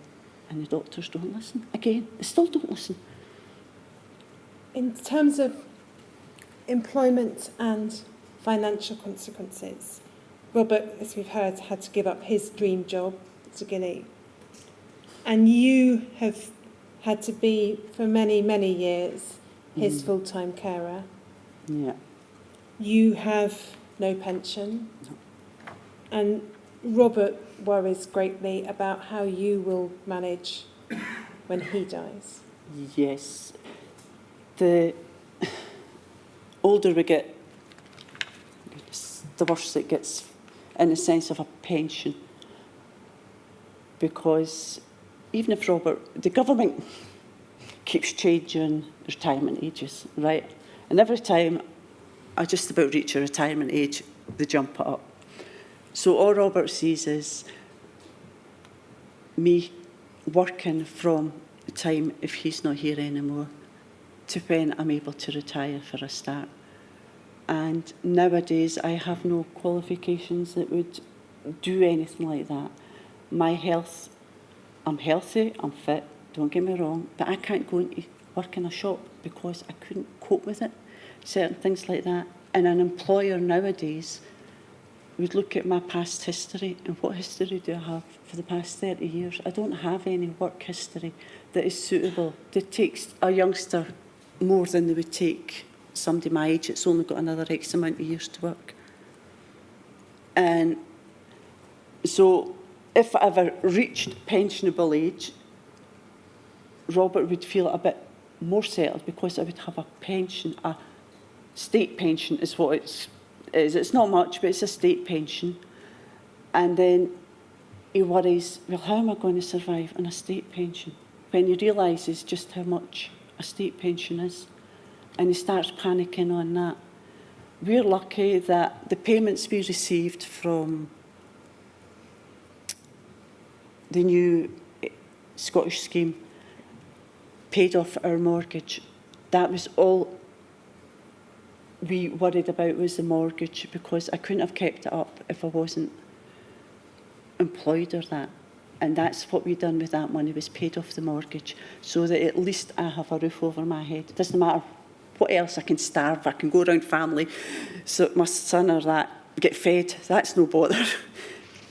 [SPEAKER 4] And the doctors don't listen. Again, they still don't listen.
[SPEAKER 2] In terms of employment and financial consequences, Robert, as we've heard, had to give up his dream job to Guinea. And you have had to be, for many, many years, his full-time carer.
[SPEAKER 4] Yeah.
[SPEAKER 2] You have no pension.
[SPEAKER 4] No.
[SPEAKER 2] And Robert worries greatly about how you will manage when he dies.
[SPEAKER 4] Yes. The older we get, the worse it gets in the sense of a pension. Because even if Robert, the government keeps changing retirement ages, right? And every time I just about reach a retirement age, they jump it up. So all Robert sees is me working from the time, if he's not here anymore, to when I'm able to retire for a start. And nowadays I have no qualifications that would do anything like that. My health, I'm healthy, I'm fit, don't get me wrong, but I can't go into work in a shop because I couldn't cope with it, certain things like that. And an employer nowadays would look at my past history, and what history do I have for the past 30 years? I don't have any work history that is suitable, that takes a youngster more than they would take somebody my age that's only got another X amount of years to work. And so if I ever reached pensionable age, Robert would feel a bit more settled because I would have a pension, a state pension is what it is. It's not much, but it's a state pension. And then he worries, well, how am I going to survive on a state pension? When he realises just how much a state pension is. And he starts panicking on that. We're lucky that the payments we received from the new Scottish scheme paid off our mortgage. That was all we worried about, was the mortgage, because I couldn't have kept it up if I wasn't employed or that. And that's what we done with that money, was paid off the mortgage, so that at least I have a roof over my head. It doesn't matter what else, I can starve, I can go around family, so my son or that, get fed, that's no bother.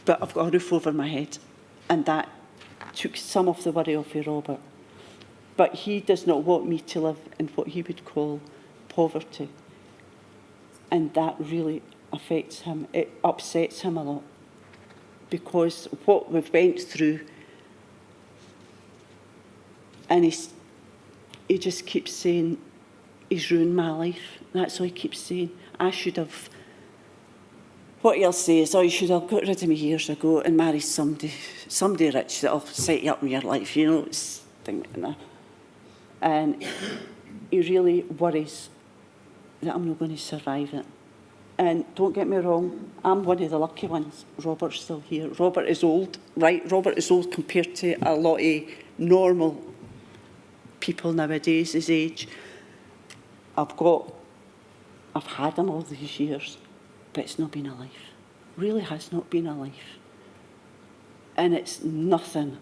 [SPEAKER 4] But I've got a roof over my head. And that took some of the worry off of Robert. But he does not want me to live in what he would call poverty. And that really affects him. It upsets him a lot. Because what we've went through, and he just keeps saying, he's ruined my life. That's all he keeps saying. I should have, what he'll say is, oh, you should have got rid of me years ago and married somebody rich that'll set you up in your life, you know, it's thing like that. And he really worries that I'm not going to survive it. And don't get me wrong, I'm one of the lucky ones. Robert's still here. Robert is old, right? Robert is old compared to a lot of normal people nowadays, his age. I've had him all these years, but it's not been a life. Really has not been a life. And it's nothing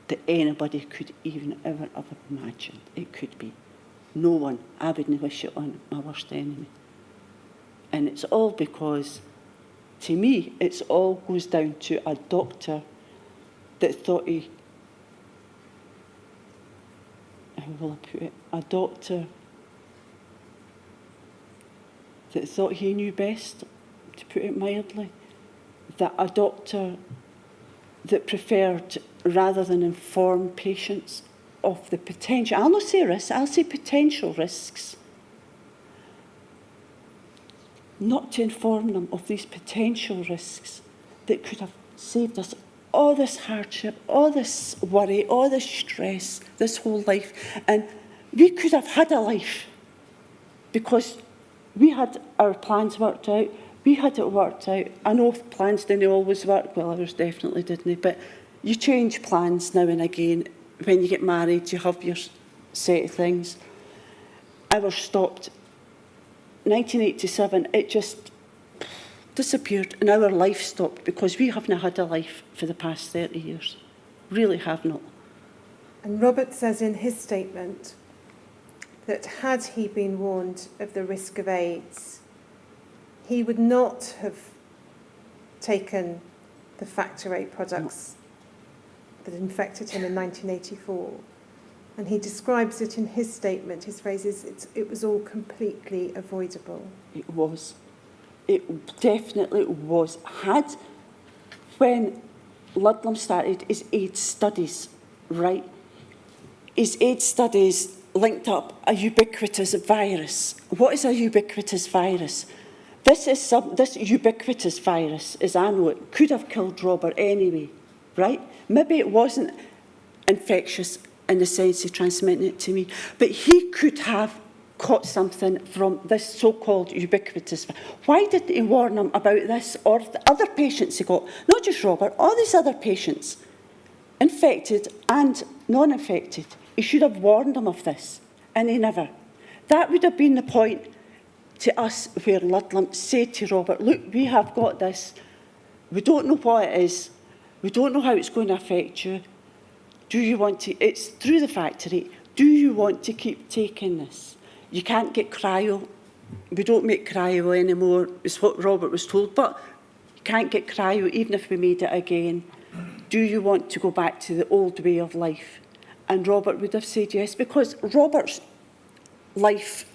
[SPEAKER 4] that anybody could even ever have imagined it could be. No one. I wouldn't wish it on my worst enemy. And it's all because, to me, it's all goes down to a doctor that thought he, how will I put it, a doctor that thought he knew best, to put it mildly, that a doctor that preferred, rather than inform patients of the potential, I'll not say risks, I'll say potential risks, not to inform them of these potential risks that could have saved us all this hardship, all this worry, all this stress, this whole life. And we could have had a life because we had our plans worked out. We had it worked out. I know plans didn't always work. Well, ours definitely didn't. But you change plans now and again. When you get married, you have your set of things. Ours stopped. 1987, it just disappeared and our life stopped because we haven't had a life for the past 30 years. Really have not.
[SPEAKER 2] And Robert says in his statement that had he been warned of the risk of AIDS, he would not have taken the Factor 8 products that infected him in 1984. And he describes it in his statement. His phrase is, it was all completely avoidable.
[SPEAKER 4] It was. It definitely was. When Ludlam started his AIDS studies, right, his AIDS studies linked up a ubiquitous virus. What is a ubiquitous virus? This ubiquitous virus, as I know it, could have killed Robert anyway, right? Maybe it wasn't infectious in the sense of transmitting it to me, but he could have caught something from this so-called ubiquitous. Why didn't he warn them about this or the other patients he got? Not just Robert, all these other patients, infected and non-infected. He should have warned them of this, and he never. That would have been the point to us where Ludlam said to Robert, look, we have got this. We don't know what it is. We don't know how it's going to affect you. Do you want to, it's through the factory, do you want to keep taking this? You can't get cryo. We don't make cryo anymore, is what Robert was told, but you can't get cryo even if we made it again. Do you want to go back to the old way of life? And Robert would have said yes, because Robert's life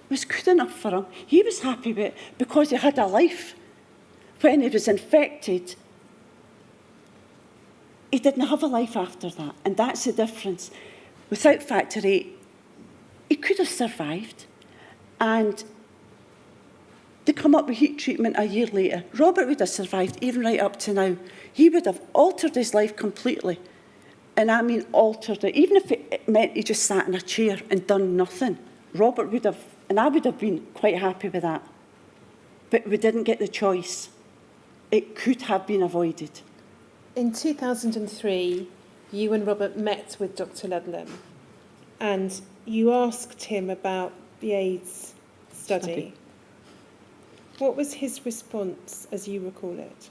[SPEAKER 4] was good enough for him. He was happy with it because he had a life. When he was infected, he didn't have a life after that, and that's the difference. Without Factor 8, he could have survived, and to come up with heat treatment a year later, Robert would have survived even right up to now. He would have altered his life completely, and I mean altered it. Even if it meant he just sat in a chair and done nothing, Robert would have, and I would have been quite happy with that. But we didn't get the choice. It could have been avoided.
[SPEAKER 2] In 2003, you and Robert met with Dr. Ludlam, and you asked him about the AIDS study. What was his response, as you recall it?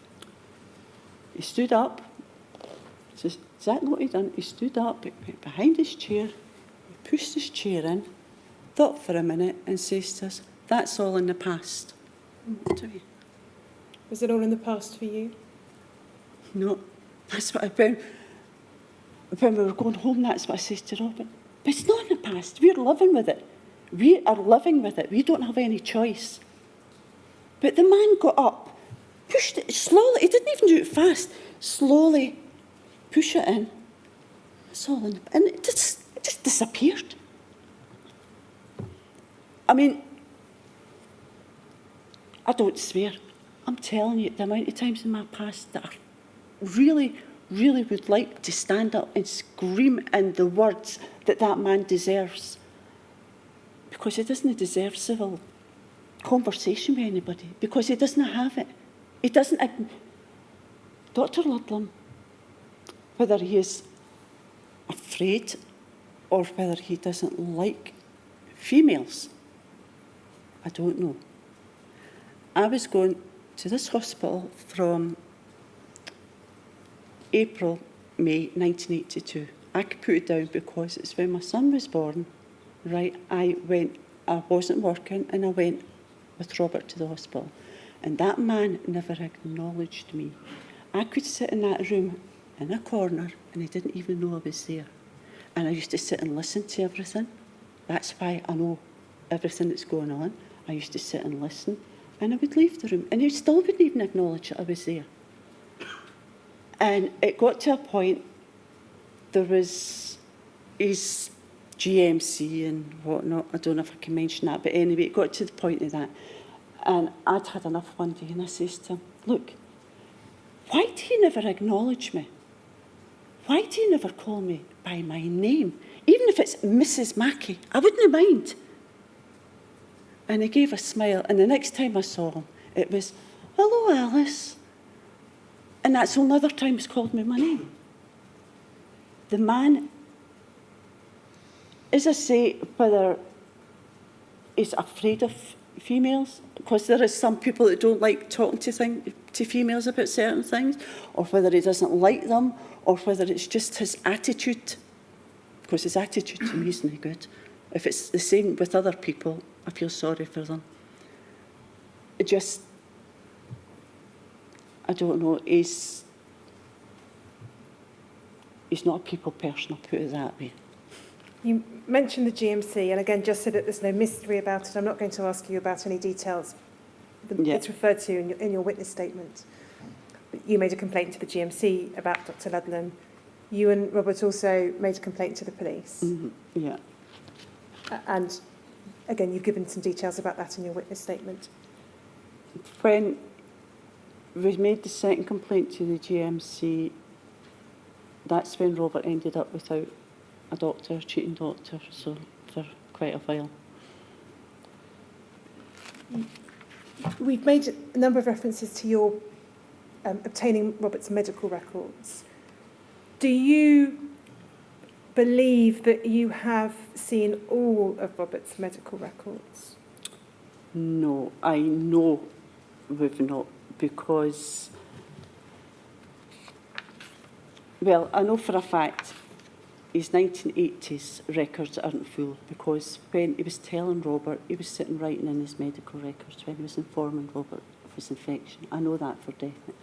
[SPEAKER 4] He stood up. Is that what he done? He stood up, went behind his chair, he pushed his chair in, thought for a minute, and says to us, that's all in the past.
[SPEAKER 2] Was it all in the past for you?
[SPEAKER 4] No, that's what I found. when we were going home, that's what I said to Robert. But it's not in the past. We're living with it. We are living with it. We don't have any choice. But the man got up, pushed it slowly. He didn't even do it fast. Slowly push it in. That's all in. And it just disappeared. I mean, I don't swear. I'm telling you, the amount of times in my past that I really, really would like to stand up and scream in the words that that man deserves. Because he doesn't deserve civil conversation with anybody. Because he doesn't have it. He doesn't... Dr. Ludlam, whether he is afraid or whether he doesn't like females, I don't know. I was going to this hospital from April, May 1982. I could put it down because it's when my son was born, right? I wasn't working and I went with Robert to the hospital. And that man never acknowledged me. I could sit in that room in a corner and he didn't even know I was there. And I used to sit and listen to everything. That's why I know everything that's going on. I used to sit and listen. And I would leave the room, and he still wouldn't even acknowledge that I was there. And it got to a point, there was his GMC and whatnot. I don't know if I can mention that, but anyway, it got to the point of that. And I'd had enough one day, and I says to him, look, why do you never acknowledge me? Why do you never call me by my name? Even if it's Mrs. Mackie, I wouldn't mind. And he gave a smile, and the next time I saw him, it was, hello, Alice. And that's the only other time he's called me my name. The man, as I say, whether he's afraid of females, because there is some people that don't like talking to females about certain things, or whether he doesn't like them, or whether it's just his attitude, because his attitude to me isn't good. If it's the same with other people, I feel sorry for them. I don't know, he's not a people person, I'll put it that way.
[SPEAKER 2] You mentioned the GMC, and again, just so that there's no mystery about it, I'm not going to ask you about any details. It's referred to in your witness statement. But you made a complaint to the GMC about Dr. Ludlam. You and Robert also made a complaint to the police.
[SPEAKER 4] Mm-hmm. Yeah.
[SPEAKER 2] And again, you've given some details about that in your witness statement.
[SPEAKER 4] When we made the second complaint to the GMC, that's when Robert ended up without a doctor, a cheating doctor, so for quite a while.
[SPEAKER 2] We've made a number of references to your obtaining Robert's medical records. Do you believe that you have seen all of Robert's medical records?
[SPEAKER 4] No, I know we've not, because, well, I know for a fact his 1980s records aren't full, because when he was telling Robert, he was sitting writing in his medical records when he was informing Robert of his infection. I know that for definite.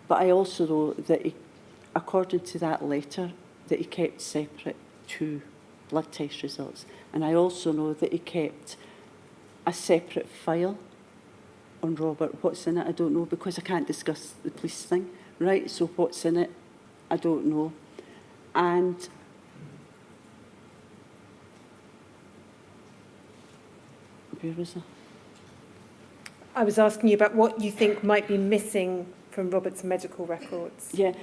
[SPEAKER 4] But I also know that he, according to that letter, that he kept separate 2 blood test results. And I also know that he kept a separate file on Robert. What's in it, I don't know, because I can't discuss the police thing, right? So what's in it, I don't know. And where was
[SPEAKER 2] I was asking you about what you think might be missing from Robert's medical records.
[SPEAKER 4] Yeah,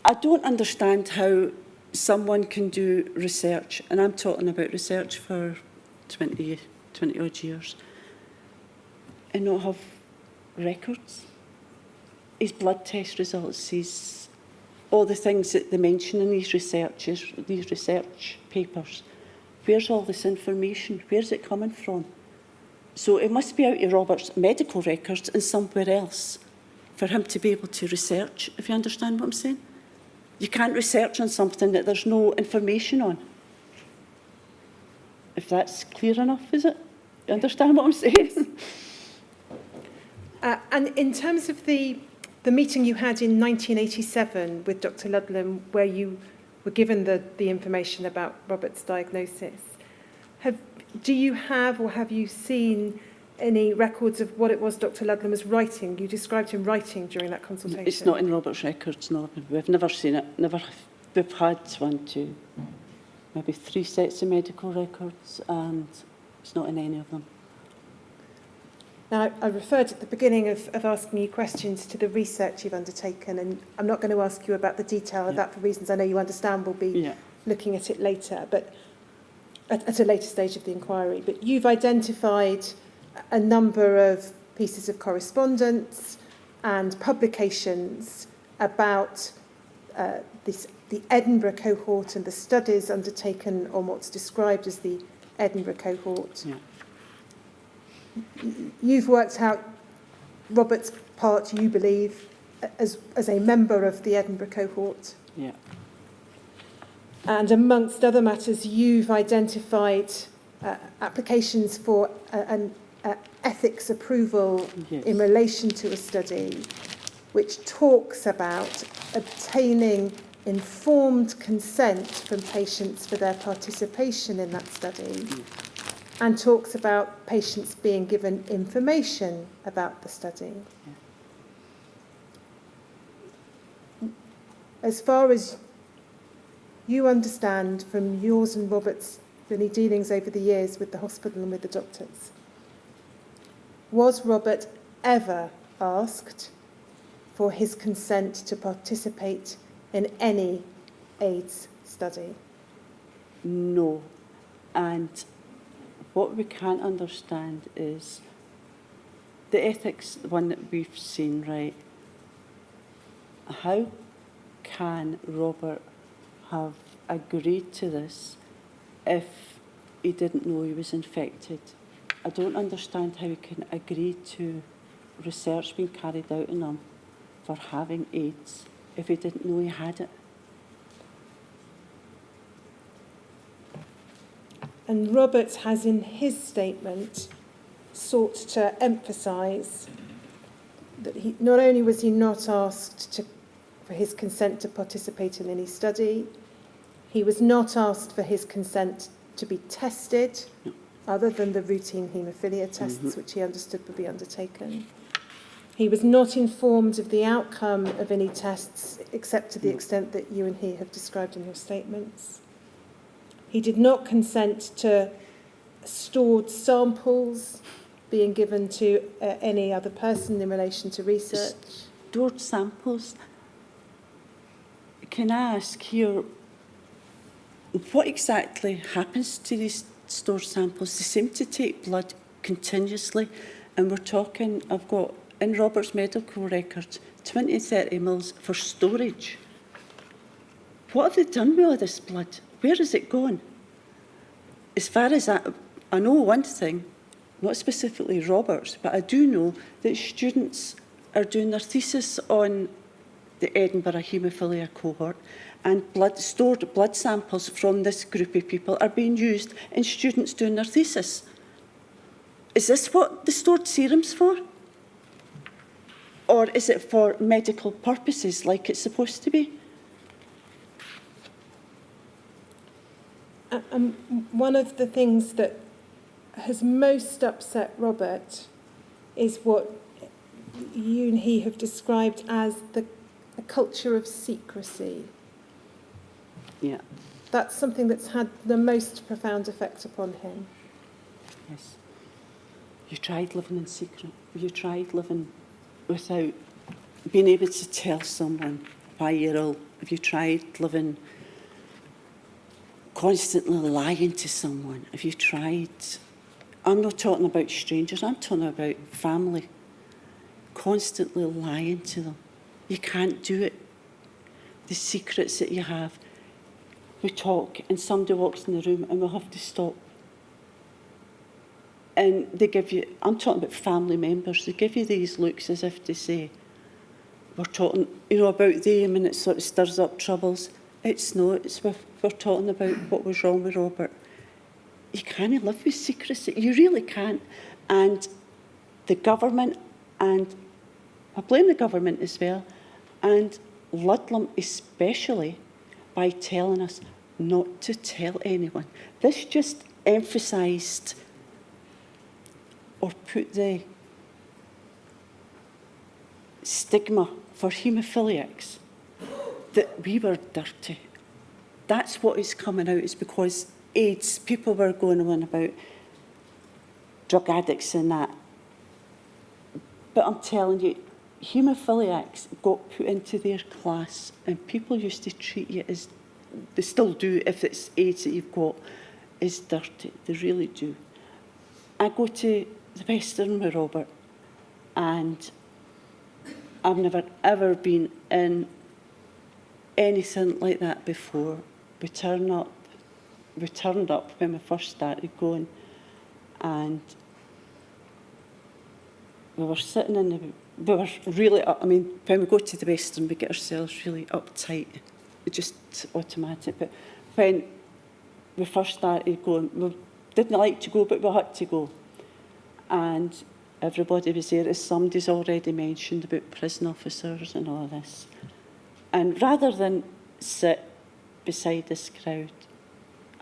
[SPEAKER 4] I don't understand how someone can do research, and I'm talking about research for 20 odd years, and not have records. His blood test results, his, all the things that they mention in these research papers. Where's all this information? Where's it coming from? So it must be out of Robert's medical records and somewhere else for him to be able to research, if you understand what I'm saying. You can't research on something that there's no information on. If that's clear enough, is it? You understand what I'm saying?
[SPEAKER 2] And in terms of the meeting you had in 1987 with Dr. Ludlam, where you were given the information about Robert's diagnosis. Do you have or have you seen any records of what it was Dr. Ludlam was writing? You described him writing during that consultation.
[SPEAKER 4] It's not in Robert's records, no. We've never seen it. We've had 1, 2, maybe 3 sets of medical records, and it's not in any of them.
[SPEAKER 2] Now, I referred at the beginning of asking you questions to the research you've undertaken, and I'm not going to ask you about the detail of that for reasons I know you understand. We'll be looking at it later, but at a later stage of the inquiry. But you've identified a number of pieces of correspondence and publications about the Edinburgh cohort and the studies undertaken on what's described as the Edinburgh cohort.
[SPEAKER 4] Yeah.
[SPEAKER 2] You've worked out Robert's part, you believe, as a member of the Edinburgh cohort.
[SPEAKER 4] Yeah.
[SPEAKER 2] And amongst other matters, you've identified applications for an ethics approval in relation to a study which talks about obtaining informed consent from patients for their participation in that study, and talks about patients being given information about the study. As far as you understand from yours and Robert's many dealings over the years with the hospital and with the doctors, was Robert ever asked for his consent to participate in any AIDS study?
[SPEAKER 4] No. And what we can't understand is the ethics, the one that we've seen, right? How can Robert have agreed to this if he didn't know he was infected? I don't understand how he can agree to research being carried out on him for having AIDS if he didn't know he had it.
[SPEAKER 2] And Robert has, in his statement, sought to emphasise that he not only was he not asked for his consent to participate in any study, he was not asked for his consent to be tested, other than the routine haemophilia tests which he understood would be undertaken. He was not informed of the outcome of any tests, except to the extent that you and he have described in your statements. He did not consent to stored samples being given to any other person in relation to research.
[SPEAKER 4] Stored samples? Can I ask here, what exactly happens to these stored samples? They seem to take blood continuously, and we're talking, I've got in Robert's medical records 20, 30 mils for storage. What have they done with all this blood? Where is it gone? As far as I know one thing, not specifically Robert's, but I do know that students are doing their thesis on the Edinburgh haemophilia cohort, and stored blood samples from this group of people are being used in students doing their thesis. Is this what the stored serum's for? Or is it for medical purposes like it's supposed to be?
[SPEAKER 2] One of the things that has most upset Robert is what you and he have described as a culture of secrecy.
[SPEAKER 4] Yeah.
[SPEAKER 2] That's something that's had the most profound effect upon him.
[SPEAKER 4] Yes. You tried living in secret. You tried living without being able to tell someone why you're ill. Have you tried living constantly lying to someone? Have you tried? I'm not talking about strangers, I'm talking about family. Constantly lying to them. You can't do it. The secrets that you have. We talk and somebody walks in the room and we'll have to stop. And they give you, I'm talking about family members, they give you these looks as if to say, we're talking, about them and it sort of stirs up troubles. It's not, we're talking about what was wrong with Robert. You can't live with secrecy, you really can't. And the government, and I blame the government as well, and Ludlam especially, by telling us not to tell anyone. This just emphasised or put the stigma for haemophiliacs that we were dirty. That's what is coming out, is because AIDS, people were going on about drug addicts and that. But I'm telling you, haemophiliacs got put into their class and people used to treat you as, they still do if it's AIDS that you've got, as dirty. They really do. I go to the Western with Robert and I've never ever been in anything like that before. We turned up when we first started going, and we were sitting in the, we were really, I mean, when we go to the Western, we get ourselves really uptight. It's just automatic. But when we first started going, we didn't like to go, but we had to go. And everybody was there, as somebody's already mentioned, about prison officers and all this. And rather than sit beside this crowd,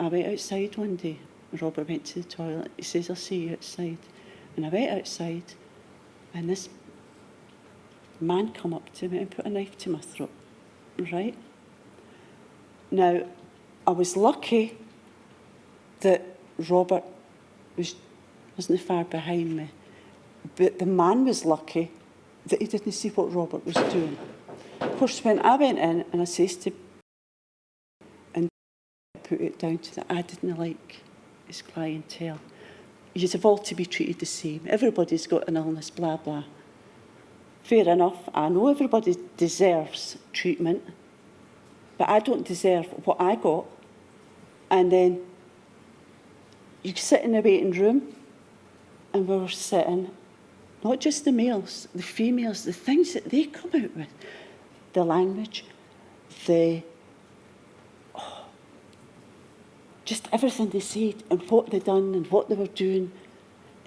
[SPEAKER 4] I went outside one day. Robert went to the toilet. He says, I'll see you outside. And I went outside, and this man come up to me and put a knife to my throat, right? Now, I was lucky that Robert wasn't far behind me, but the man was lucky that he didn't see what Robert was doing. Of course, when I went in and I says to and put it down to that, I didn't like his clientele. You'd have all to be treated the same. Everybody's got an illness, blah, blah. Fair enough, I know everybody deserves treatment, but I don't deserve what I got. And then you sit in a waiting room, and we were sitting, not just the males, the females, the things that they come out with, the language, just everything they said and what they done and what they were doing.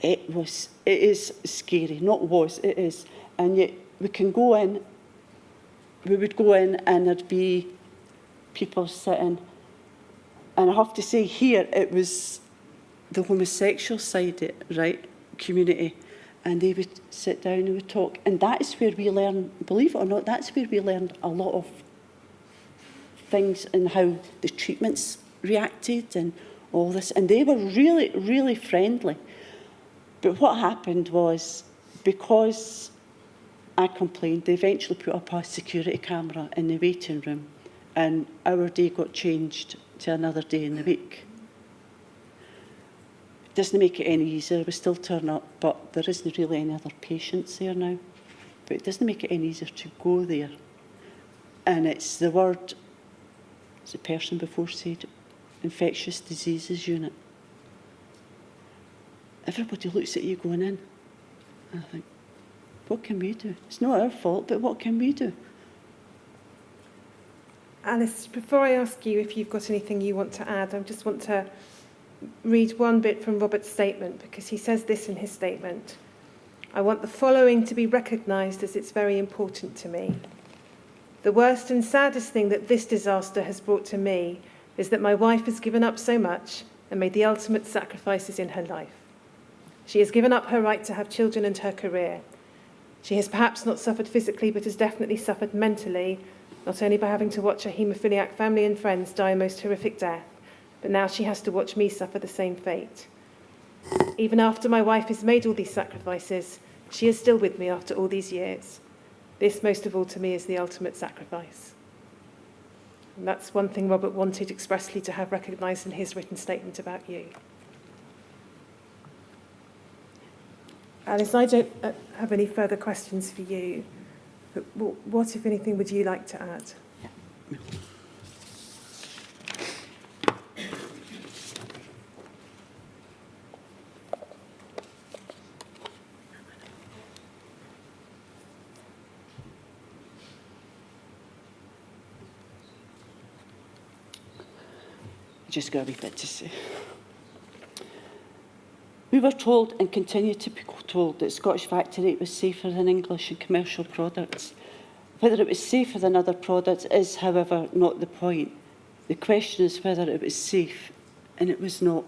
[SPEAKER 4] It is scary, it is. And yet we would go in and there'd be people sitting, and I have to say here, it was the homosexual side, right, community, and they would sit down and would talk, and that is where we learn, believe it or not, that's where we learned a lot of things and how the treatments reacted and all this, and they were really, really friendly. But what happened was, because I complained, they eventually put up a security camera in the waiting room, and our day got changed to another day in the week. It doesn't make it any easier. We still turn up, but there isn't really any other patients there now. But it doesn't make it any easier to go there. And it's the word, as the person before said, infectious diseases unit. Everybody looks at you going in. And I think, what can we do? It's not our fault, but what can we do?
[SPEAKER 2] Alice, before I ask you if you've got anything you want to add, I just want to read one bit from Robert's statement, because he says this in his statement. I want the following to be recognised, as it's very important to me. The worst and saddest thing that this disaster has brought to me is that my wife has given up so much and made the ultimate sacrifices in her life. She has given up her right to have children and her career. She has perhaps not suffered physically, but has definitely suffered mentally, not only by having to watch her haemophiliac family and friends die a most horrific death, but now she has to watch me suffer the same fate. Even after my wife has made all these sacrifices, she is still with me after all these years. This, most of all to me, is the ultimate sacrifice. And that's one thing Robert wanted expressly to have recognised in his written statement about you. Alice, I don't have any further questions for you, but what, if anything, would you like to add?
[SPEAKER 4] Just got a wee bit to say. We were told, and continue to be told, that Scottish factory rate was safer than English and commercial products. Whether it was safer than other products is, however, not the point. The question is whether it was safe, and it was not.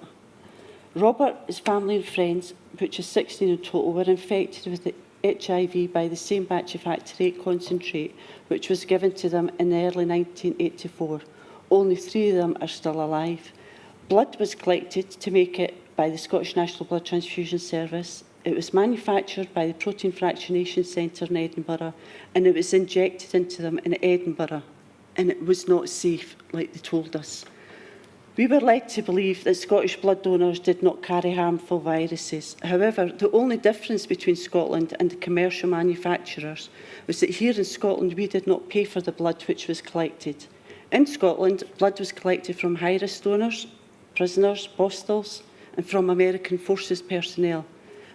[SPEAKER 4] Robert, his family and friends, which is 16 in total, were infected with the HIV by the same batch of Factor VIII concentrate which was given to them in early 1984. Only 3 of them are still alive. Blood was collected to make it by the Scottish National Blood Transfusion Service. It was manufactured by the Protein Fractionation Centre in Edinburgh, and it was injected into them in Edinburgh, and it was not safe, like they told us. We were led to believe that Scottish blood donors did not carry harmful viruses. However, the only difference between Scotland and the commercial manufacturers was that here in Scotland we did not pay for the blood which was collected. In Scotland, blood was collected from high-risk donors, prisoners, hostels, and from American Forces personnel.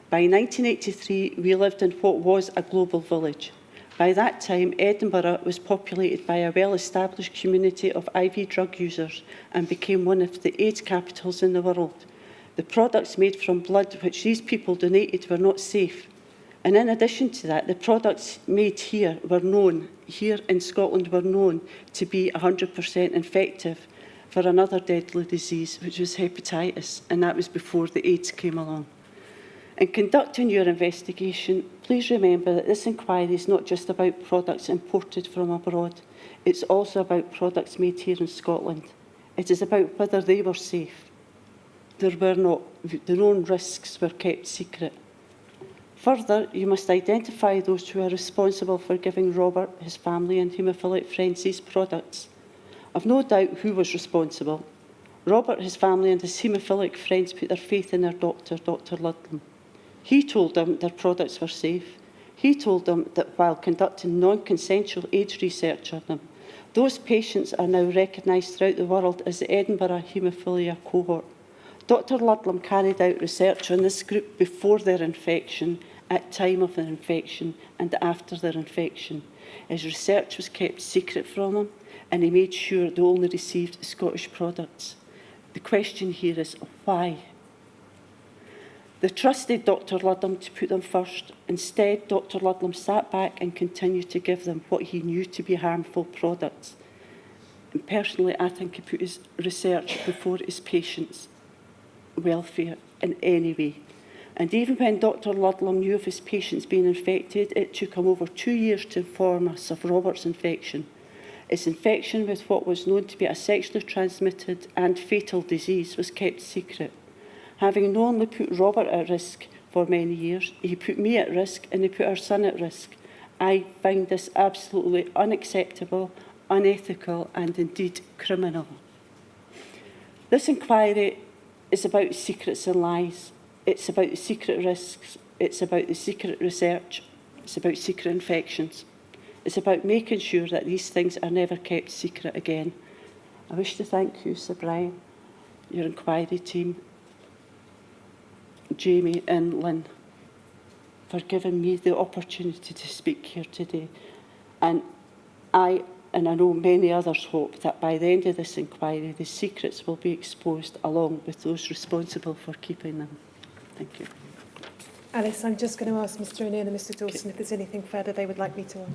[SPEAKER 4] By 1983, we lived in what was a global village. By that time, Edinburgh was populated by a well-established community of IV drug users and became one of the AIDS capitals in the world. The products made from blood which these people donated were not safe. And in addition to that, the products made here in Scotland were known to be 100% effective for another deadly disease, which was hepatitis, and that was before the AIDS came along. In conducting your investigation, please remember that this inquiry is not just about products imported from abroad. It's also about products made here in Scotland. It is about whether they were safe. There were not. Their own risks were kept secret. Further, you must identify those who are responsible for giving Robert, his family and haemophilic friends these products. I've no doubt who was responsible. Robert, his family and his haemophilic friends put their faith in their doctor, Dr. Ludlam. He told them their products were safe. He told them that while conducting non-consensual AIDS research on them, those patients are now recognised throughout the world as the Edinburgh Haemophilia Cohort. Dr. Ludlam carried out research on this group before their infection, at time of their infection and after their infection. His research was kept secret from him, and he made sure they only received Scottish products. The question here is why? They trusted Dr. Ludlam to put them first. Instead, Dr. Ludlam sat back and continued to give them what he knew to be harmful products. And personally, I think he put his research before his patients' welfare in any way. And even when Dr. Ludlam knew of his patients being infected, it took him over 2 years to inform us of Robert's infection. His infection with what was known to be a sexually transmitted and fatal disease was kept secret. Having knowingly put Robert at risk for many years, he put me at risk and he put our son at risk. I find this absolutely unacceptable, unethical and indeed criminal. This inquiry is about secrets and lies. It's about the secret risks. It's about the secret research. It's about secret infections. It's about making sure that these things are never kept secret again. I wish to thank you, Sir Brian, your inquiry team, Jamie and Lynn, for giving me the opportunity to speak here today. And I know many others hope that by the end of this inquiry, the secrets will be exposed along with those responsible for keeping them. Thank you.
[SPEAKER 2] Alice, I'm just going to ask Mr. O'Neill and Mr. Dawson if there's anything further they would like me to ask.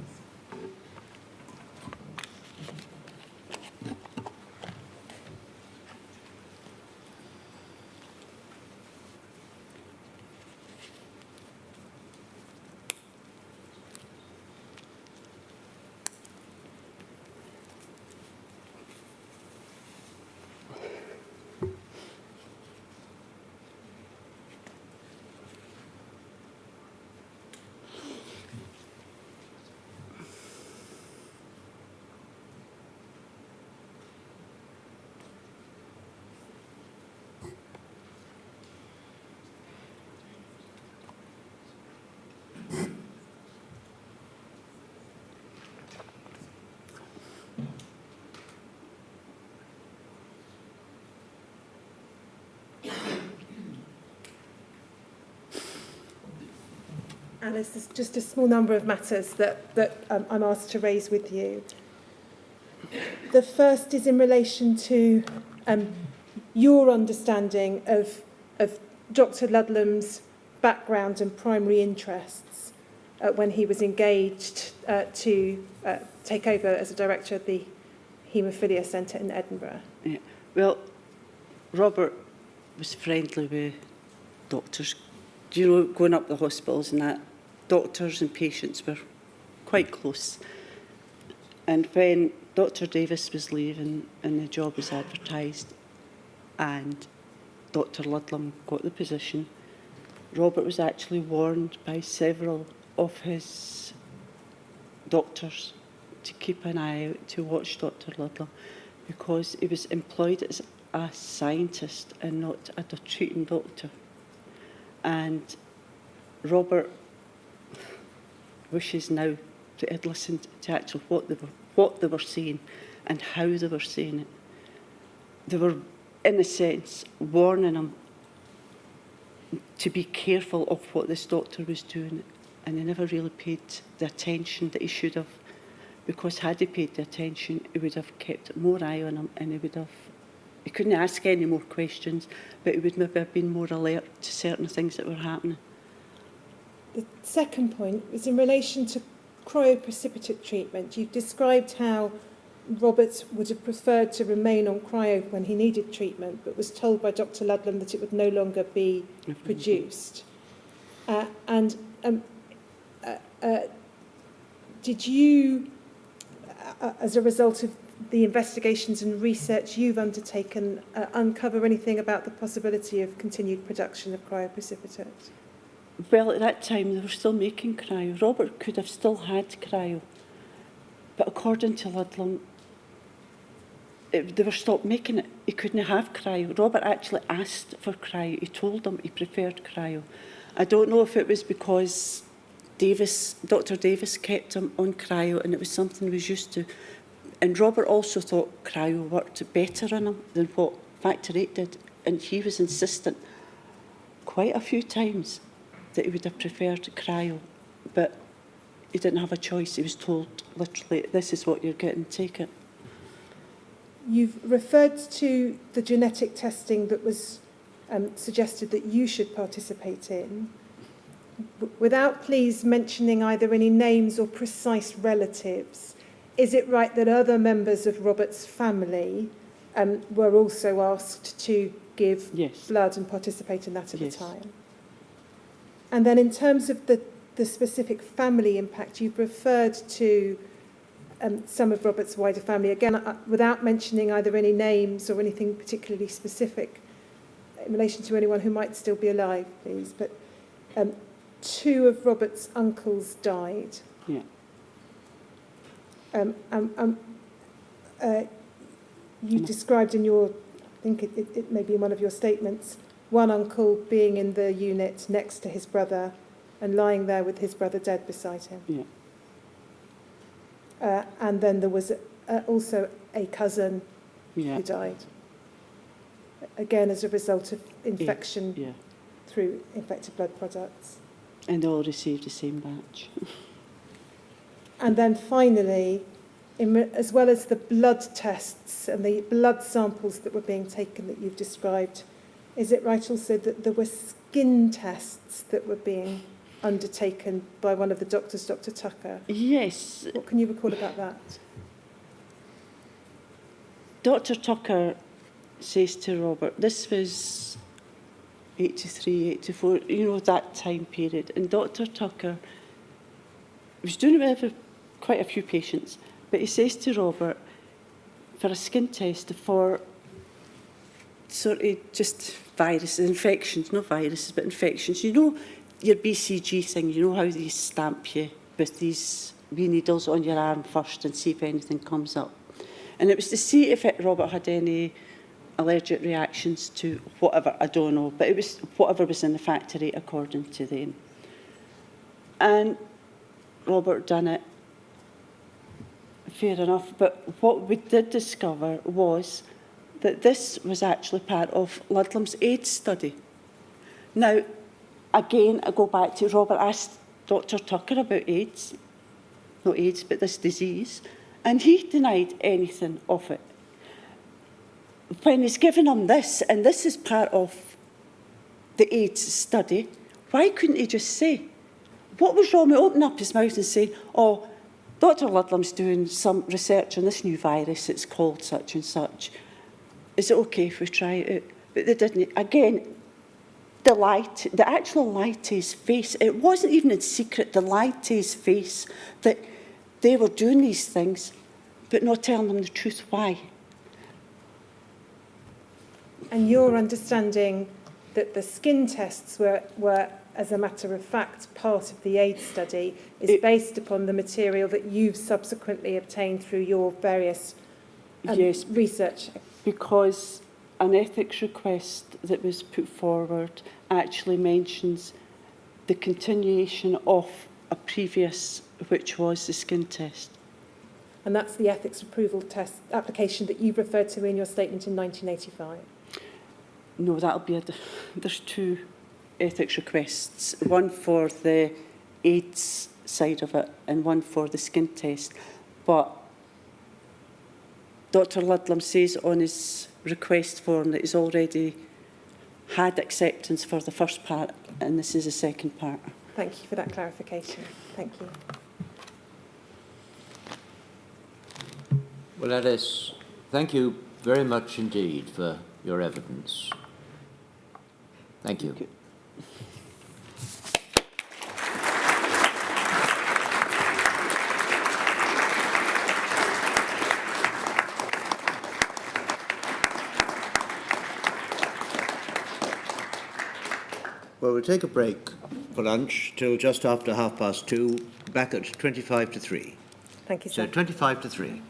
[SPEAKER 2] Alice, there's just a small number of matters that I'm asked to raise with you. The first is in relation to your understanding of Dr. Ludlam's background and primary interests when he was engaged to take over as a director of the haemophilia centre in Edinburgh.
[SPEAKER 4] Yeah. Well, Robert was friendly with doctors. Do you know, going up the hospitals and that, doctors and patients were quite close. And when Dr. Davis was leaving and the job was advertised and Dr. Ludlam got the position, Robert was actually warned by several of his doctors to keep an eye out, to watch Dr. Ludlam, because he was employed as a scientist and not as a treating doctor. And Robert wishes now that he'd listened to actually what they were saying and how they were saying it. They were, in a sense, warning him to be careful of what this doctor was doing, and he never really paid the attention that he should have, because had he paid the attention, he would have kept more eye on him, and he couldn't ask any more questions, but he would maybe have been more alert to certain things that were happening.
[SPEAKER 2] The second point was in relation to cryoprecipitate treatment. You've described how Robert would have preferred to remain on cryo when he needed treatment, but was told by Dr. Ludlam that it would no longer be produced. Did you, as a result of the investigations and research you've undertaken, uncover anything about the possibility of continued production of cryoprecipitate?
[SPEAKER 4] Well, at that time, they were still making cryo. Robert could have still had cryo. But according to Ludlam, they were stopped making it. He couldn't have cryo. Robert actually asked for cryo. He told them he preferred cryo. I don't know if it was because Dr. Davis kept him on cryo and it was something he was used to. And Robert also thought cryo worked better on him than what Factor 8 did. And he was insistent quite a few times that he would have preferred cryo, but he didn't have a choice. He was told, literally, this is what you're getting, take it.
[SPEAKER 2] You've referred to the genetic testing that was suggested that you should participate in. Without please mentioning either any names or precise relatives, is it right that other members of Robert's family were also asked to give blood and participate in that at the time? And then in terms of the specific family impact, you've referred to some of Robert's wider family, again, without mentioning either any names or anything particularly specific in relation to anyone who might still be alive, please. But 2 of Robert's uncles died.
[SPEAKER 4] Yeah.
[SPEAKER 2] You described in your, I think it may be in one of your statements, one uncle being in the unit next to his brother and lying there with his brother dead beside him.
[SPEAKER 4] Yeah.
[SPEAKER 2] And then there was also a cousin who died, again as a result of infection through infected blood products.
[SPEAKER 4] And they all received the same batch.
[SPEAKER 2] And then finally, as well as the blood tests and the blood samples that were being taken that you've described, is it right also that there were skin tests that were being undertaken by one of the doctors, Dr. Tucker?
[SPEAKER 4] Yes.
[SPEAKER 2] What can you recall about that?
[SPEAKER 4] Dr. Tucker says to Robert, this was 83, 84, that time period. And Dr. Tucker was doing it with quite a few patients, but he says to Robert, for a skin test for sort of just viruses, infections, not viruses, but infections. You know your BCG thing, you know how they stamp you with these wee needles on your arm first and see if anything comes up. And it was to see if Robert had any allergic reactions to whatever, I don't know, but it was whatever was in the factory according to them. And Robert done it, fair enough, but what we did discover was that this was actually part of Ludlam's AIDS study. Now, again, I go back to Robert asked Dr. Tucker about AIDS, not AIDS, but this disease, and he denied anything of it. When he's given him this, and this is part of the AIDS study, why couldn't he just say? What was wrong with opening up his mouth and saying, oh, Dr Ludlam's doing some research on this new virus, it's called such and such. Is it okay if we try it? But they didn't. Again, the actual lie to his face, it wasn't even in secret, the lie to his face that they were doing these things, but not telling them the truth why.
[SPEAKER 2] And your understanding that the skin tests were, as a matter of fact, part of the AIDS study is based upon the material that you've subsequently obtained through your various
[SPEAKER 4] Yes,
[SPEAKER 2] research.
[SPEAKER 4] because an ethics request that was put forward actually mentions the continuation of a previous, which was the skin test.
[SPEAKER 2] And that's the ethics approval test application that you referred to in your statement in 1985.
[SPEAKER 4] No, that'll be there's two ethics requests, one for the AIDS side of it and one for the skin test. But Dr Ludlam says on his request form that he's already had acceptance for the first part, and this is the second part.
[SPEAKER 2] Thank you for that clarification. Thank you.
[SPEAKER 1] Well, Alice, thank you very much indeed for your evidence. Thank you. Well, we'll take a break for lunch till just after 2:30, back at 3:25.
[SPEAKER 2] Thank you,
[SPEAKER 1] So
[SPEAKER 2] sir.
[SPEAKER 1] 3:25.